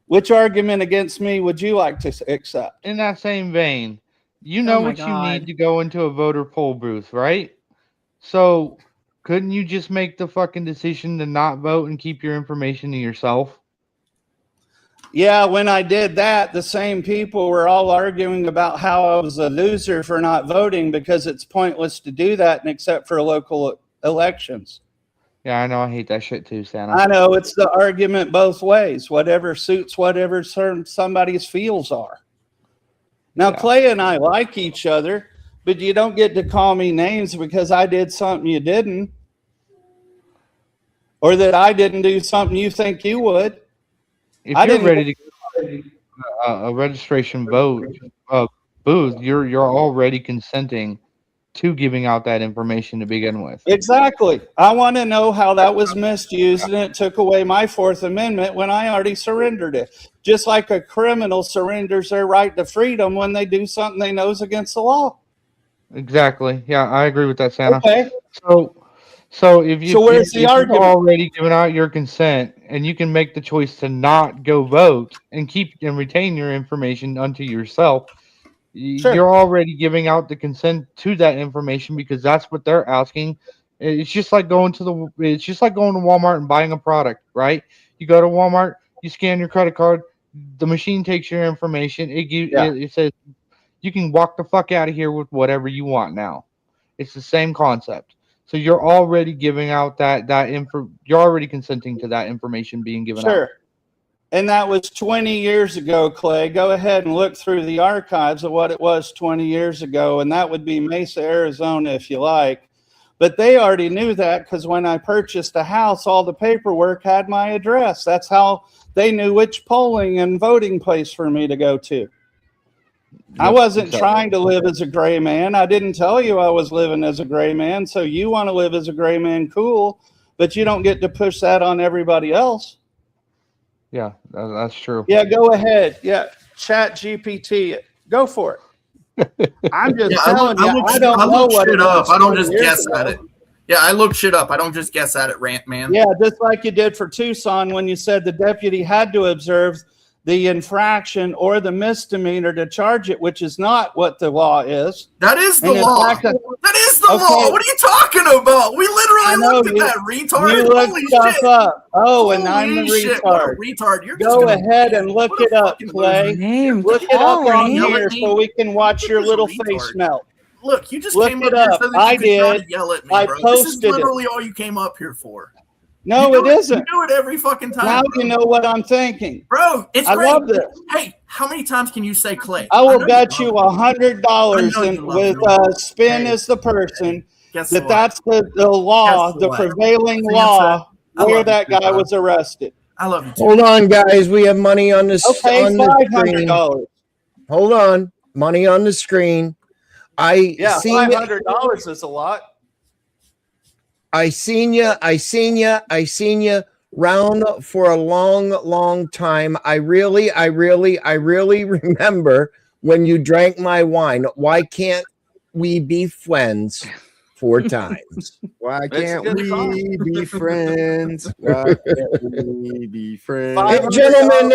Which argument against me would you like to accept? In that same vein, you know what you need to go into a voter poll booth, right? So couldn't you just make the fucking decision to not vote and keep your information to yourself? Yeah, when I did that, the same people were all arguing about how I was a loser for not voting because it's pointless to do that except for local elections. Yeah, I know. I hate that shit too, Santa. I know, it's the argument both ways. Whatever suits whatever somebody's feels are. Now, yeah. Clay and I like each other, but you don't get to call me names because I did something you didn't. Or that I didn't do something you think you would. If you're ready to get a registration vote booth, you're already consenting to giving out that information to begin with. Exactly. I want to know how that was misused and it took away my Fourth Amendment when I already surrendered it. Just like a criminal surrenders their right to freedom when they do something they know is against the law. Exactly. Yeah, I agree with that, Santa. Okay. So if you where's the argument? Already given out your consent and you can make the choice to not go vote and keep and retain your information unto yourself, sure. You're already giving out the consent to that information because that's what they're asking. It's just like going to Walmart and buying a product, right? You go to Walmart, you scan your credit card, the machine takes your information, it says you can walk the fuck out of here with whatever you want now. It's the same concept. So you're already giving out you're already consenting to that information being given out. Sure. And that was 20 years ago, Clay. Go ahead and look through the archives of what it was 20 years ago, and that would be Mesa, Arizona, if you like. But they already knew that because when I purchased a house, all the paperwork had my address. That's how they knew which polling and voting place for me to go to. I wasn't trying to live as a gray man. I didn't tell you I was living as a gray man. So you want to live as a gray man, cool, but you don't get to push that on everybody else. Yeah, that's true. Yeah, go ahead. Yeah, Chat GPT, go for it. I'm just telling you, I don't know what it is. I don't just guess at it. Yeah, I look shit up. I don't just guess at it, rant man. Yeah, just like you did for Tucson when you said the deputy had to observe the infraction or the misdemeanor to charge it, which is not what the law is. That is the law. That is the law. What are you talking about? We literally looked at that, retard. You looked stuff up. Oh, and I'm the retard. Retard. You're Go ahead and look it up, Clay. Look it up on here so we can watch your little face melt. Look, you just look came it up up. Here so I did. Yell at me, I bro. posted this is literally all you came up here for. No, it isn't. You do it every fucking time. Now you know what I'm thinking. Bro, it's I great. love this. Hey, how many times can you say Clay? I will bet you $100 with Spin as the person that's the law, the prevailing law where that guy was arrested. I love you too. Hold on, guys. We have money on the screen. $500. Hold on. Money on the screen. $500 is a lot. I seen you round for a long time. I really remember when you drank my wine. Why can't we be friends 4 times? Why can't we be friends? Why can't we be friends? Gentlemen,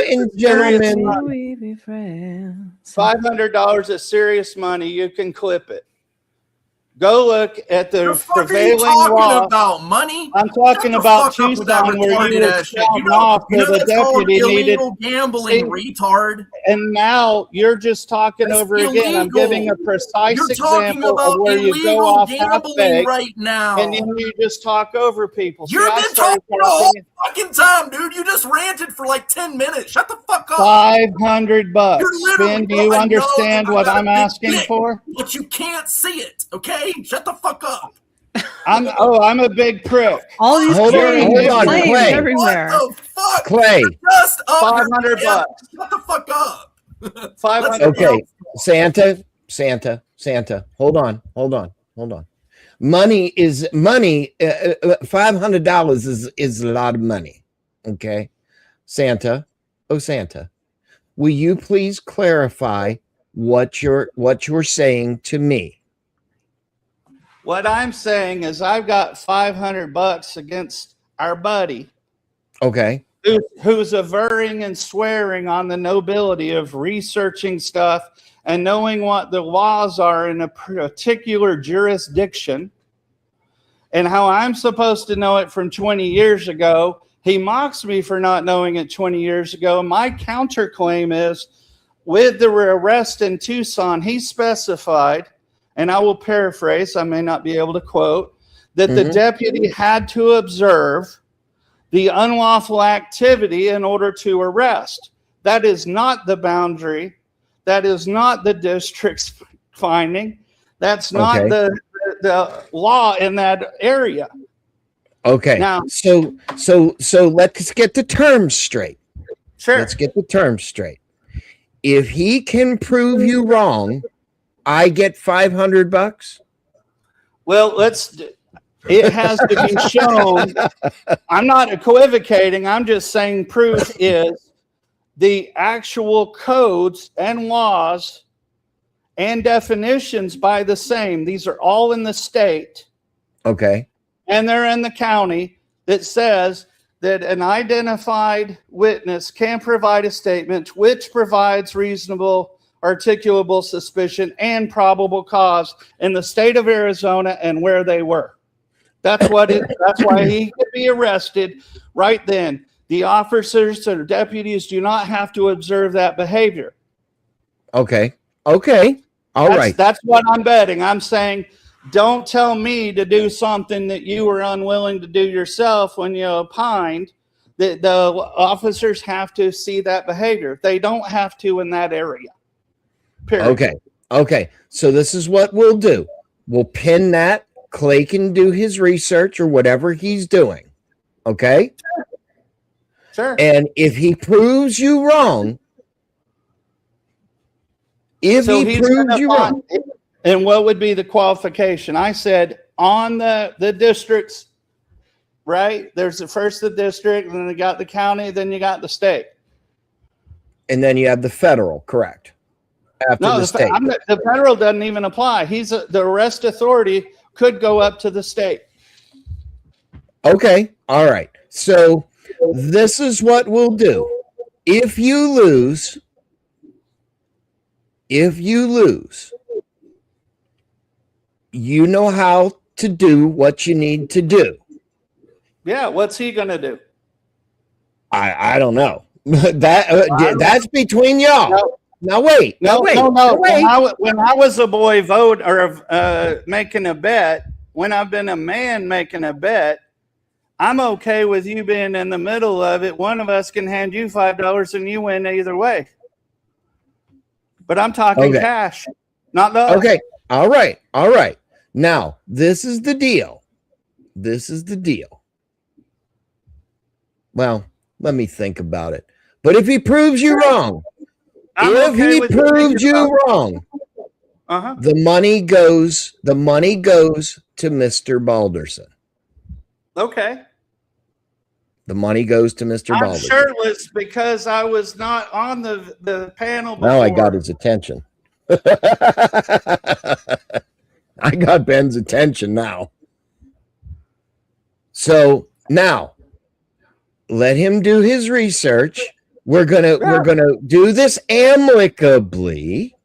we be friends? $500 is serious money. You can clip it. Go look at the prevailing law. About money? I'm talking about Tucson where you were shouting off that the deputy needed gambling, retard. And now you're just talking over again. I'm giving a precise example of where you go off half-baked right now, and then you just talk over people. You've been talking the whole fucking time, dude. You just ranted for like 10 minutes. Shut the fuck up. $500. Spin, do you understand what I'm asking for? But you can't see it, okay? Shut the fuck up. I'm a big prick. All these hold on, Clay. Everywhere. What the fuck? Clay. Just $500. Shut the fuck up. $500. Okay, Santa. Hold on. Money. $500 is a lot of money. Okay, Santa. will you please clarify what you're saying to me? What I'm saying is I've got $500 against our buddy. Okay. Who's averring and swearing on the nobility of researching stuff and knowing what the laws are in a particular jurisdiction and how I'm supposed to know it from 20 years ago. He mocks me for not knowing it 20 years ago. My counterclaim is, with the arrest in Tucson, he specified, and I will paraphrase, I may not be able to quote, that the deputy had to observe the unlawful activity in order to arrest. That is not the boundary. That is not the district's finding. That's not the law in that area. Okay. Now, so let's get the terms straight. Sure. Let's get the terms straight. If he can prove you wrong, I get $500. Well, it has to be shown. I'm not equivocating. I'm just saying proof is the actual codes and laws and definitions by the same. These are all in the state. Okay. And they're in the county that says that an identified witness can provide a statement which provides reasonable, articulable suspicion and probable cause in the state of Arizona and where they were. That's why he could be arrested right then. The officers or deputies do not have to observe that behavior. Okay. Okay. All right. That's what I'm betting. I'm saying, don't tell me to do something that you were unwilling to do yourself when you opined. The officers have to see that behavior. They don't have to in that area. Period. Okay. Okay. So this is what we'll do. We'll pin that. Clay can do his research or whatever he's doing. Okay? Sure. And if he proves you wrong, and what would be the qualification? I said on the districts, right? There's the district, and then you got the county, then you got the state. And then you have the federal, correct? After the state. The federal doesn't even apply. The arrest authority could go up to the state. Okay. All right. So this is what we'll do. If you lose, you know how to do what you need to do. Yeah. What's he going to do? I don't know. That's between y'all. No. Now wait. No. Wait. When I was a boy making a bet, when I've been a man making a bet, I'm okay with you being in the middle of it. One of us can hand you $5 and you win either way. But I'm talking cash, not love. Okay. All right. All right. Now, this is the deal. Well, let me think about it. But if he proves you wrong, the money goes to Mr. Balderson. Okay. The money goes to Mr. I'm Balderson. shirtless because I was not on the panel before. Now I got his attention. I got Ben's attention now. So now let him do his research. We're gonna do this amicably.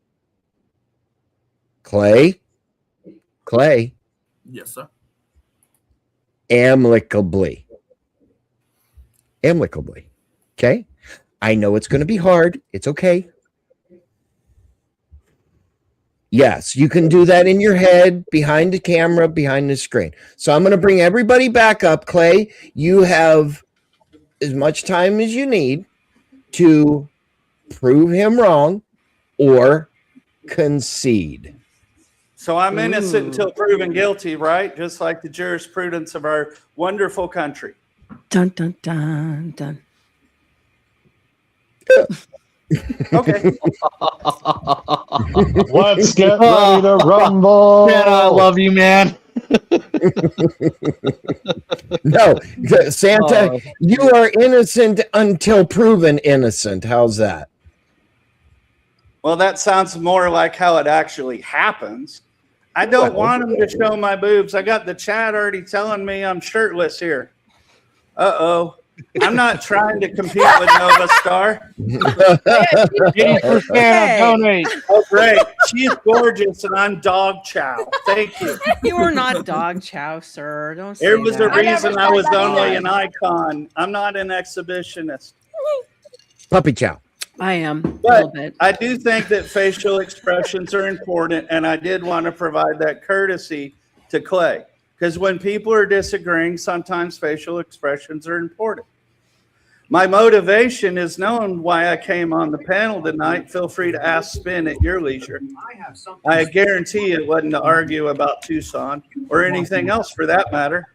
Clay. Yes, sir. Amicably. Okay? I know it's going to be hard. It's okay. Yes, you can do that in your head, behind the camera, behind the screen. So I'm going to bring everybody back up. Clay, you have as much time as you need to prove him wrong or concede. So I'm innocent until proven guilty, right? Just like the jurisprudence of our wonderful country. Dun, dun, dun, dun. Okay. Let's get ready to rumble. Man, I love you, man. No, Santa, you are innocent until proven innocent. How's that? Well, that sounds more like how it actually happens. I don't want them to show my boobs. I got the chat already telling me I'm shirtless here. Uh-oh. I'm not trying to compete with Nova Star. 80% donate. Oh, great. She's gorgeous, and I'm dog chow. Thank you. You are not dog chow, sir. Don't say There was that. a reason I was only an icon. I'm not an exhibitionist. Puppy chow. I am a But little bit. I do think that facial expressions are important, and I did want to provide that courtesy to Clay. Because when people are disagreeing, sometimes facial expressions are important. My motivation is known why I came on the panel tonight. Feel free to ask Spin at your leisure. I guarantee it wasn't to argue about Tucson or anything else for that matter.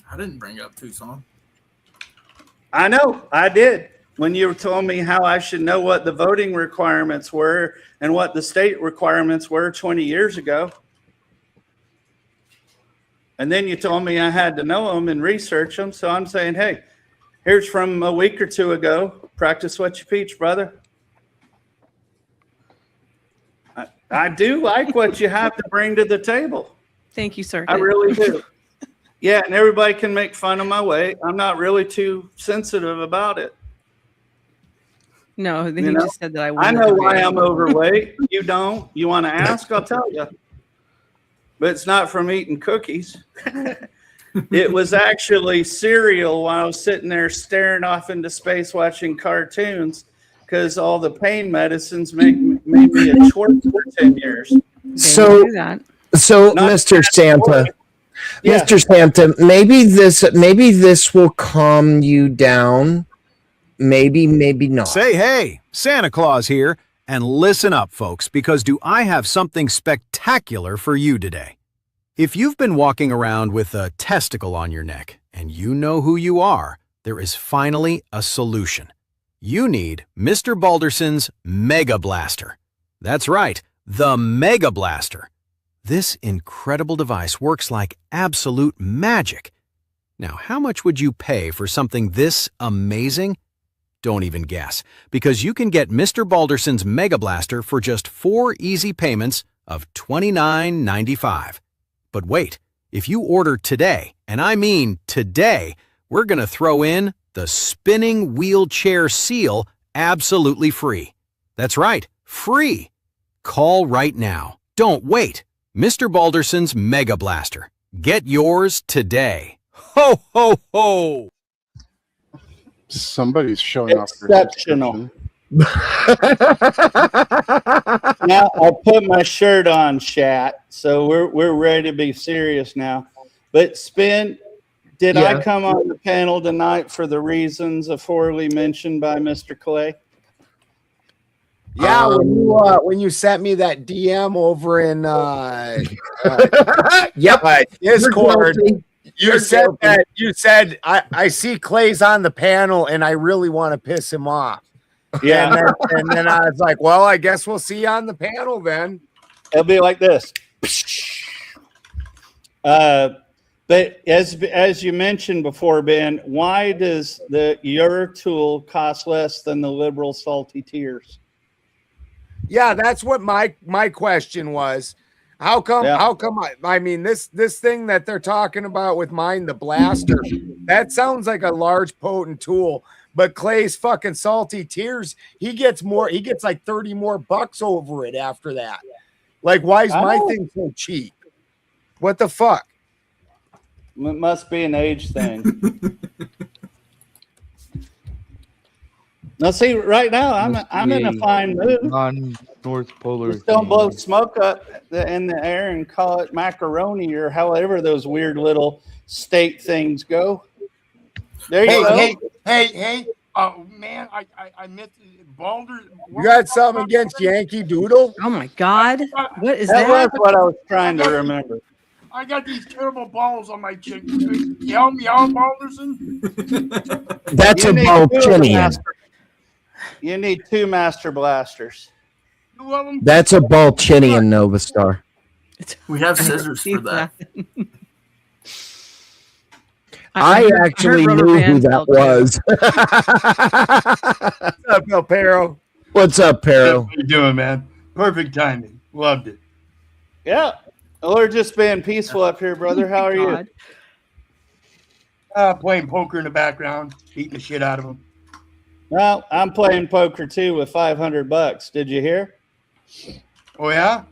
I didn't bring up Tucson. I know, I did. When you told me how I should know what the voting requirements were and what the state requirements were 20 years ago. And then you told me I had to know them and research them. So I'm saying, hey, here's from a week or two ago. Practice what you preach, brother. I do like what you have to bring to the table. Thank you, sir. I really do. Yeah, and everybody can make fun of my weight. I'm not really too sensitive about it. No, then you just said that I know why I'm overweight. You don't. You want to ask? I'll tell you. But it's not from eating cookies. It was actually cereal while I was sitting there staring off into space watching cartoons because all the pain medicines made me a short for 10 years. So Mr. Santa, Yeah. Mr. Santa, maybe this will calm you down. Maybe not. Say hey, Santa Claus here, and listen up, folks, because do I have something spectacular for you today. If you've been walking around with a testicle on your neck, and you know who you are, there is finally a solution. You need Mr. Balderson's Mega Blaster. That's right, the Mega Blaster. This incredible device works like absolute magic. Now, how much would you pay for something this amazing? Don't even guess, because you can get Mr. Balderson's Mega Blaster for just 4 easy payments of $29.95. But wait, if you order today, and I mean today, we're going to throw in the spinning wheelchair seal absolutely free. That's right, free. Call right now. Don't wait. Mr. Balderson's Mega Blaster. Get yours today. Ho, ho, ho! Somebody's showing off. Exceptional. Now I'll put my shirt on, chat. So we're ready to be serious now. But Spin, did I come on the panel tonight for the reasons aforely mentioned by Mr. Clay? Yeah, when you sent me that DM over in Discord, you said that I see Clay's on the panel and I really want to piss him off. Yeah, and then I was like, well, I guess we'll see you on the panel then. It'll be like this. But as you mentioned before, Ben, why does your tool cost less than the liberal salty tears? Yeah, that's what my question was. How come I mean this thing that they're talking about with mine, the blaster, that sounds like a large potent tool, but Clay's fucking salty tears, he gets like 30 more bucks over it after that. Like, why is my thing so cheap? What the fuck? It must be an age thing. Now, see, right now I'm in a fine mood. North Polar. Just don't blow smoke up in the air and call it macaroni or however those weird little state things go. There you go. Hey! Oh man, I missed Balder. You got something against Yankee Doodle? Oh my God! What is that? that? That's what I was trying to remember. I got these terrible balls on my chin. Yell me out, Balderson. That's a Balchinian. You need 2 master blasters. That's a Balchinian Nova Star. We have scissors for that. I actually knew who that was. What's up, El Perro? What's up, Pero? How you doing, man? Perfect timing. Loved it. Yeah. We're just being peaceful up here, brother. How are you? Playing poker in the background, beating the shit out of them. Well, I'm playing poker too with $500. Did you hear? Oh, yeah?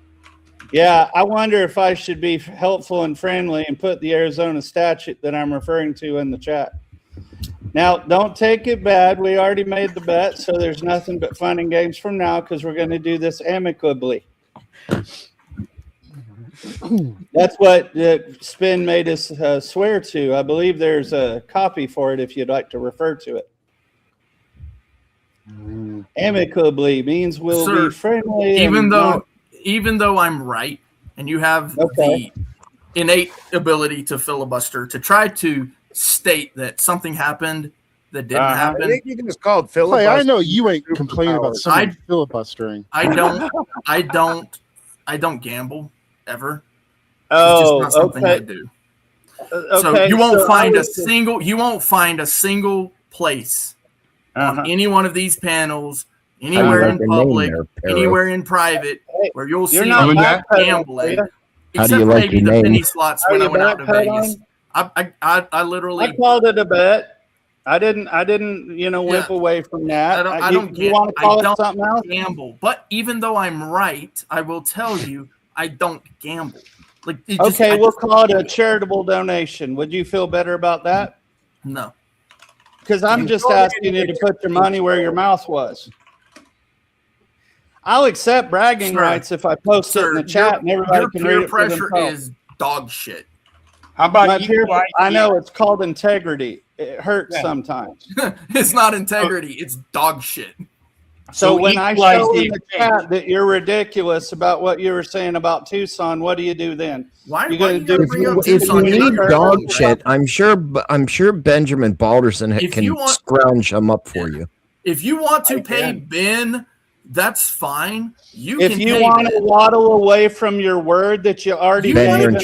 Yeah, I wonder if I should be helpful and friendly and put the Arizona statute that I'm referring to in the chat. Now, don't take it bad. We already made the bet, so there's nothing but fun and games from now because we're going to do this amicably. That's what Spin made us swear to. I believe there's a copy for it if you'd like to refer to it. Amicably means we'll be friendly. Even though I'm right and you have the innate ability to filibuster, to try to state that something happened that didn't happen. I think you can just call it filibuster. I know you ain't complaining about someone filibustering. I don't gamble ever. Oh, it's just not something I do. So you won't find a single place on any one of these panels, anywhere in public, anywhere in private, where you'll see gambling. Except maybe the penny slots when I went out to Vegas. I literally called it a bet. I didn't whip away from that. I don't gamble. But even though I'm right, I will tell you I don't gamble. We'll call it a charitable donation. Would you feel better about that? No. Because I'm just asking you to put your money where your mouth was. I'll accept bragging rights if I post it in the chat and everybody can read it for themselves. Your peer pressure is dog shit. How about I know it's called integrity. It hurts sometimes. It's not integrity. It's dog shit. So when I show in the chat that you're ridiculous about what you were saying about Tucson, what do you do then? If you need dog shit, I'm sure Benjamin Balderson can scrounge them up for you. If you want to pay Ben, that's fine. If you want to waddle away from your word that you already Ben,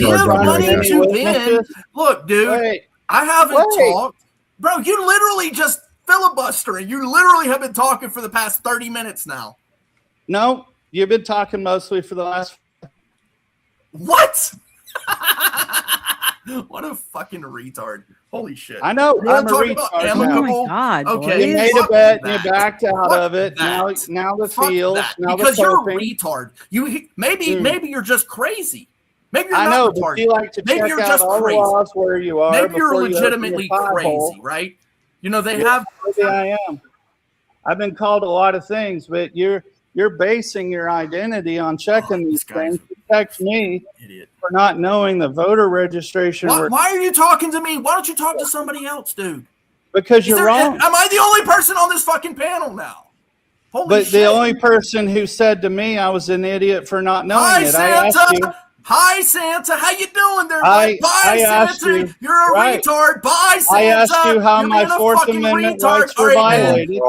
look, dude, I haven't talked, bro. You literally just filibustering. You literally have been talking for the past 30 minutes now. No, you've been talking mostly for the last. What? What a fucking retard. Holy shit. I know. I'm a retard. Oh my God. Okay. You made a bet and you backed out of it. Now the field. Because you're a retard. Maybe you're just crazy. Maybe you're not retarded. But you like to maybe check you're out just all crazy. The laws where you are. Maybe you're legitimately crazy, right? You know, they have. Maybe I am. I've been called a lot of things, but you're basing your identity on checking these things. Protect me for not knowing the voter registration. Why are you talking to me? Why don't you talk to somebody else, dude? Because you're wrong. Am I the only person on this fucking panel now? Holy shit. The only person who said to me I was an idiot for not knowing it. Hi, Santa. How you doing there? Bye, Santa. You're a retard. Bye, Santa. I asked you how my Fourth Amendment rights were violated.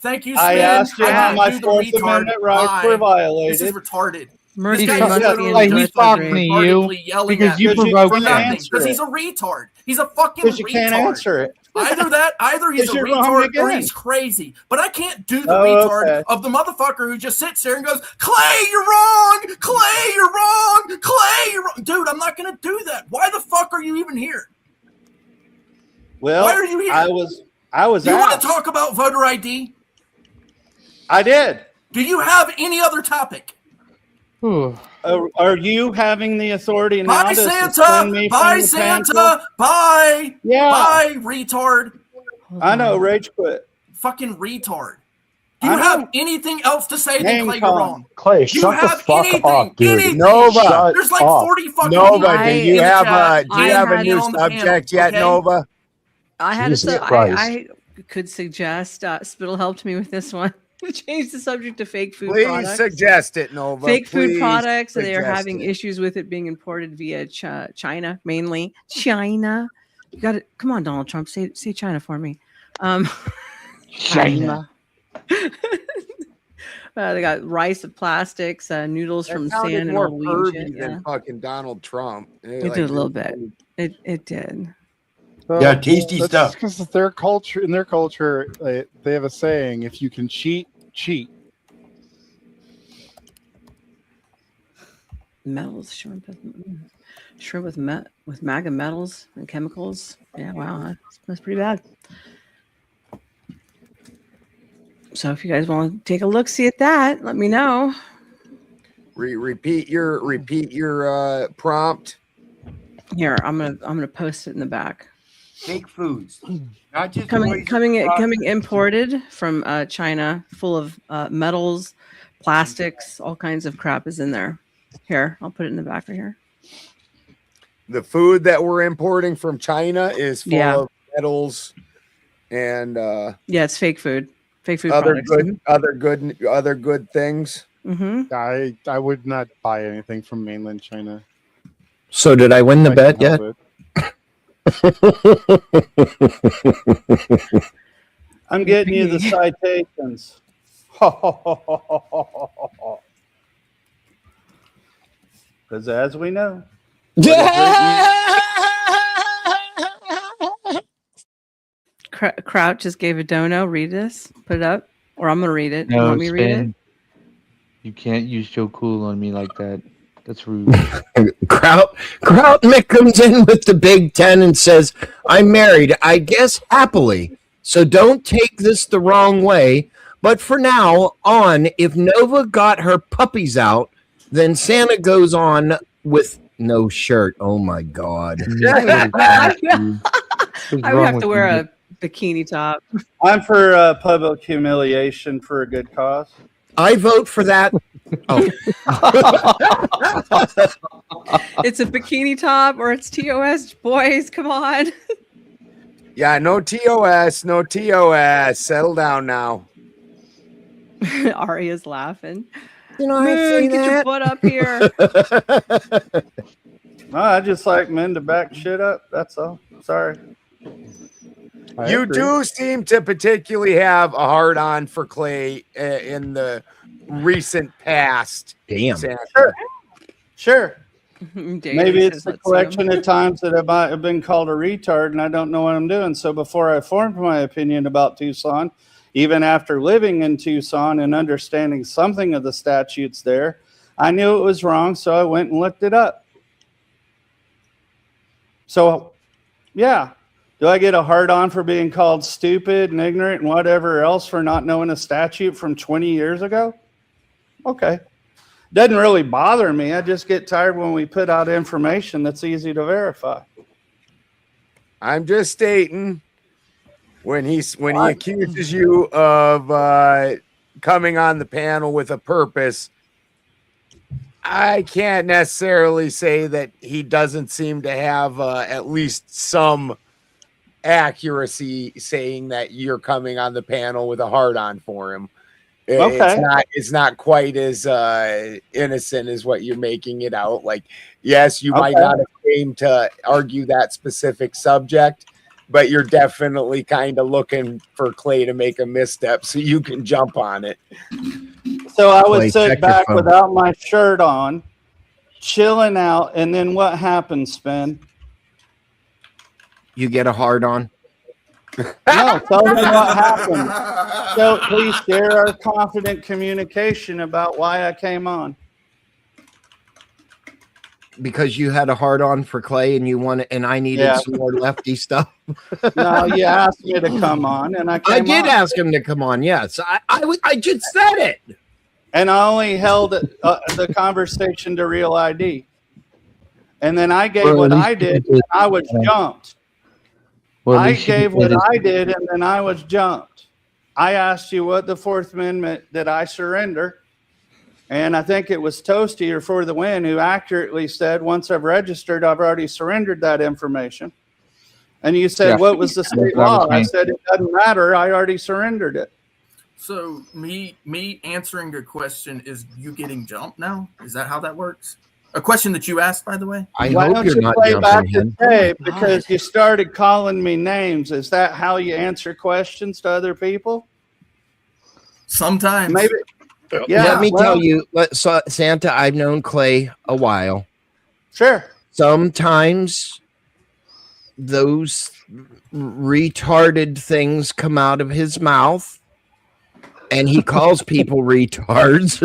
Thank you, I asked you how my Fourth Amendment rights were violated. This is retarded. He's talking to you because you provoked him. Because he's a retard. He's a fucking retard. Because you can't answer it. Either he's a retard or he's crazy. But I can't do the retard of the motherfucker who just sits there and goes, Clay, you're wrong. Clay, you're wrong. Clay, you're wrong. Dude, I'm not going to do that. Why the fuck are you even here? Well, why are you here? I was You want to talk about voter ID? I did. Do you have any other topic? Are you having the authority now Bye, to Santa. suspend me Bye, from the Santa. council? Bye. Yeah. Bye, retard. I know. Rage quit. Fucking retard. Do you have anything else to say than Clay, you're wrong? Clay, shut the fuck up, dude. Nova. There's like 40 fucking Nova, do you have a new subject yet, Nova? I could suggest, Spittle helped me with this one. Change the subject to fake food products. Please suggest it, Nova. Fake food products. They are having issues with it being imported via China, mainly. China. You got it. Come on, Donald Trump. Say China for me. China. They got rice of plastics, noodles from San more and Norwegian. than fucking Donald Trump. It did a little bit. It did. Yeah, tasty stuff. Because in their culture, they have a saying: if you can cheat, cheat. Metals, shrimp with MAGA metals and chemicals. Yeah, wow, that's pretty bad. So if you guys want to take a look, see at that, let me know. Repeat your prompt. Here, I'm gonna post it in the back. Fake foods, not just coming imported from China, full of metals, plastics, all kinds of crap is in there. Here, I'll put it in the back right here. The food that we're importing from China is full of metals and yeah, it's fake food. Fake food other products. other good things. Mm-hmm. I would not buy anything from mainland China. So did I win the bet yet? I'm getting you the citations. Because as we know, Crouch just gave a dono. Read this. Put it up. Or I'm going to read it. No, you want me to read it? You can't use Joe Cool on me like that. That's rude. Kraut Mick comes in with the Big Ten and says, I'm married, I guess happily. So don't take this the wrong way. But for now on, if Nova got her puppies out, then Santa goes on with no shirt. Oh my God. I would have to wear a bikini top. I'm for public humiliation for a good cause. I vote for that. Oh. It's a bikini top or it's TOS. Boys, come on. Yeah, no TOS, no TOS. Settle down now. Aria's laughing. You know, Moon, get your butt up here. I just like men to back shit up. That's all. Sorry. You do seem to particularly have a hard on for Clay in the recent past. Damn. Sure. Maybe it's the collection of times that I might have been called a retard and I don't know what I'm doing. So before I formed my opinion about Tucson, even after living in Tucson and understanding something of the statutes there, I knew it was wrong, so I went and looked it up. So, yeah. Do I get a hard-on for being called stupid and ignorant and whatever else for not knowing a statute from 20 years ago? Okay. Doesn't really bother me. I just get tired when we put out information that's easy to verify. I'm just stating when he accuses you of coming on the panel with a purpose, I can't necessarily say that he doesn't seem to have at least some accuracy saying that you're coming on the panel with a hard on for him. Okay. It's not quite as innocent as what you're making it out. Like, yes, you might not have aimed to argue that specific subject, but you're definitely kind of looking for Clay to make a misstep so you can jump on it. So I would sit back without my shirt on, chilling out, and then what happens, Spin? You get a hard on? No, tell me what happened. So please share our confident communication about why I came on. Because you had a hard on for Clay and you wanted, and I needed some more lefty stuff. No, you asked me to come on, and I did ask him to come on. Yes, I just said it, and I only held the conversation to Real ID, and then I gave what I did, and I was jumped. I gave what I did, and then I was jumped. I asked you what the Fourth Amendment did I surrender. And I think it was Toasty or For the Win who accurately said, once I've registered, I've already surrendered that information. And you said, what was the state law? I said, it doesn't matter. I already surrendered it. So me answering your question is you getting jumped now? Is that how that works? A question that you asked, by the way? I hope you're not play back jumping the tape because you started calling me names. Is that how you answer questions to other people? Sometimes. Maybe. Yeah, let me tell you, Santa, I've known Clay a while. Sure. Sometimes those retarded things come out of his mouth. And he calls people retards.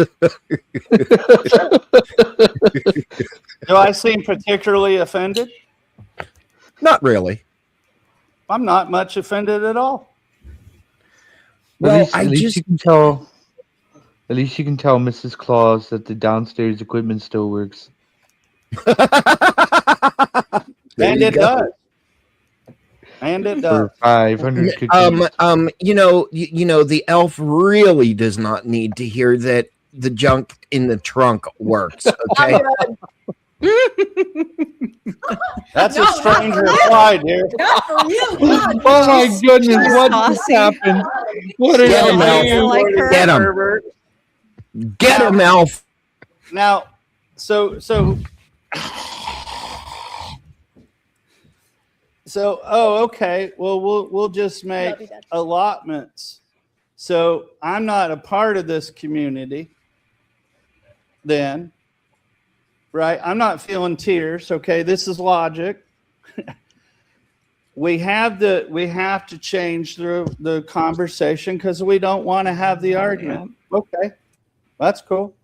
Do I seem particularly offended? Not really. I'm not much offended at all. Well, at least you can tell. At least you can tell Mrs. Claus that the downstairs equipment still works. And it does. And it does. For 500 cookies. You know, the elf really does not need to hear that the junk in the trunk works. Okay. That's a strange reply, dear. Oh my goodness, what just happened? What is Get him, Elf. Get him. Get him, Elf. Now, so, oh, okay. Well, we'll just make allotments. So I'm not a part of this community. Then, right? I'm not feeling tears. Okay, this is logic. We have to change the conversation because we don't want to have the argument. Okay, that's cool.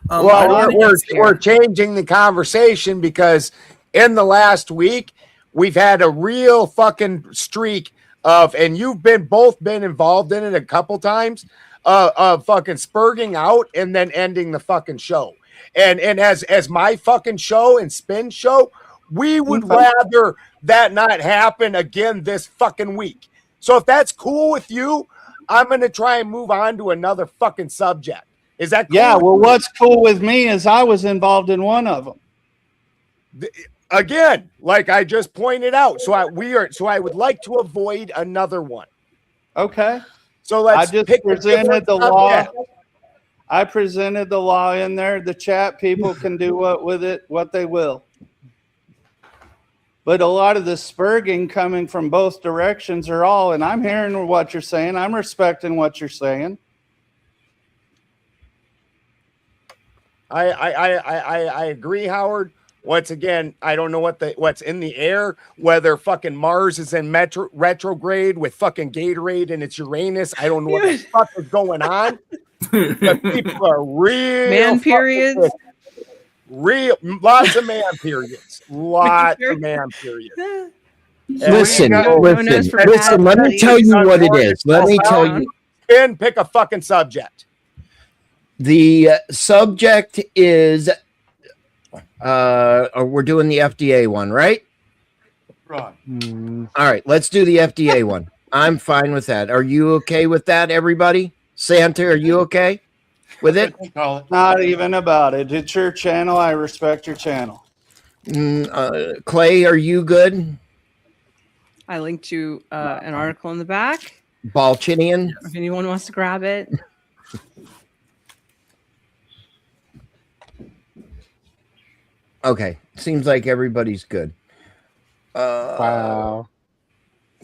Well, we're changing the conversation because in the last week we've had a real fucking streak of, and you've both been involved in it a couple times, of fucking spurging out and then ending the fucking show. And as my fucking show and Spin show, we would rather that not happen again this fucking week. So if that's cool with you, I'm gonna try and move on to another fucking subject. Is that cool? Yeah, well, what's cool with me is I was involved in one of them. Again, like I just pointed out. So I would like to avoid another one. Okay. So let's I just pick presented the law. I presented the law in there. The chat people can do what they will. But a lot of the spurging coming from both directions are all, and I'm hearing what you're saying. I'm respecting what you're saying. I agree, Howard. Once again, I don't know what's in the air, whether fucking Mars is in retrograde with fucking Gatorade and it's Uranus. I don't know what the fuck is going on. But people are real man periods. Lots of man periods. Lots of man periods. Listen. Let me tell you what it is. Let me tell you. And pick a fucking subject. The subject is, we're doing the FDA one, right? Right. All right, let's do the FDA one. I'm fine with that. Are you okay with that, everybody? Santa, are you okay with it? Not even about it. It's your channel. I respect your channel. Clay, are you good? I linked to an article in the back. Balchinian? If anyone wants to grab it. Okay, seems like everybody's good. Wow.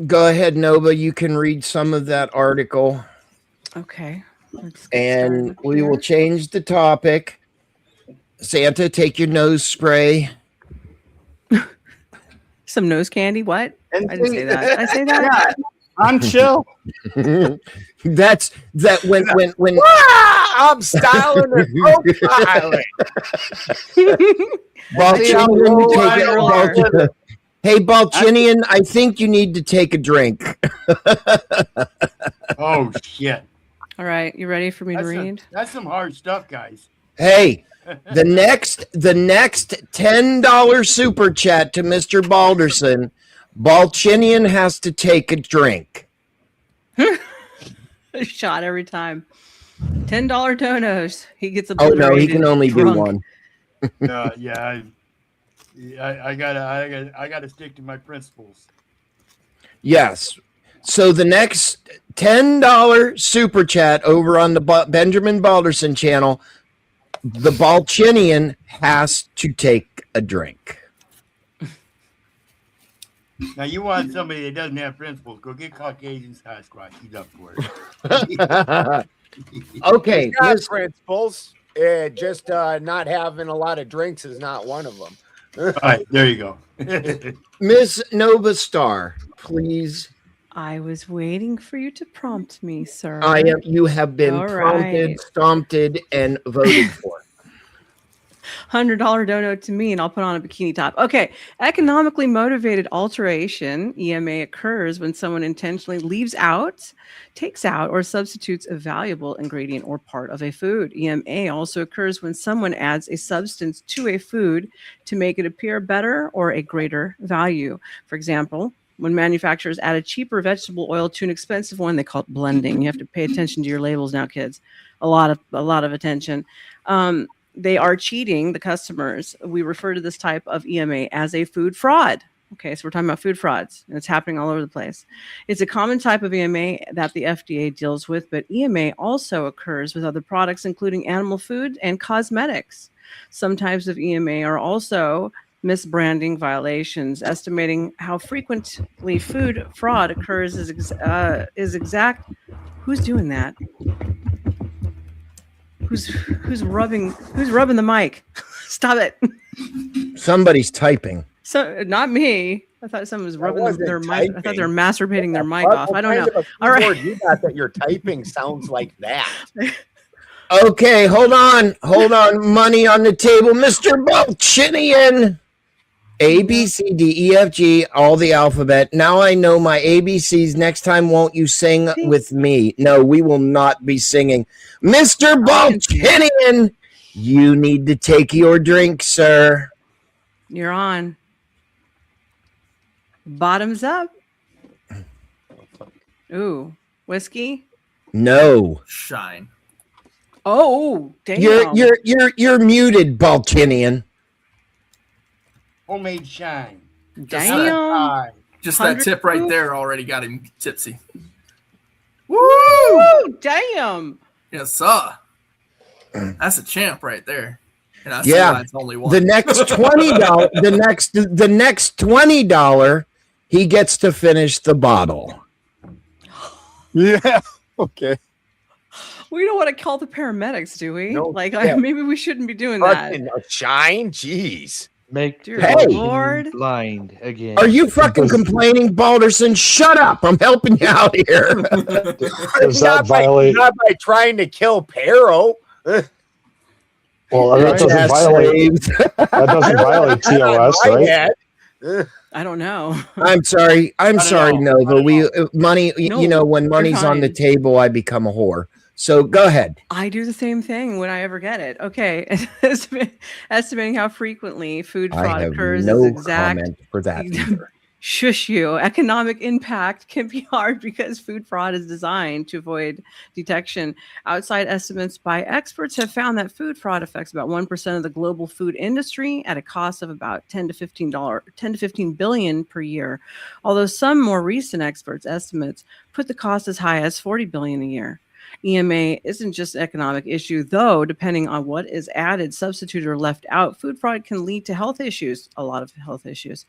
Go ahead, Nova. You can read some of that article. Okay. And we will change the topic. Santa, take your nose spray. Some nose candy? What? I didn't say that. Did I say that? Yeah, I'm chill. That's that when I'm styling and profiling. Balchinian, hey, Balchinian, I think you need to take a drink. Oh shit! All right, you ready for me to read? That's some hard stuff, guys. Hey, the next $10 super chat to Mr. Balderson, Balchinian has to take a drink. A shot every time. $10 donos. He gets a. Oh no, he can only do one. Yeah, I gotta stick to my principles. Yes. So the next $10 super chat over on the Benjamin Balderson channel, the Balchinian has to take a drink. Now you want somebody that doesn't have principles? Go get Caucasian Sasquatch. He's up for it. Okay, He's got principles. Just not having a lot of drinks is not one of them. All right, there you go. Miss Nova Star, please I was waiting for you to prompt me, sir. You have been All prompted, right. stomped, and voted for. $100 dono to me, and I'll put on a bikini top. Okay. Economically motivated alteration, EMA, occurs when someone intentionally leaves out, takes out, or substitutes a valuable ingredient or part of a food. EMA also occurs when someone adds a substance to a food to make it appear better or a greater value. For example, when manufacturers add a cheaper vegetable oil to an expensive one, they call it blending. You have to pay attention to your labels now, kids. A lot of attention. They are cheating the customers. We refer to this type of EMA as a food fraud. Okay, so we're talking about food frauds, and it's happening all over the place. It's a common type of EMA that the FDA deals with, but EMA also occurs with other products, including animal food and cosmetics. Some types of EMA are also misbranding violations. Estimating how frequently food fraud occurs is exact. Who's doing that? Who's rubbing the mic? Stop it. Somebody's typing. So not me. I thought someone was rubbing their mic. I thought they were masturbating their mic What off. I don't kind know. of a All right. keyboard you got that your typing sounds like that. Okay, hold on. Money on the table, Mr. Balchinian. A, B, C, D, E, F, G, all the alphabet. Now I know my ABCs. Next time, won't you sing with me? No, we will not be singing. Mr. Balchinian, you need to take your drink, sir. You're on. Bottoms up. Ooh, whiskey? No. Shine. Oh, damn. You're muted, Balchinian. Homemade shine. Damn. Just that tip right there already got him tipsy. Woo! Damn. Yes, sir. That's a champ right there. And I see Yeah. why it's only one. The next $20, the next $20, he gets to finish the bottle. Yeah. Okay. We don't want to call the paramedics, do we? No, Like, yeah. maybe we shouldn't be doing that. Fucking shine, jeez. Make Dear Hey. Lord. blind again. Are you fucking complaining, Balderson? Shut up. I'm helping you out here. Does that violate? Not by trying to kill Pero. Well, that doesn't violate. That doesn't violate TOS, right? I don't know. I'm sorry. Nova. Money, No, when money's on the fine. table, I become a whore. So go ahead. I do the same thing when I ever get it. Okay. Estimating how frequently food I fraud have occurs no is exact. comment for that either. Shush you. Economic impact can be hard because food fraud is designed to avoid detection. Outside estimates by experts have found that food fraud affects about 1% of the global food industry at a cost of about $10 to $15 billion per year. Although some more recent experts' estimates put the cost as high as $40 billion a year. EMA isn't just an economic issue, though. Depending on what is added, substituted, or left out, food fraud can lead to health issues, a lot of health issues,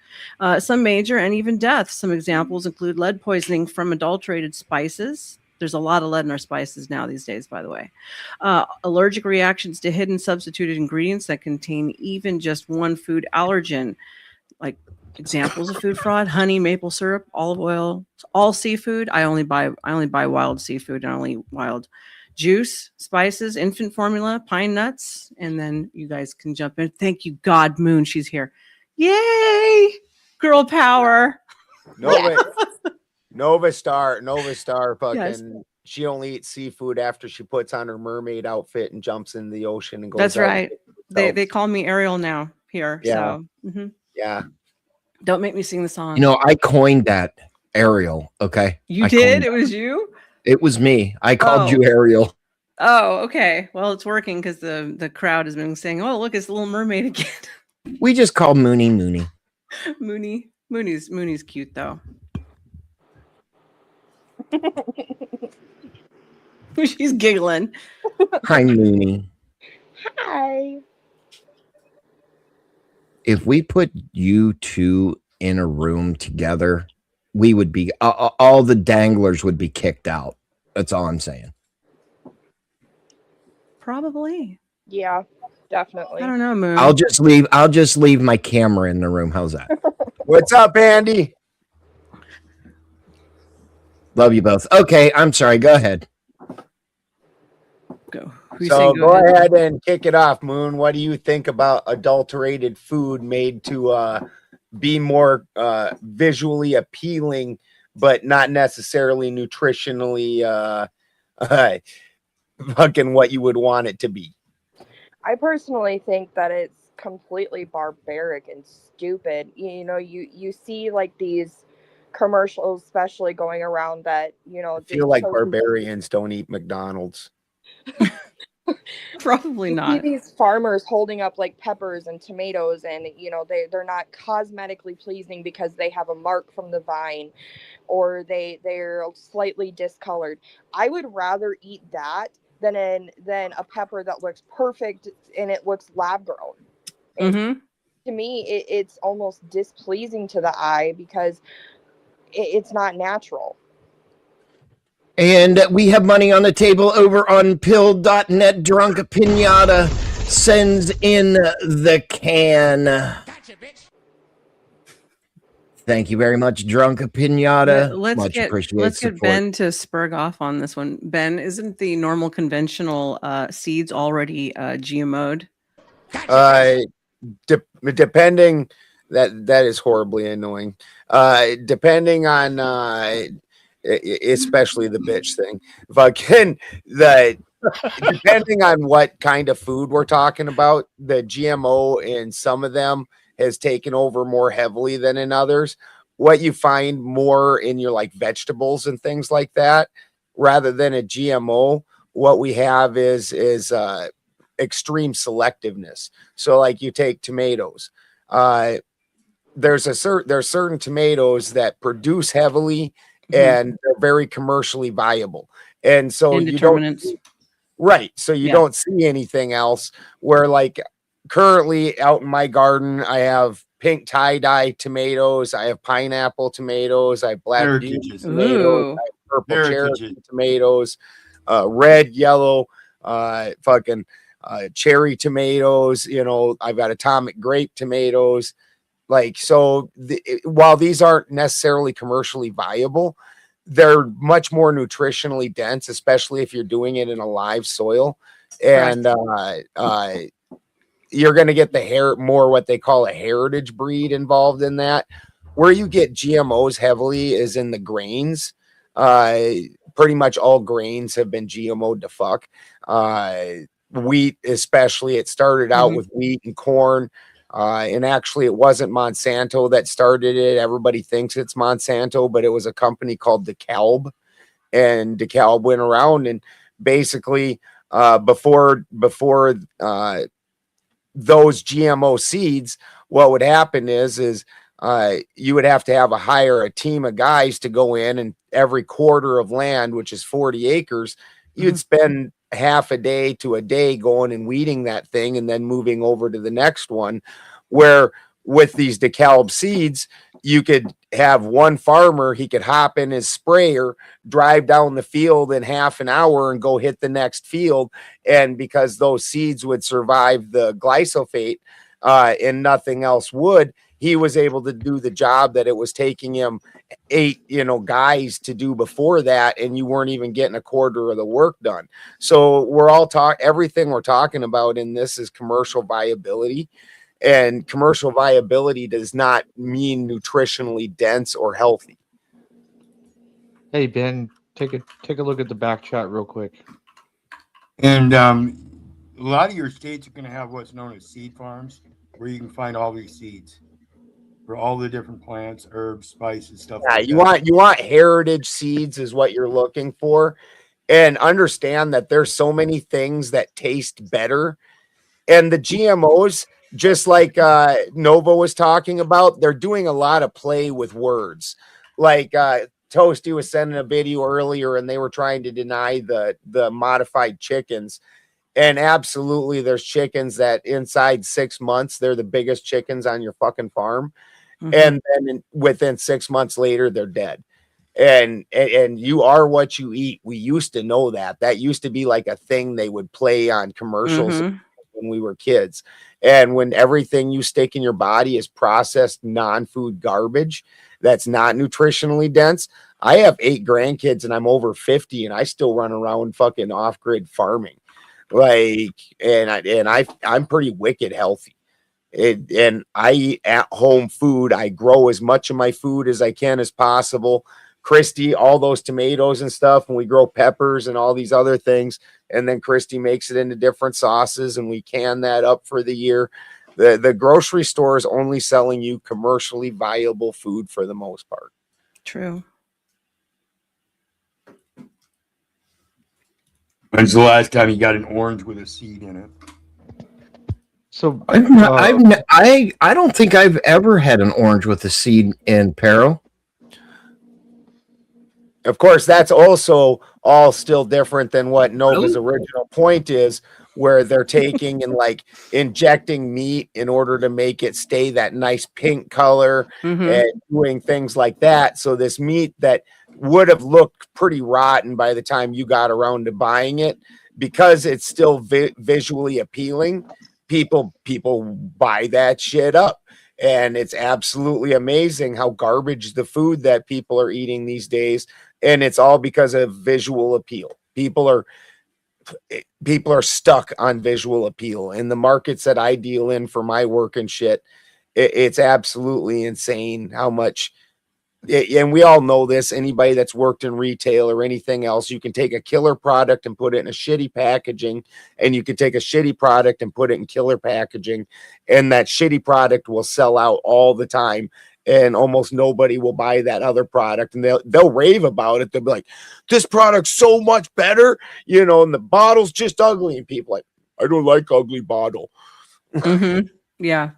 some major and even deaths. Some examples include lead poisoning from adulterated spices. There's a lot of lead in our spices now these days, by the way. Allergic reactions to hidden substituted ingredients that contain even just one food allergen, like examples of food fraud: honey, maple syrup, olive oil, all seafood. I only buy wild seafood and only wild juice, spices, infant formula, pine nuts, and then you guys can jump in. Thank you, God. Moon, she's here. Yay! Girl power. Nova Star fucking Yes. she only eats seafood after she puts on her mermaid outfit and jumps in the ocean and goes. That's out right. and They call me Ariel now here. Yeah. So mhm. Yeah. Don't make me sing the song. I coined that, Ariel. Okay. You I did? coined It was you? It was me. I called Oh. you Ariel. Oh, okay. Well, it's working because the crowd has been saying, "Oh, look, it's the Little Mermaid again." We just call Mooney. Mooney's cute though. She's giggling. Hi, Mooney. Hi. If we put you two in a room together, we would be all the danglers would be kicked out. That's all I'm saying. Probably. Yeah, definitely. I don't know, Moon. I'll just leave my camera in the room. How's that? What's up, Andy? Love you both. Okay, I'm sorry. Go ahead. Go. So go ahead and kick it off, Moon. What do you think about adulterated food made to be more visually appealing, but not necessarily nutritionally fucking what you would want it to be? I personally think that it's completely barbaric and stupid. You know, you see like these commercials, especially going around that, you know, I just feel like show barbarians don't eat McDonald's. Probably you see not. these farmers holding up like peppers and tomatoes, and you know they're not cosmetically pleasing because they have a mark from the vine, or they're slightly discolored. I would rather eat that than a pepper that looks perfect and it looks lab grown. And to me, it's almost displeasing to the eye because it's not natural. And we have money on the table over on pill.net. Drunk Pinata sends in the can. Thank you very much, Drunk Pinata. Much appreciated. Let's get support. Ben to spurg off on this one. Ben, isn't the normal conventional seeds already GMO'd? Depending, that is horribly annoying. Depending on especially the bitch thing. Fucking depending on what kind of food we're talking about, the GMO in some of them has taken over more heavily than in others. What you find more in your like vegetables and things like that, rather than a GMO, what we have is extreme selectiveness. So like you take tomatoes. There's certain tomatoes that produce heavily and they're very commercially viable. And so you don't don't see anything else where like currently out in my garden, I have pink tie-dye tomatoes, I have pineapple tomatoes, I have black beauty tomatoes, I have purple cherry tomatoes, red, yellow, fucking cherry tomatoes, you know, I've got atomic grape tomatoes. Like, so while these aren't necessarily commercially viable, they're much more nutritionally dense, especially if you're doing it in a live soil. And you're going to get more what they call a heritage breed involved in that. Where you get GMOs heavily is in the grains. Pretty much all grains have been GMO'd to fuck. Wheat, especially, it started out with wheat and corn. And actually, it wasn't Monsanto that started it. Everybody thinks it's Monsanto, but it was a company called DeKalb. And DeKalb went around and basically before those GMO seeds, what would happen is you would have to hire a team of guys to go in, and every quarter of land, which is 40 acres, you'd spend half a day to a day going and weeding that thing and then moving over to the next one. Where with these DeKalb seeds, you could have one farmer, he could hop in his sprayer, drive down the field in half an hour and go hit the next field. And because those seeds would survive the glyphosate and nothing else would, he was able to do the job that it was taking him 8, guys to do before that, and you weren't even getting a quarter of the work done. So everything we're talking about in this is commercial viability, and commercial viability does not mean nutritionally dense or healthy. Hey Ben, take a look at the back chat real quick. And a lot of your states are going to have what's known as seed farms, where you can find all these seeds for all the different plants, herbs, spices, stuff. Yeah, like you want heritage seeds is what you're looking for, and understand that there's so many things that taste better, and the GMOs, just like Nova was talking about, they're doing a lot of play with words. Like Toasty was sending a video earlier, and they were trying to deny the modified chickens. And absolutely, there's chickens that inside 6 months, they're the biggest chickens on your fucking farm. And then within 6 months later, they're dead. And you are what you eat. We used to know that. That used to be like a thing they would play on commercials when we were kids. And when everything you stick in your body is processed non-food garbage, that's not nutritionally dense. I have 8 grandkids and I'm over 50 and I still run around fucking off-grid farming. Like, I'm pretty wicked healthy. And I eat at home food. I grow as much of my food as I can as possible. Christy, all those tomatoes and stuff, and we grow peppers and all these other things. And then Christy makes it into different sauces and we can that up for the year. The grocery store is only selling you commercially viable food for the most part. True. When's the last time you got an orange with a seed in it? So I don't think I've ever had an orange with a seed in Peril. Of course, that's also all still different than what Nova's original point is, where they're taking and like injecting meat in order to make it stay that nice pink color and doing things like that. So this meat that would have looked pretty rotten by the time you got around to buying it, because it's still visually appealing, people buy that shit up. And it's absolutely amazing how garbage the food that people are eating these days. And it's all because of visual appeal. People are stuck on visual appeal. In the markets that I deal in for my work and shit, it's absolutely insane how much. And we all know this. Anybody that's worked in retail or anything else, you can take a killer product and put it in a shitty packaging, and you can take a shitty product and put it in killer packaging, and that shitty product will sell out all the time, and almost nobody will buy that other product, and they'll rave about it. They'll be like, this product's so much better, and the bottle's just ugly, and people like, I don't like ugly bottle. Yeah.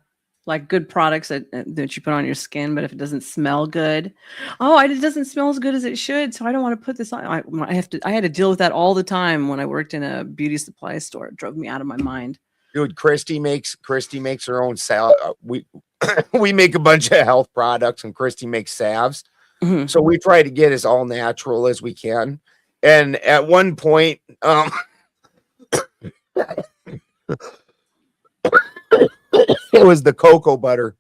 Like good products that you put on your skin, but if it doesn't smell good, it doesn't smell as good as it should, so I don't want to put this on. I had to deal with that all the time when I worked in a beauty supply store. It drove me out of my mind. Dude, Christy makes her own salve. We make a bunch of health products, and Christy makes salves. So we try to get as all natural as we can. And at one point, it was the cocoa butter,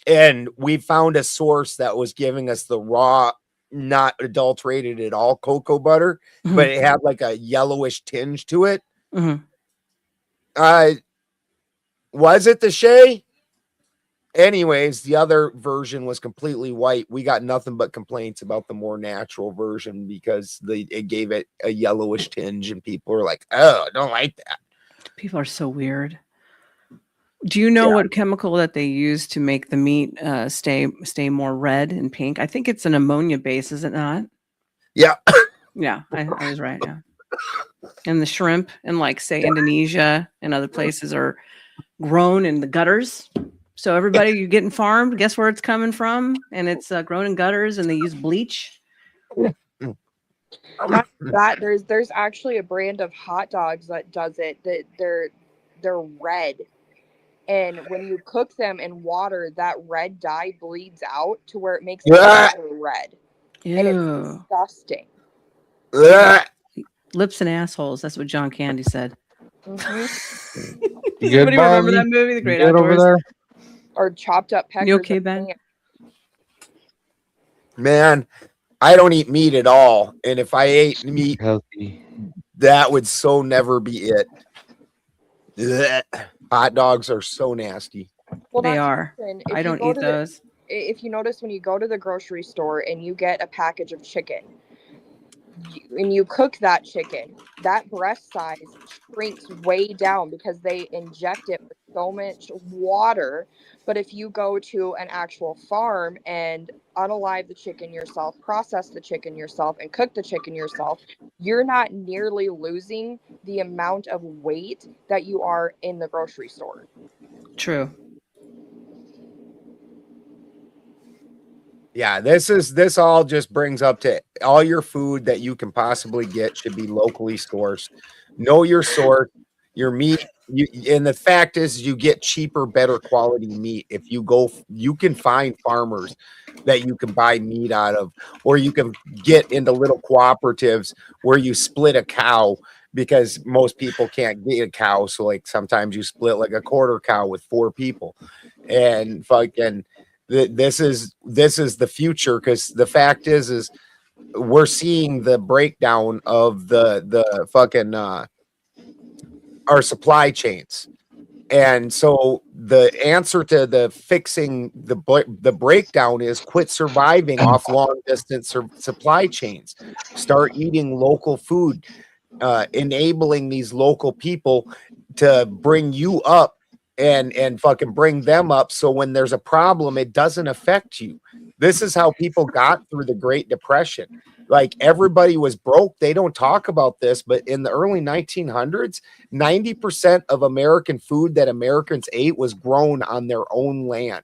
and we found a source that was giving us the raw, not adulterated at all cocoa butter, but it had like a yellowish tinge to it. Was it the Shea? Anyways, the other version was completely white. We got nothing but complaints about the more natural version because it gave it a yellowish tinge, and people were like, oh, I don't like that. People are so weird. Do you know what chemical that they use to make the meat stay more red and pink? I think it's an ammonia base, is it not? Yeah. Yeah, I was right. Yeah. And the shrimp in, like, say, Indonesia and other places are grown in the gutters. So everybody, you're getting farmed, guess where it's coming from? And it's grown in gutters, and they use bleach. Not that there's actually a brand of hot dogs that does it. That they're red. And when you cook them in water, that red dye bleeds out to where it makes the water red. Ew. And it's disgusting. Lips and assholes. That's what John Candy said. Anybody remember that movie, The Great Outdoors? Over there? Or chopped up peppers. You okay, Ben? Man, I don't eat meat at all. And if I ate meat, that would so never be it. Blech. Hot dogs are so nasty. Well, they are. I don't eat those. If you notice, when you go to the grocery store and you get a package of chicken, and you cook that chicken, that breast size shrinks way down because they inject it with so much water. But if you go to an actual farm and unalive the chicken yourself, process the chicken yourself, and cook the chicken yourself, you're not nearly losing the amount of weight that you are in the grocery store. True. Yeah, this all just brings up to all your food that you can possibly get should be locally sourced. Know your source, your meat. And the fact is, you get cheaper, better quality meat if you go. You can find farmers that you can buy meat out of, or you can get into little cooperatives where you split a cow, because most people can't get a cow. So like sometimes you split like a quarter cow with 4 people, and fucking This is the future, because the fact is we're seeing the breakdown of the fucking our supply chains. And so the answer to the fixing the breakdown is quit surviving off long distance supply chains. Start eating local food, enabling these local people to bring you up and fucking bring them up. So when there's a problem, it doesn't affect you. This is how people got through the Great Depression. Like, everybody was broke. They don't talk about this, but in the early 1900s, 90% of American food that Americans ate was grown on their own land.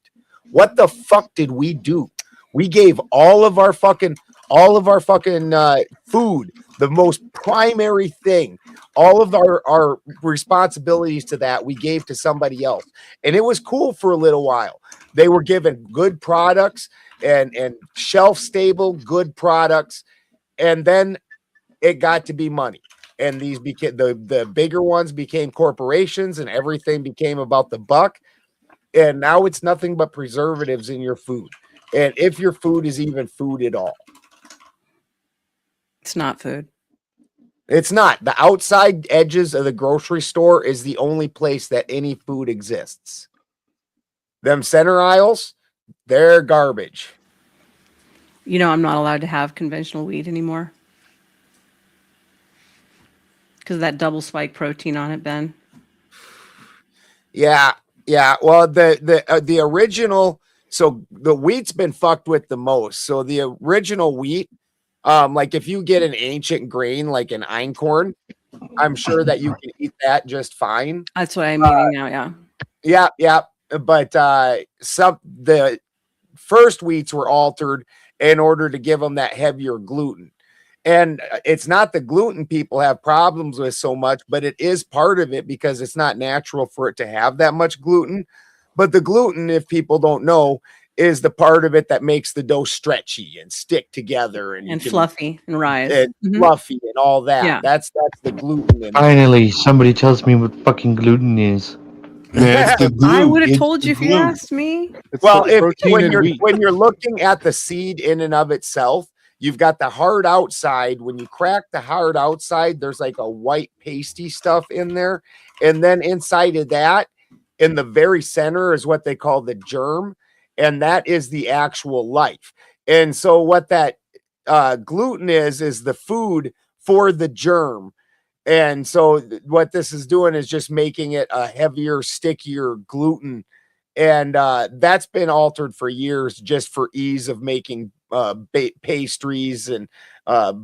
What the fuck did we do? We gave all of our fucking food, the most primary thing, all of our responsibilities to that, we gave to somebody else. And it was cool for a little while. They were given good products and shelf stable good products, and then it got to be money, and these became the bigger ones became corporations, and everything became about the buck. And now it's nothing but preservatives in your food, and if your food is even food at all, it's not food. It's not. The outside edges of the grocery store is the only place that any food exists. Them center aisles, they're garbage. You know, I'm not allowed to have conventional wheat anymore because of that double spike protein on it, Ben. Yeah. Well, the original, so the wheat's been fucked with the most. So the original wheat, like if you get an ancient grain like an einkorn, I'm sure that you can eat that just fine. That's what I'm eating now. Yeah. But the first wheats were altered in order to give them that heavier gluten. And it's not the gluten people have problems with so much, but it is part of it because it's not natural for it to have that much gluten. But the gluten, if people don't know, is the part of it that makes the dough stretchy and stick together and fluffy and rise. And fluffy and all that. Yeah. That's the gluten. Finally, somebody tells me what fucking gluten is. Yeah, it's the glue. I would have It's told the you if you glue. asked me. Well, protein when you're looking at the seed in and of itself, you've got the hard outside. When you crack the hard outside, there's like a white pasty stuff in there. And then inside of that, in the very center, is what they call the germ. And that is the actual life. And so what that gluten is the food for the germ. And so what this is doing is just making it a heavier, stickier gluten. And that's been altered for years just for ease of making pastries and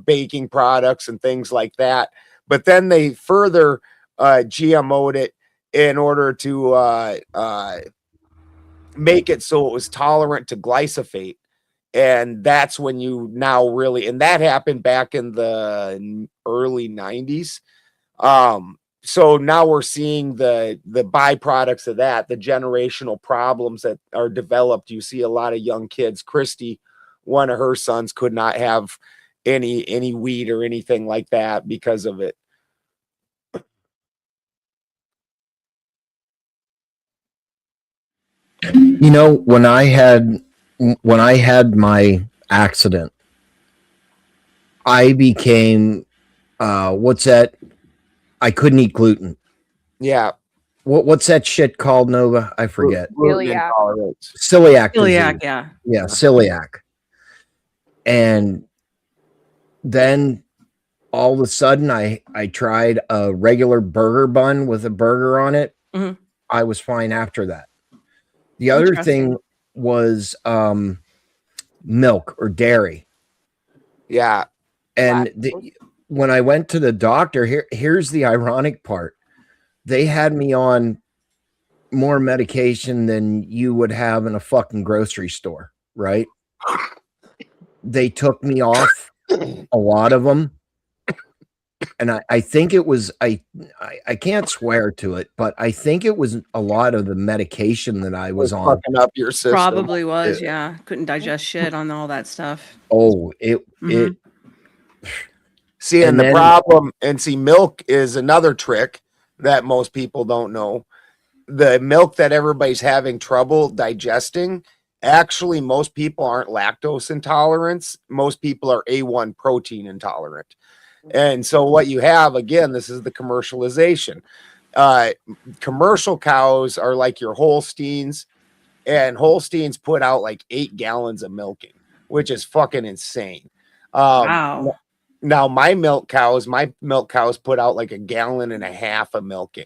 baking products and things like that. But then they further GMO'd it in order to make it so it was tolerant to glyphosate. And that's when you now really, and that happened back in the early 90s. So now we're seeing the byproducts of that, the generational problems that are developed. You see a lot of young kids. Christy, one of her sons, could not have any wheat or anything like that because of it. You know, when I had my accident, I became what's that? I couldn't eat gluten. Yeah. What's that shit called, Nova? I forget. Celiac. Celiac. Celiac, disease. yeah. Yeah, celiac. And then all of a sudden I tried a regular burger bun with a burger on it. Mm-hmm. I was fine after that. The other thing was milk or dairy. Yeah. And when I went to the doctor, here's the ironic part. They had me on more medication than you would have in a fucking grocery store, right? They took me off a lot of them. And I think it was, I can't swear to it, but I think it was a lot of the medication that I was on. Fucking up your system. Probably was, yeah. Couldn't digest shit on all that stuff. Oh, See, and the problem, and see, milk is another trick that most people don't know. The milk that everybody's having trouble digesting Actually, most people aren't lactose intolerant. Most people are A1 protein intolerant. And so what you have, again, this is the commercialization. Commercial cows are like your Holsteins, and Holsteins put out like 8 gallons of milking, which is fucking insane. Wow. Now my milk cows put out like 1.5 gallons of milking,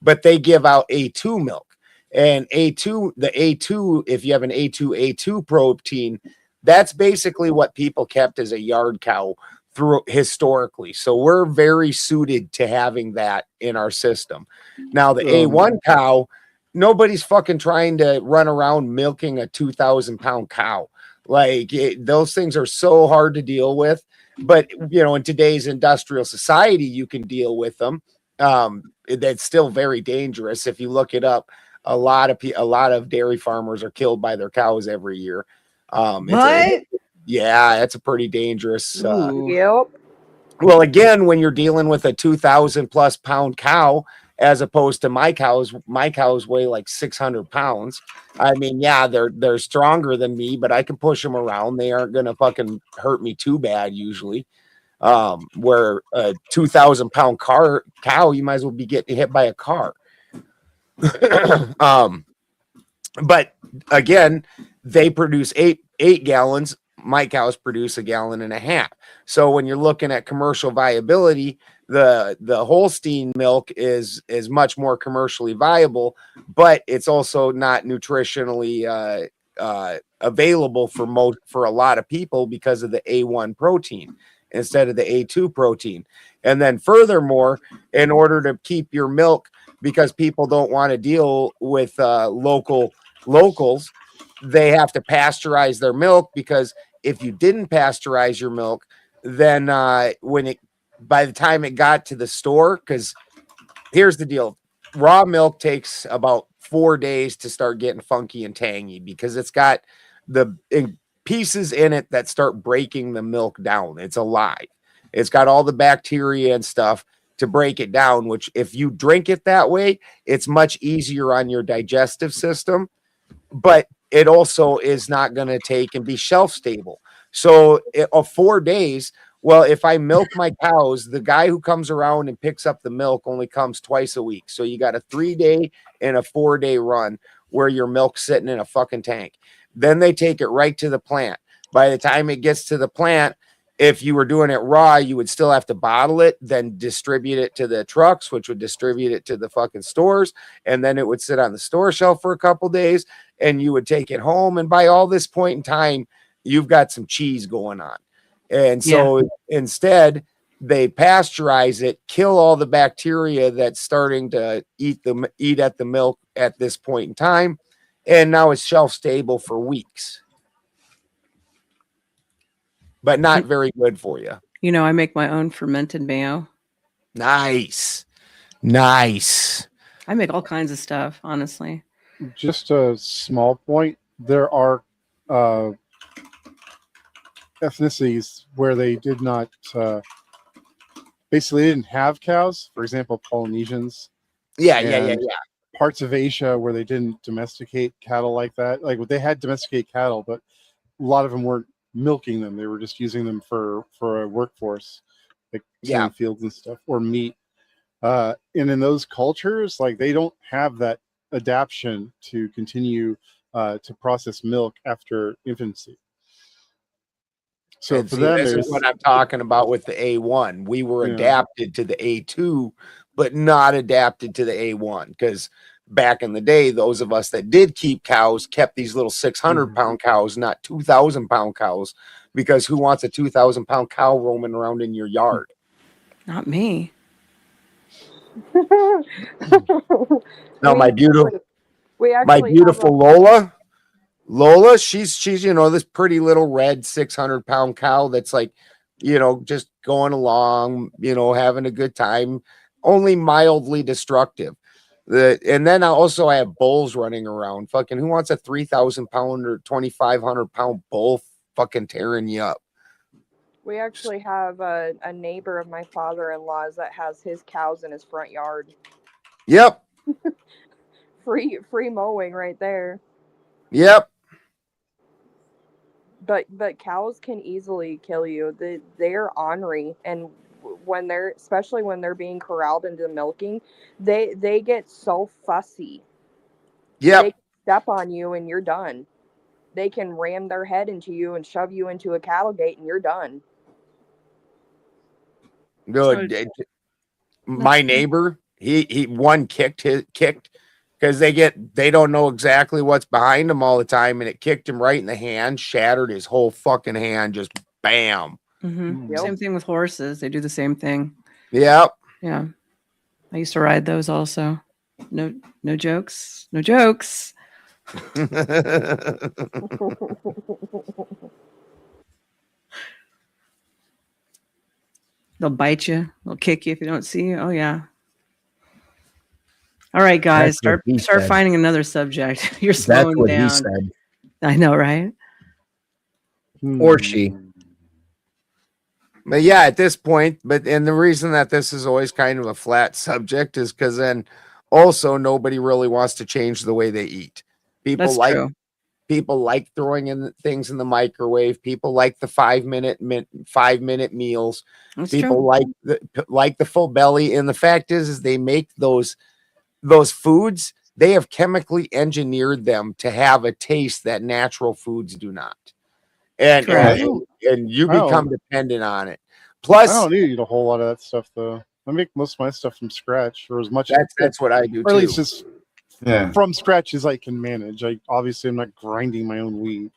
but they give out A2 milk. And the A2, if you have an A2 protein, that's basically what people kept as a yard cow through historically. So we're very suited to having that in our system. Now the A1 cow, nobody's fucking trying to run around milking a 2,000 pound cow. Like those things are so hard to deal with. But in today's industrial society, you can deal with them. That's still very dangerous. If you look it up, a lot of dairy farmers are killed by their cows every year. It's a pretty dangerous. Yep. Well, again, when you're dealing with a 2,000 plus pound cow, as opposed to my cows weigh like 600 pounds. I mean, yeah, they're stronger than me, but I can push them around. They aren't gonna fucking hurt me too bad usually. Where a 2,000 pound cow, you might as well be getting hit by a car. But again, they produce eight gallons. My cows produce 1.5 gallons. So when you're looking at commercial viability, the Holstein milk is much more commercially viable, but it's also not nutritionally available for a lot of people because of the A1 protein instead of the A2 protein. And then furthermore, in order to keep your milk, because people don't want to deal with locals, they have to pasteurize their milk, because if you didn't pasteurize your milk, then by the time it got to the store, because here's the deal, raw milk takes about 4 days to start getting funky and tangy, because it's got the pieces in it that start breaking the milk down. It's alive. It's got all the bacteria and stuff to break it down, which if you drink it that way, it's much easier on your digestive system, but it also is not going to take and be shelf stable. So 4 days, well, if I milk my cows, the guy who comes around and picks up the milk only comes twice a week. So you got a 3-day and a 4-day run where your milk's sitting in a fucking tank. Then they take it right to the plant. By the time it gets to the plant, if you were doing it raw, you would still have to bottle it, then distribute it to the trucks, which would distribute it to the fucking stores. And then it would sit on the store shelf for a couple days, and you would take it home. And by all this point in time, you've got some cheese going on. And so instead, they pasteurize it, kill all the bacteria that's starting to eat at the milk at this point in time. And now it's shelf stable for weeks, but not very good for you. I make my own fermented mayo. Nice. I make all kinds of stuff, honestly. Just a small point. There are ethnicities where they did not basically didn't have cows. For example, Polynesians. Yeah. Parts of Asia where they didn't domesticate cattle like that. Like they had domesticated cattle, but a lot of them weren't milking them. They were just using them for a workforce, like tilling fields and stuff, or meat. And in those cultures, like they don't have that adaptation to continue to process milk after infancy. So for them, this is what I'm talking about with the A1. We were adapted to the A2, but not adapted to the A1, because back in the day, those of us that did keep cows kept these little 600-pound cows, not 2,000-pound cows, because who wants a 2,000-pound cow roaming around in your yard? Not me. No, my beautiful Lola, she's this pretty little red 600-pound cow that's like, just going along, having a good time, only mildly destructive. And then I have bulls running around. Fucking who wants a 3,000-pound or 2,500-pound bull fucking tearing you up? We actually have a neighbor of my father-in-law's that has his cows in his front yard. Yep. Free mowing right there. Yep. But cows can easily kill you. They're ornery, and when they're, especially when they're being corralled into milking, they get so fussy. Yep. They can step on you and you're done. They can ram their head into you and shove you into a cattle gate and you're done. Good. My neighbor, he one kicked because they don't know exactly what's behind him all the time, and it kicked him right in the hand, shattered his whole fucking hand, just bam. Yep. Same thing with horses. They do the same thing. Yep. Yeah. I used to ride those also. No jokes. No jokes. They'll bite you. They'll kick you if you don't see you. Oh yeah. All right, guys, start finding another subject. You're slowing That's what down. he said. I know, right? Or she. But yeah, at this point, and the reason that this is always kind of a flat subject is because then also nobody really wants to change the way they eat. People like throwing in things in the microwave. People like the 5-minute meals. That's People true. like the full belly. And the fact is they make those foods. They have chemically engineered them to have a taste that natural foods do not. And you become dependent on it. Plus, I don't need to eat a whole lot of that stuff though. I make most of my stuff from scratch, or as much. That's what I do or at too. least just from scratch as I can manage. Obviously I'm not grinding my own wheat.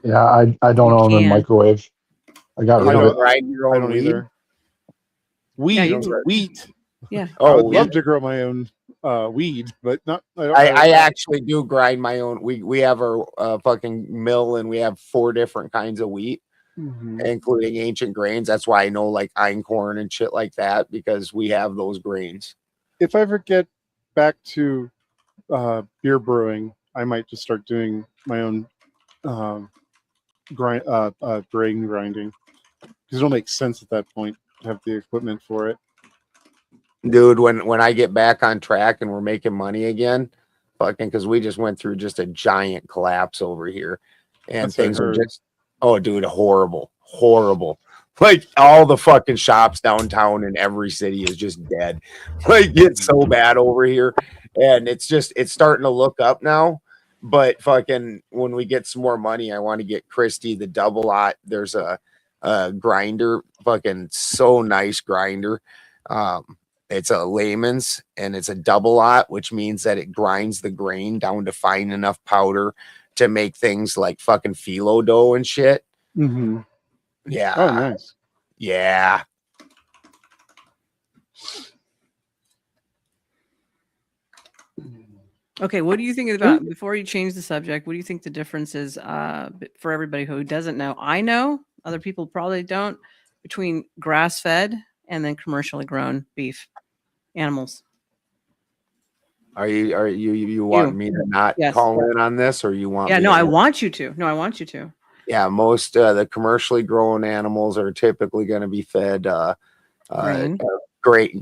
Yeah, I don't own a microwave. I got rid of it. Grind your I own don't weed? either. Wheat. Yeah. I would love to grow my own weed, but not. I actually do grind my own. We have our fucking mill, and we have 4 different kinds of wheat, including ancient grains. That's why I know like einkorn and shit like that, because we have those grains. If I ever get back to beer brewing, I might just start doing my own grain grinding, because it'll make sense at that point to have the equipment for it. Dude, when I get back on track and we're making money again, fucking, because we just went through just a giant collapse over here, and things are just, oh dude, horrible. Like all the fucking shops downtown in every city is just dead. Like it's so bad over here, and it's starting to look up now. But fucking, when we get some more money, I want to get Christy the double lot. There's a grinder, fucking so nice grinder. It's a layman's, and it's a double lot, which means that it grinds the grain down to fine enough powder to make things like fucking phyllo dough and shit. Yeah. Oh, nice. Yeah. Okay, what do you think about, before you change the subject, what do you think the difference is for everybody who doesn't know? I know, other people probably don't, between grass-fed and then commercially grown beef animals. Are you want me to not call in on this, or you want me I want you to. No, I want you to. Yeah, most the commercially grown animals are typically going to be fed you're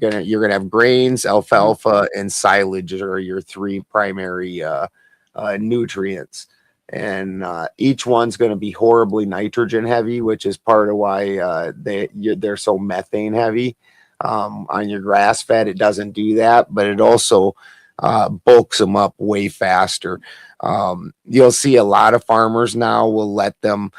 going to have grains, alfalfa, and silage are your 3 primary nutrients. And each one's going to be horribly nitrogen heavy, which is part of why they're so methane heavy. On your grass fed, it doesn't do that, but it also bulks them up way faster. You'll see a lot of farmers now will let them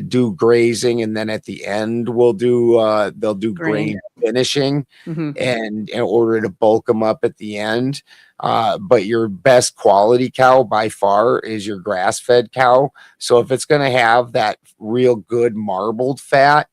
do grazing, and then at the end they'll do grain finishing, and in order to bulk them up at the end. But your best quality cow by far is your grass fed cow. So if it's going to have that real good marbled fat,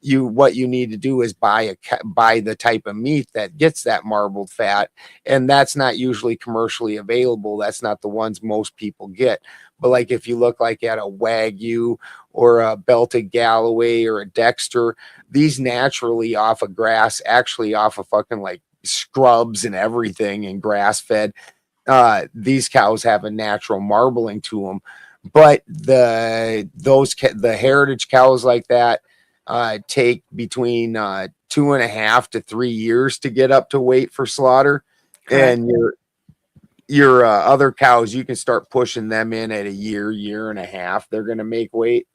what you need to do is buy the type of meat that gets that marbled fat, and that's not usually commercially available. That's not the ones most people get. But like if you look like at a Wagyu or a Belted Galloway or a Dexter, these naturally off of grass, actually off of fucking like scrubs and everything, and grass fed, these cows have a natural marbling to them. But the heritage cows like that take between 2.5 to 3 years to get up to weight for slaughter. Correct. And your other cows, you can start pushing them in at a year and a half. They're going to make weight.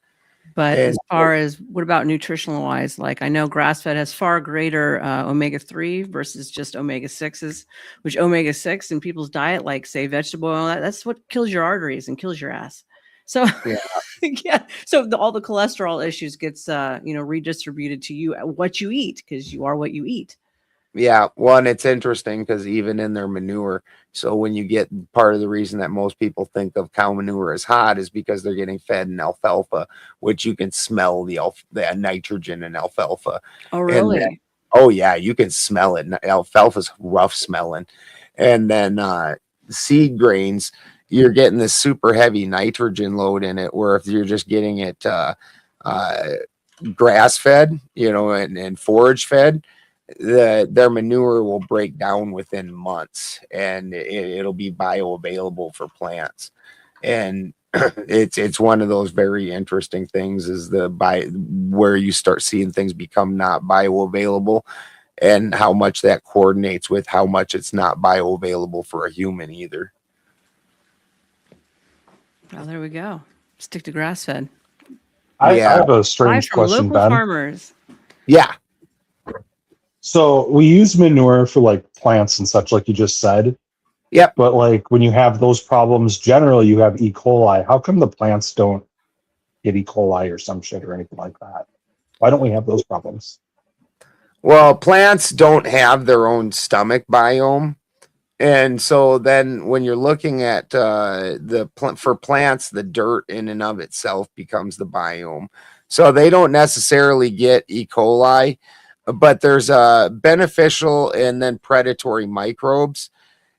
But And as far as what about nutritional wise? Like I know grass fed has far greater omega-3 versus just omega-6s, which omega-6 in people's diet, like say vegetable oil, that's what kills your arteries and kills your ass. So yeah, yeah. So all the cholesterol issues gets redistributed to you what you eat, because you are what you eat. Yeah, well, and it's interesting because even in their manure, so when you get part of the reason that most people think of cow manure as hot is because they're getting fed in alfalfa, which you can smell the nitrogen in alfalfa. Oh, really? And oh yeah, you can smell it. Alfalfa's rough smelling, and then seed grains, you're getting this super heavy nitrogen load in it. Where if you're just getting it grass fed, and forage fed, their manure will break down within months, and it'll be bioavailable for plants. And it's one of those very interesting things is where you start seeing things become not bioavailable, and how much that coordinates with how much it's not bioavailable for a human either. Well, there we go. Stick to grass fed. I have a strange question, local Ben. Farmers. Yeah. So we use manure for like plants and such, like you just said. Yep. But like when you have those problems, generally you have E. coli. How come the plants don't get E. coli or some shit or anything like that? Why don't we have those problems? Well, plants don't have their own stomach biome. And so then when you're looking at for plants, the dirt in and of itself becomes the biome. So they don't necessarily get E. coli, but there's beneficial and then predatory microbes.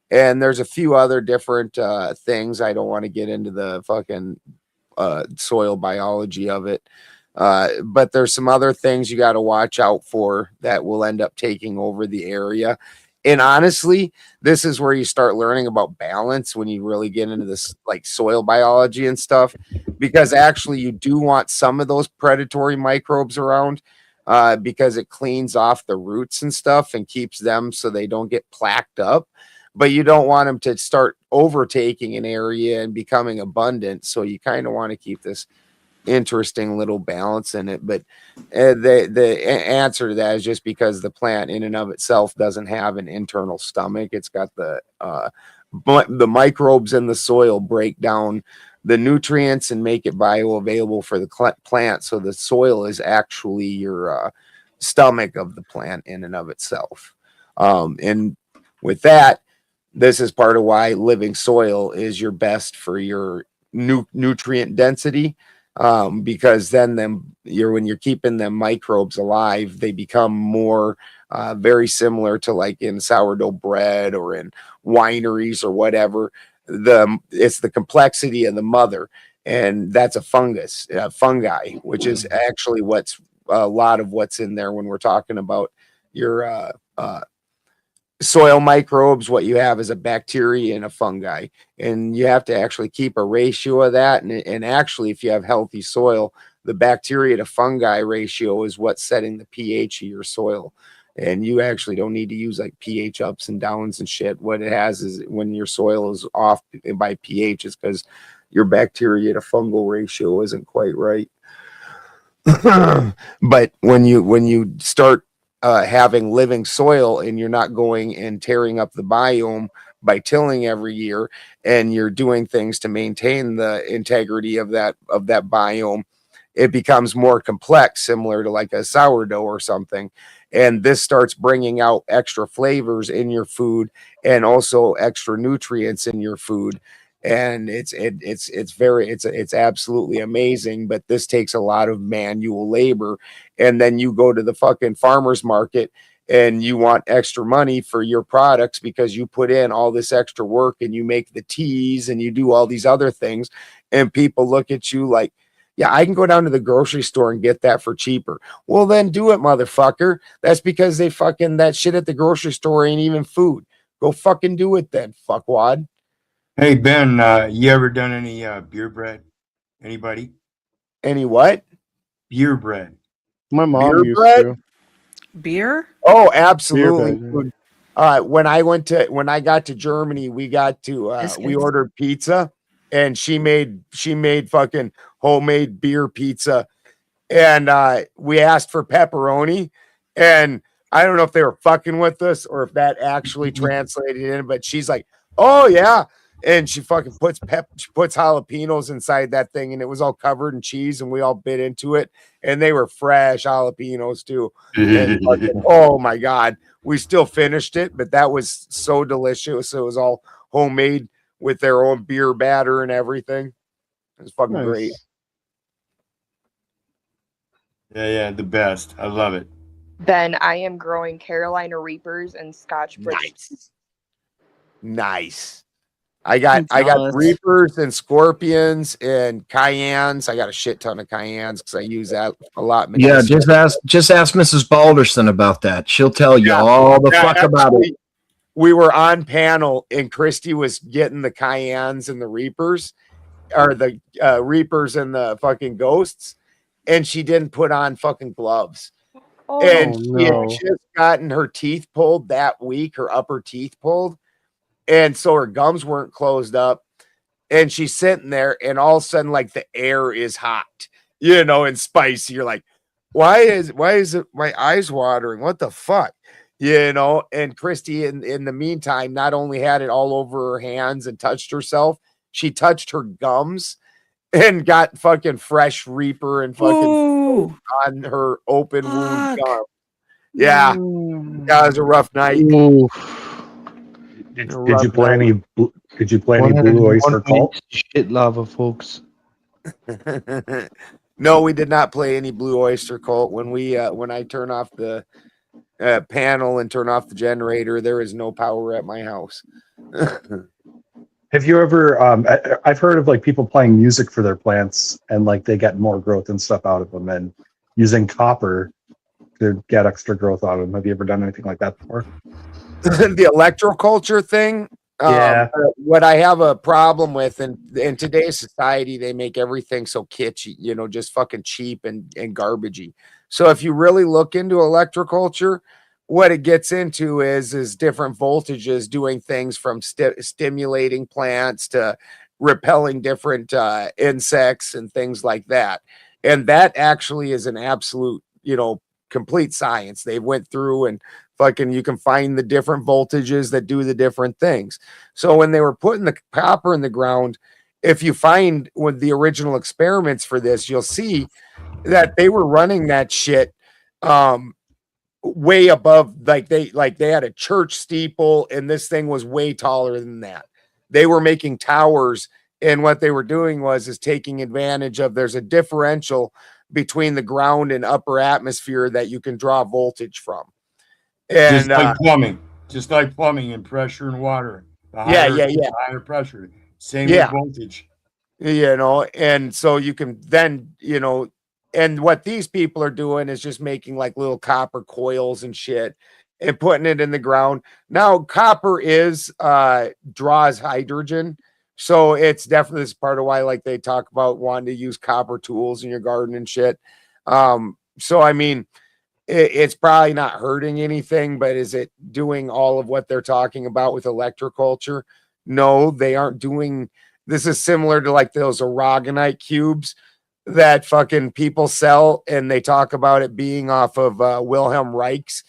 And there's a few other different things. I don't want to get into the fucking soil biology of it. But there's some other things you got to watch out for that will end up taking over the area. And honestly, this is where you start learning about balance when you really get into this like soil biology and stuff, because actually you do want some of those predatory microbes around because it cleans off the roots and stuff and keeps them so they don't get plaqued up. But you don't want them to start overtaking an area and becoming abundant. So you kind of want to keep this interesting little balance in it. But the answer to that is just because the plant in and of itself doesn't have an internal stomach. It's got the microbes in the soil break down the nutrients and make it bioavailable for the plant. So the soil is actually your stomach of the plant in and of itself. And with that, this is part of why living soil is your best for your nutrient density. Because then when you're keeping them microbes alive, they become more very similar to like in sourdough bread or in wineries or whatever. It's the complexity of the mother, and that's a fungi, which is actually what's a lot of what's in there when we're talking about your soil microbes. What you have is a bacteria and a fungi, and you have to actually keep a ratio of that. And actually, if you have healthy soil, the bacteria to fungi ratio is what's setting the pH of your soil. And you actually don't need to use like pH ups and downs and shit. What it has is when your soil is off by pH, is because your bacteria to fungal ratio isn't quite right. But when you start having living soil and you're not going and tearing up the biome by tilling every year, and you're doing things to maintain the integrity of that biome, it becomes more complex, similar to like a sourdough or something. And this starts bringing out extra flavors in your food and also extra nutrients in your food. And it's absolutely amazing, but this takes a lot of manual labor. And then you go to the fucking farmer's market and you want extra money for your products because you put in all this extra work and you make the teas and you do all these other things, and people look at you like, yeah, I can go down to the grocery store and get that for cheaper. Well, then do it, motherfucker. That's because that shit at the grocery store ain't even food. Go fucking do it then, fuckwad. Hey, Ben, you ever done any beer bread? Anybody? Any what? Beer bread. My mom Beer used bread? to. Beer? Oh, absolutely. Beer bread, When I got to Germany, we ordered pizza, and she made fucking homemade beer pizza, and we asked for pepperoni, and I don't know if they were fucking with us or if that actually translated in, but she's like, "Oh yeah." And she fucking puts jalapenos inside that thing, and it was all covered in cheese, and we all bit into it, and they were fresh jalapenos too. And fucking, oh my god, we still finished it, but that was so delicious. It was all homemade with their own beer batter and everything. It was fucking great. Yeah, the best. I love it. Then I am growing Carolina Reapers and Scotch British. Nice. I got Reapers and Scorpions and Cayennes. I got a shit ton of Cayennes because I use that a lot. Yeah, just ask Mrs. Balderson about that. She'll tell you all the fuck about it. We were on panel, and Christy was getting the Cayennes and the Reapers, or the Reapers and the fucking Ghosts, and she didn't put on fucking gloves. And she had just gotten her teeth pulled that week, her upper teeth pulled. And so her gums weren't closed up, and she's sitting there, and all of a sudden, like, the air is hot, and spicy. You're like, why is it my eyes watering? What the fuck? And Christy in the meantime not only had it all over her hands and touched herself, she touched her gums and got fucking fresh Reaper and fucking on her open wound gum. Yeah. That was a rough night. Did you play any Blue Oyster Cult? Shit lava, folks. No, we did not play any Blue Oyster Cult. When I turn off the panel and turn off the generator, there is no power at my house. Have you ever? I've heard of like people playing music for their plants, and like they get more growth and stuff out of them, and using copper to get extra growth out of them. Have you ever done anything like that before? The electroculture thing. What I have a problem with in today's society, they make everything so kitschy, just fucking cheap and garbagey. So if you really look into electroculture, what it gets into is different voltages doing things from stimulating plants to repelling different insects and things like that. And that actually is an absolute, complete science. They went through and fucking, you can find the different voltages that do the different things. So when they were putting the copper in the ground, if you find with the original experiments for this, you'll see that they were running that shit way above, like they had a church steeple, and this thing was way taller than that. They were making towers, and what they were doing is taking advantage of, there's a differential between the ground and upper atmosphere that you can draw voltage from. And just like plumbing and pressure and water. The higher pressure, same with voltage. And so you can then, and what these people are doing is just making like little copper coils and shit and putting it in the ground. Now, copper draws hydrogen. So it's definitely this part of why, like, they talk about wanting to use copper tools in your garden and shit. So, I mean, it's probably not hurting anything, but is it doing all of what they're talking about with electroculture? No, they aren't doing. This is similar to like those aragonite cubes that fucking people sell, and they talk about it being off of Wilhelm Reich's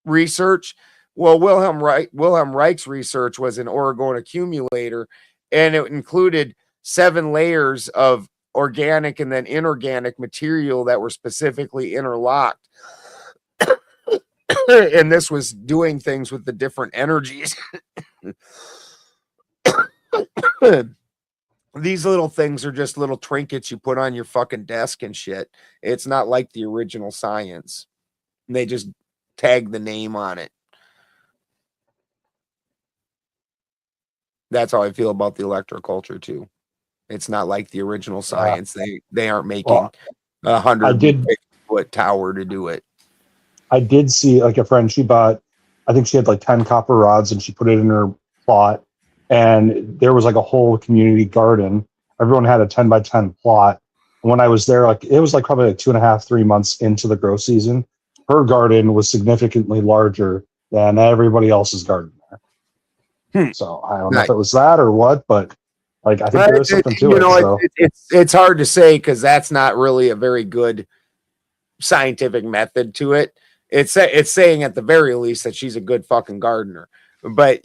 research. Well, Wilhelm Reich's research was an orgone accumulator, and it included 7 layers of organic and then inorganic material that were specifically interlocked. And this was doing things with the different energies. These little things are just little trinkets you put on your fucking desk and shit. It's not like the original science. They just tag the name on it. That's how I feel about the electroculture too. It's not like the original science. They aren't making 100-foot tower to do it. I did see like a friend. She bought, I think she had like 10 copper rods, and she put it in her plot. And there was like a whole community garden. Everyone had a 10 by 10 plot. And when I was there, like it was like probably like 2.5-3 months into the grow season, her garden was significantly larger than everybody else's garden there. So I don't know if it was that or what, but like I think there is something to it. So. It's hard to say because that's not really a very good scientific method to it. It's saying at the very least that she's a good fucking gardener, but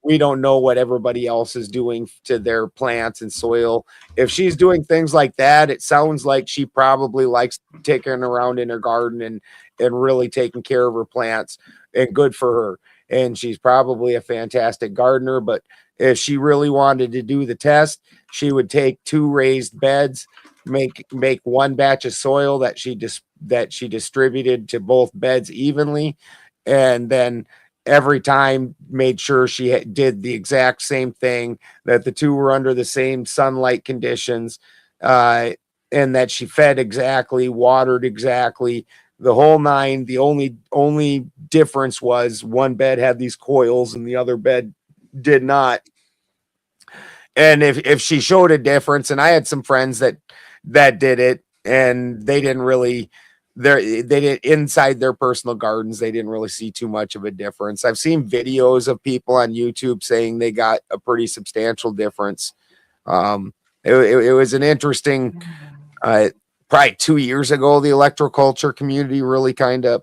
we don't know what everybody else is doing to their plants and soil. If she's doing things like that, it sounds like she probably likes taking around in her garden and really taking care of her plants, and good for her. And she's probably a fantastic gardener, but if she really wanted to do the test, she would take 2 raised beds, make one batch of soil that she distributed to both beds evenly, and then every time made sure she did the exact same thing, that the 2 were under the same sunlight conditions, and that she fed exactly, watered exactly, the whole 9. The only difference was one bed had these coils and the other bed did not. And if she showed a difference, and I had some friends that did it, and they didn't really, they did inside their personal gardens, they didn't really see too much of a difference. I've seen videos of people on YouTube saying they got a pretty substantial difference. It was an interesting, probably 2 years ago, the electroculture community really kind of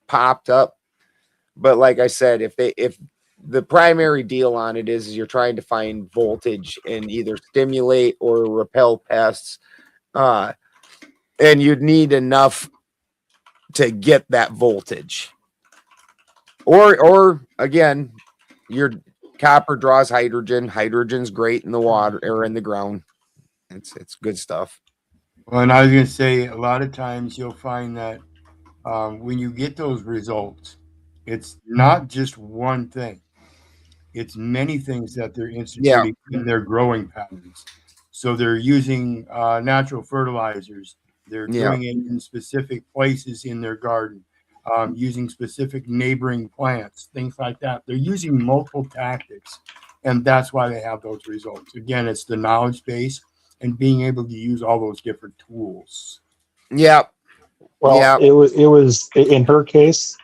popped up. But like I said, if the primary deal on it is you're trying to find voltage and either stimulate or repel pests, and you'd need enough to get that voltage. Or again, your copper draws hydrogen. Hydrogen's great in the water or in the ground. It's good stuff. Well, and I was going to say, a lot of times you'll find that when you get those results, it's not just one thing. It's many things that they're instituting in their growing patterns. So they're using natural fertilizers. They're doing it in specific places in their garden, using specific neighboring plants, things like that. They're using multiple tactics, and that's why they have those results. Again, it's the knowledge base and being able to use all those different tools. Yeah. Well, it was in her case,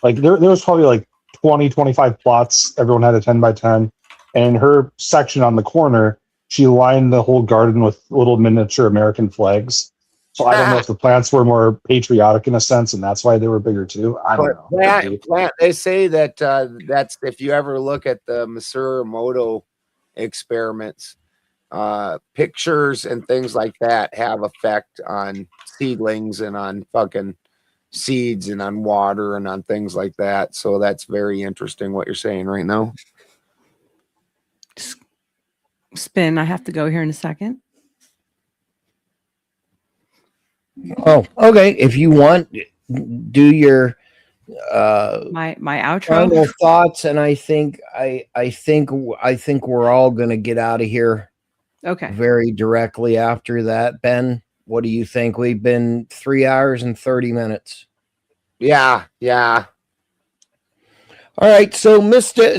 like there was probably like 20, 25 plots. Everyone had a 10 by 10. And in her section on the corner, she lined the whole garden with little miniature American flags. So I don't know if the plants were more patriotic in a sense, and that's why they were bigger too. I don't know. They say that that's, if you ever look at the Matsumoto experiments, pictures and things like that have effect on seedlings and on fucking seeds and on water and on things like that. So that's very interesting what you're saying right now. Spin, I have to go here in a second. Oh, okay. If you want, do your my outro. Final thoughts, and I think we're all going to get out of here. Okay. Very directly after that, Ben. What do you think? We've been 3 hours and 30 minutes. Yeah. All right, so Miss Nova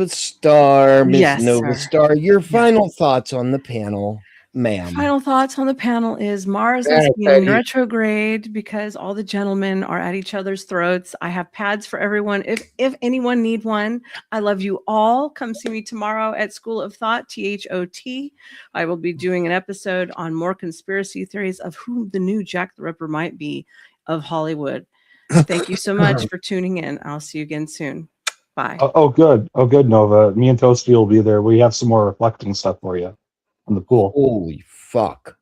Star, Yes, Nova sir. Star, your final thoughts on the panel, ma'am. Final thoughts on the panel is Mars is in retrograde because all the gentlemen are at each other's throats. I have pads for everyone. If anyone need one, I love you all. Come see me tomorrow at School of Thought, THOT. I will be doing an episode on more conspiracy theories of who the new Jack the Ripper might be of Hollywood. Thank you so much for tuning in. I'll see you again soon. Bye. Oh, good, Nova. Me and Toasty will be there. We have some more reflecting stuff for you on the pool. Holy fuck.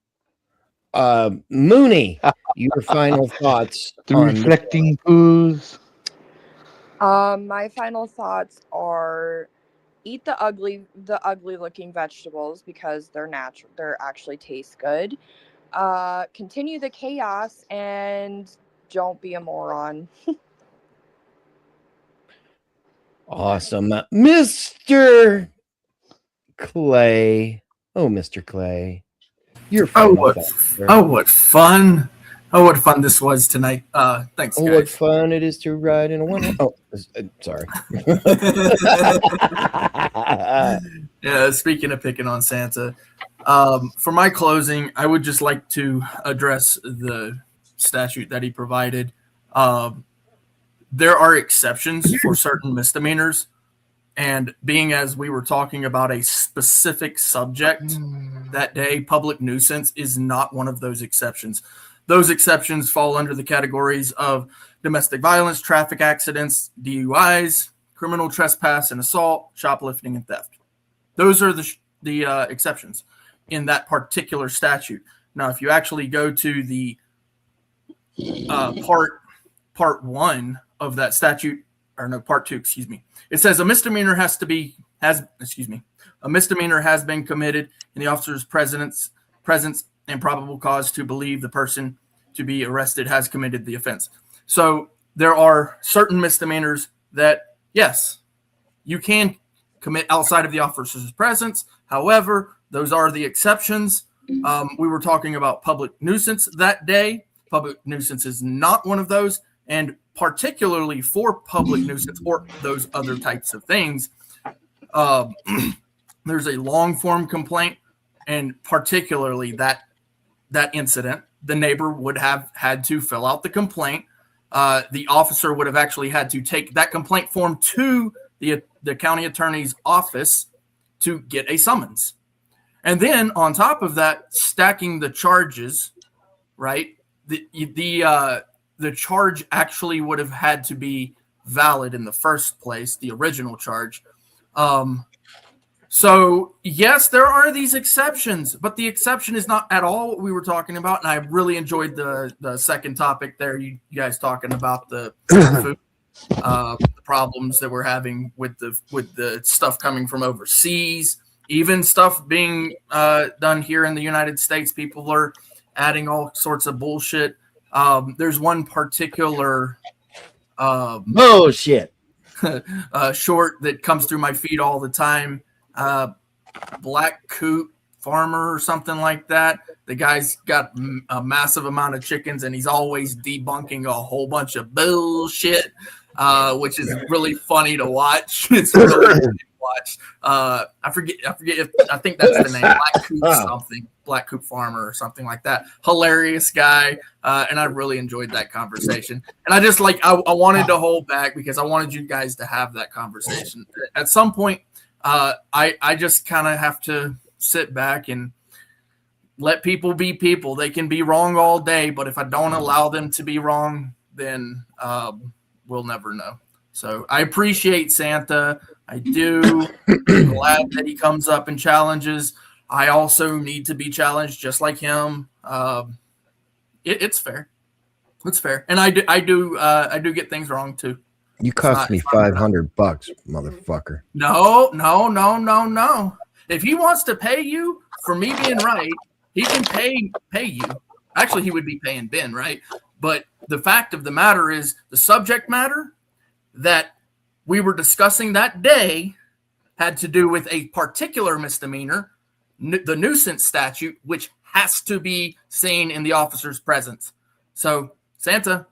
Mooney, your final thoughts. The reflecting pools. My final thoughts are eat the ugly looking vegetables because they're natural. They're actually taste good. Continue the chaos and don't be a moron. Awesome. Mr. Clay. Oh, Mr. Clay. You're what fun. Oh, what fun this was tonight. Thanks, guys. What fun it is to ride in a one. Oh, sorry. Yeah, speaking of picking on Santa, for my closing, I would just like to address the statute that he provided. There are exceptions for certain misdemeanors. And being as we were talking about a specific subject that day, public nuisance is not one of those exceptions. Those exceptions fall under the categories of domestic violence, traffic accidents, DUIs, criminal trespass and assault, shoplifting, and theft. Those are the exceptions in that particular statute. Now, if you actually go to the part 1 of that statute, or no, part 2, excuse me, it says a misdemeanor has been committed in the officer's presence and probable cause to believe the person to be arrested has committed the offense. So there are certain misdemeanors that, yes, you can commit outside of the officer's presence. However, those are the exceptions. We were talking about public nuisance that day. Public nuisance is not one of those. And particularly for public nuisance or those other types of things, there's a long form complaint, and particularly that incident, the neighbor would have had to fill out the complaint. The officer would have actually had to take that complaint form to the county attorney's office to get a summons. And then on top of that, stacking the charges, right? The charge actually would have had to be valid in the first place, the original charge. So yes, there are these exceptions, but the exception is not at all what we were talking about. And I really enjoyed the second topic there. You guys talking about the food, the problems that we're having with the stuff coming from overseas, even stuff being done here in the United States. People are adding all sorts of bullshit. There's one particular bullshit short that comes through my feed all the time. Black Coot Farmer or something like that. The guy's got a massive amount of chickens, and he's always debunking a whole bunch of bullshit, which is really funny to watch. It's really funny to watch. I forget. I think that's the name. Black Coot something. Black Coot Farmer or something like that. Hilarious guy, and I really enjoyed that conversation. And I just I wanted to hold back because I wanted you guys to have that conversation. At some point, I just kind of have to sit back and let people be people. They can be wrong all day, but if I don't allow them to be wrong, then we'll never know. So I appreciate Santa. I do. I'm glad that he comes up and challenges. I also need to be challenged just like him. It's fair. It's fair. And I do get things wrong too. You cost me $500, motherfucker. No. If he wants to pay you for me being right, he can pay you. Actually, he would be paying Ben, right? But the fact of the matter is the subject matter that we were discussing that day had to do with a particular misdemeanor, the nuisance statute, which has to be seen in the officer's presence. So, Santa,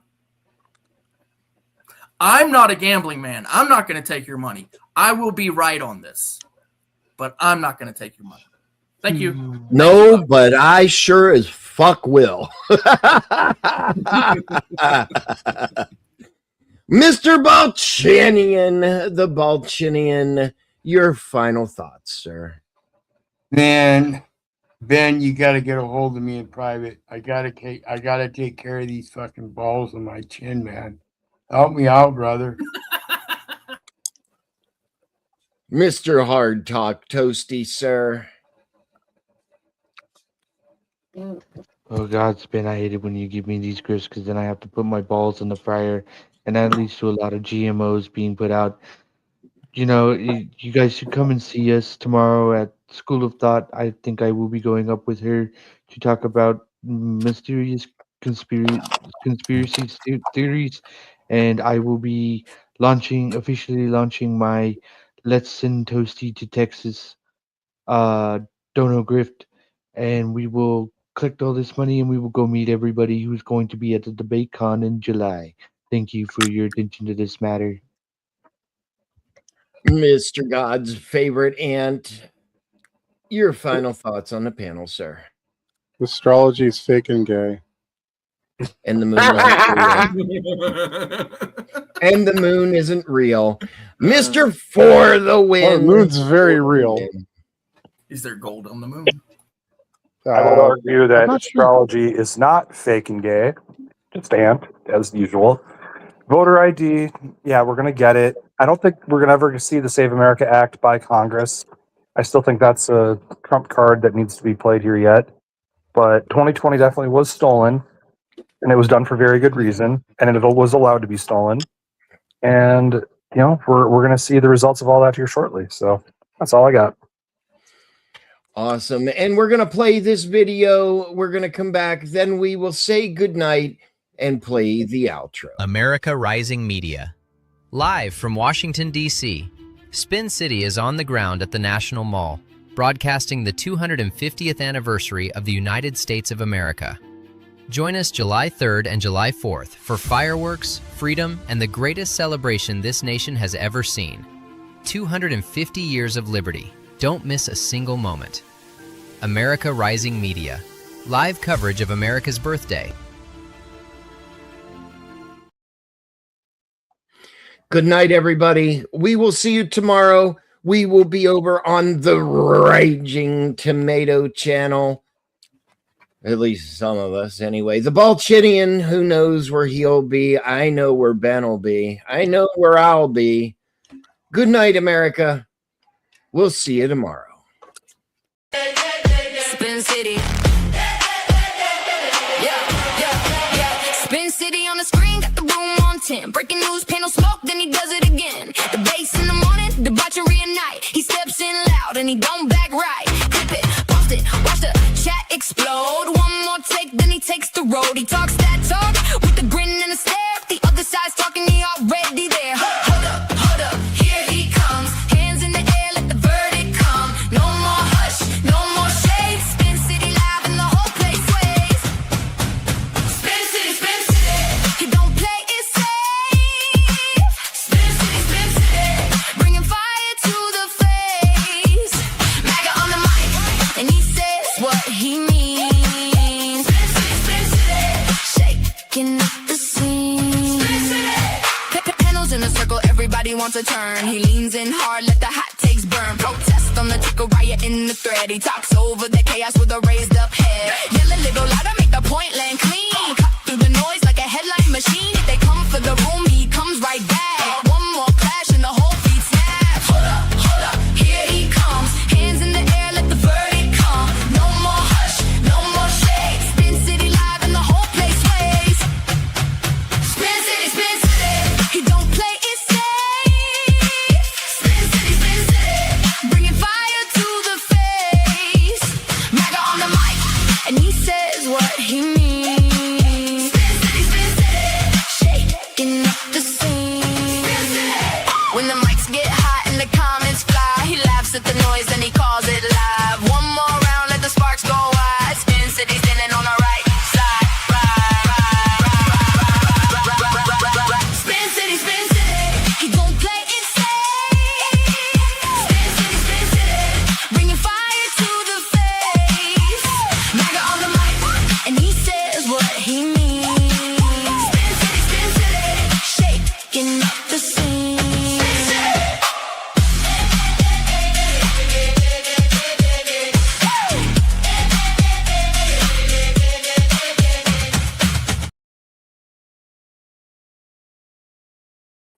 I'm not a gambling man. I'm not going to take your money. I will be right on this, but I'm not going to take your money. Thank you. No, but I sure as fuck will. Mr. Balchinian, the Balchinian, your final thoughts, sir. Man, Ben, you got to get a hold of me in private. I gotta take care of these fucking balls on my chin, man. Help me out, brother. Mr. Hard Talk Toasty, sir. Oh God, Spin, I hate it when you give me these scripts because then I have to put my balls in the fryer, and that leads to a lot of GMOs being put out. You know, you guys should come and see us tomorrow at School of Thought. I think I will be going up with her to talk about mysterious conspiracy theories, and I will be officially launching my Let's Send Toasty to Texas dono grift, and we will collect all this money and we will go meet everybody who's going to be at the debate con in July. Thank you for your attention to this matter. Mr. God's favorite aunt, your final thoughts on the panel, sir. Astrology is fake and gay. and the moon isn't real. And the moon isn't real. Mr. For the win. The moon's very real. Is there gold on the moon? I would argue that astrology is not fake and gay, just ant, as usual. Voter ID, yeah, we're going to get it. I don't think we're going to ever see the Save America Act by Congress. I still think that's a trump card that needs to be played here yet. But 2020 definitely was stolen, and it was done for very good reason, and it was allowed to be stolen. And, you know, we're going to see the results of all that here shortly. So that's all I got. Awesome. And we're going to play this video. We're going to come back. Then we will say goodnight and play the outro. America Rising Media. Live from Washington, D.C., Spin City is on the ground at the National Mall, broadcasting the 250th anniversary of the United States of America. Join us July 3rd and July 4th for fireworks, freedom, and the greatest celebration this nation has ever seen. 250 years of liberty. Don't miss a single moment. America Rising Media. Live coverage of America's birthday. Good night, everybody. We will see you tomorrow. We will be over on the Raging Tomato channel. At least some of us, anyway. The Balchinian, who knows where he'll be? I know where Ben will be. I know where I'll be. Good night, America. We'll see you tomorrow. Spin City. Spin City on the screen, got the room on 10. Breaking news, panel smoke, then he does it again. The bass in the morning, debauchery at night. He steps in loud and he don't back right. Clip it, post it, watch the chat explode. One more take, then he takes the road. He talks that talk with a grin and a stare. The other side's talking, he already there. Hold up, here he comes. Hands in the air, let the verdict come. No more hush, no more shade. Spin City live and the whole place sways. Spin City, Spin City. He don't play it safe. Spin City, Spin City. Bringing fire to the face. MAGA on the mic, and he says what he means. Spin City, Spin City. Shaking up the scene. Spin City. Panels in a circle, everybody wants a turn. He leans in hard, let the hot takes burn. Protest on the ticker, riot in the thread. He talks over the chaos with a raised up head. Yell a little louder, make the point land clean. Cut through the noise like a headline machine. If they come for the room, he comes right back. One more clash and the whole beat snaps. Hold up, here he comes. Hands in the air, let the verdict come. No more hush, no more shade. Spin City live and the whole place sways. Spin City, Spin City. He don't play it safe. Spin City, Spin City. Bringing fire to the face. MAGA on the mic, and he says what he means. Spin City, Spin City. Shaking up the scene. When the mics get hot and the comments fly, he laughs at the noise and he calls it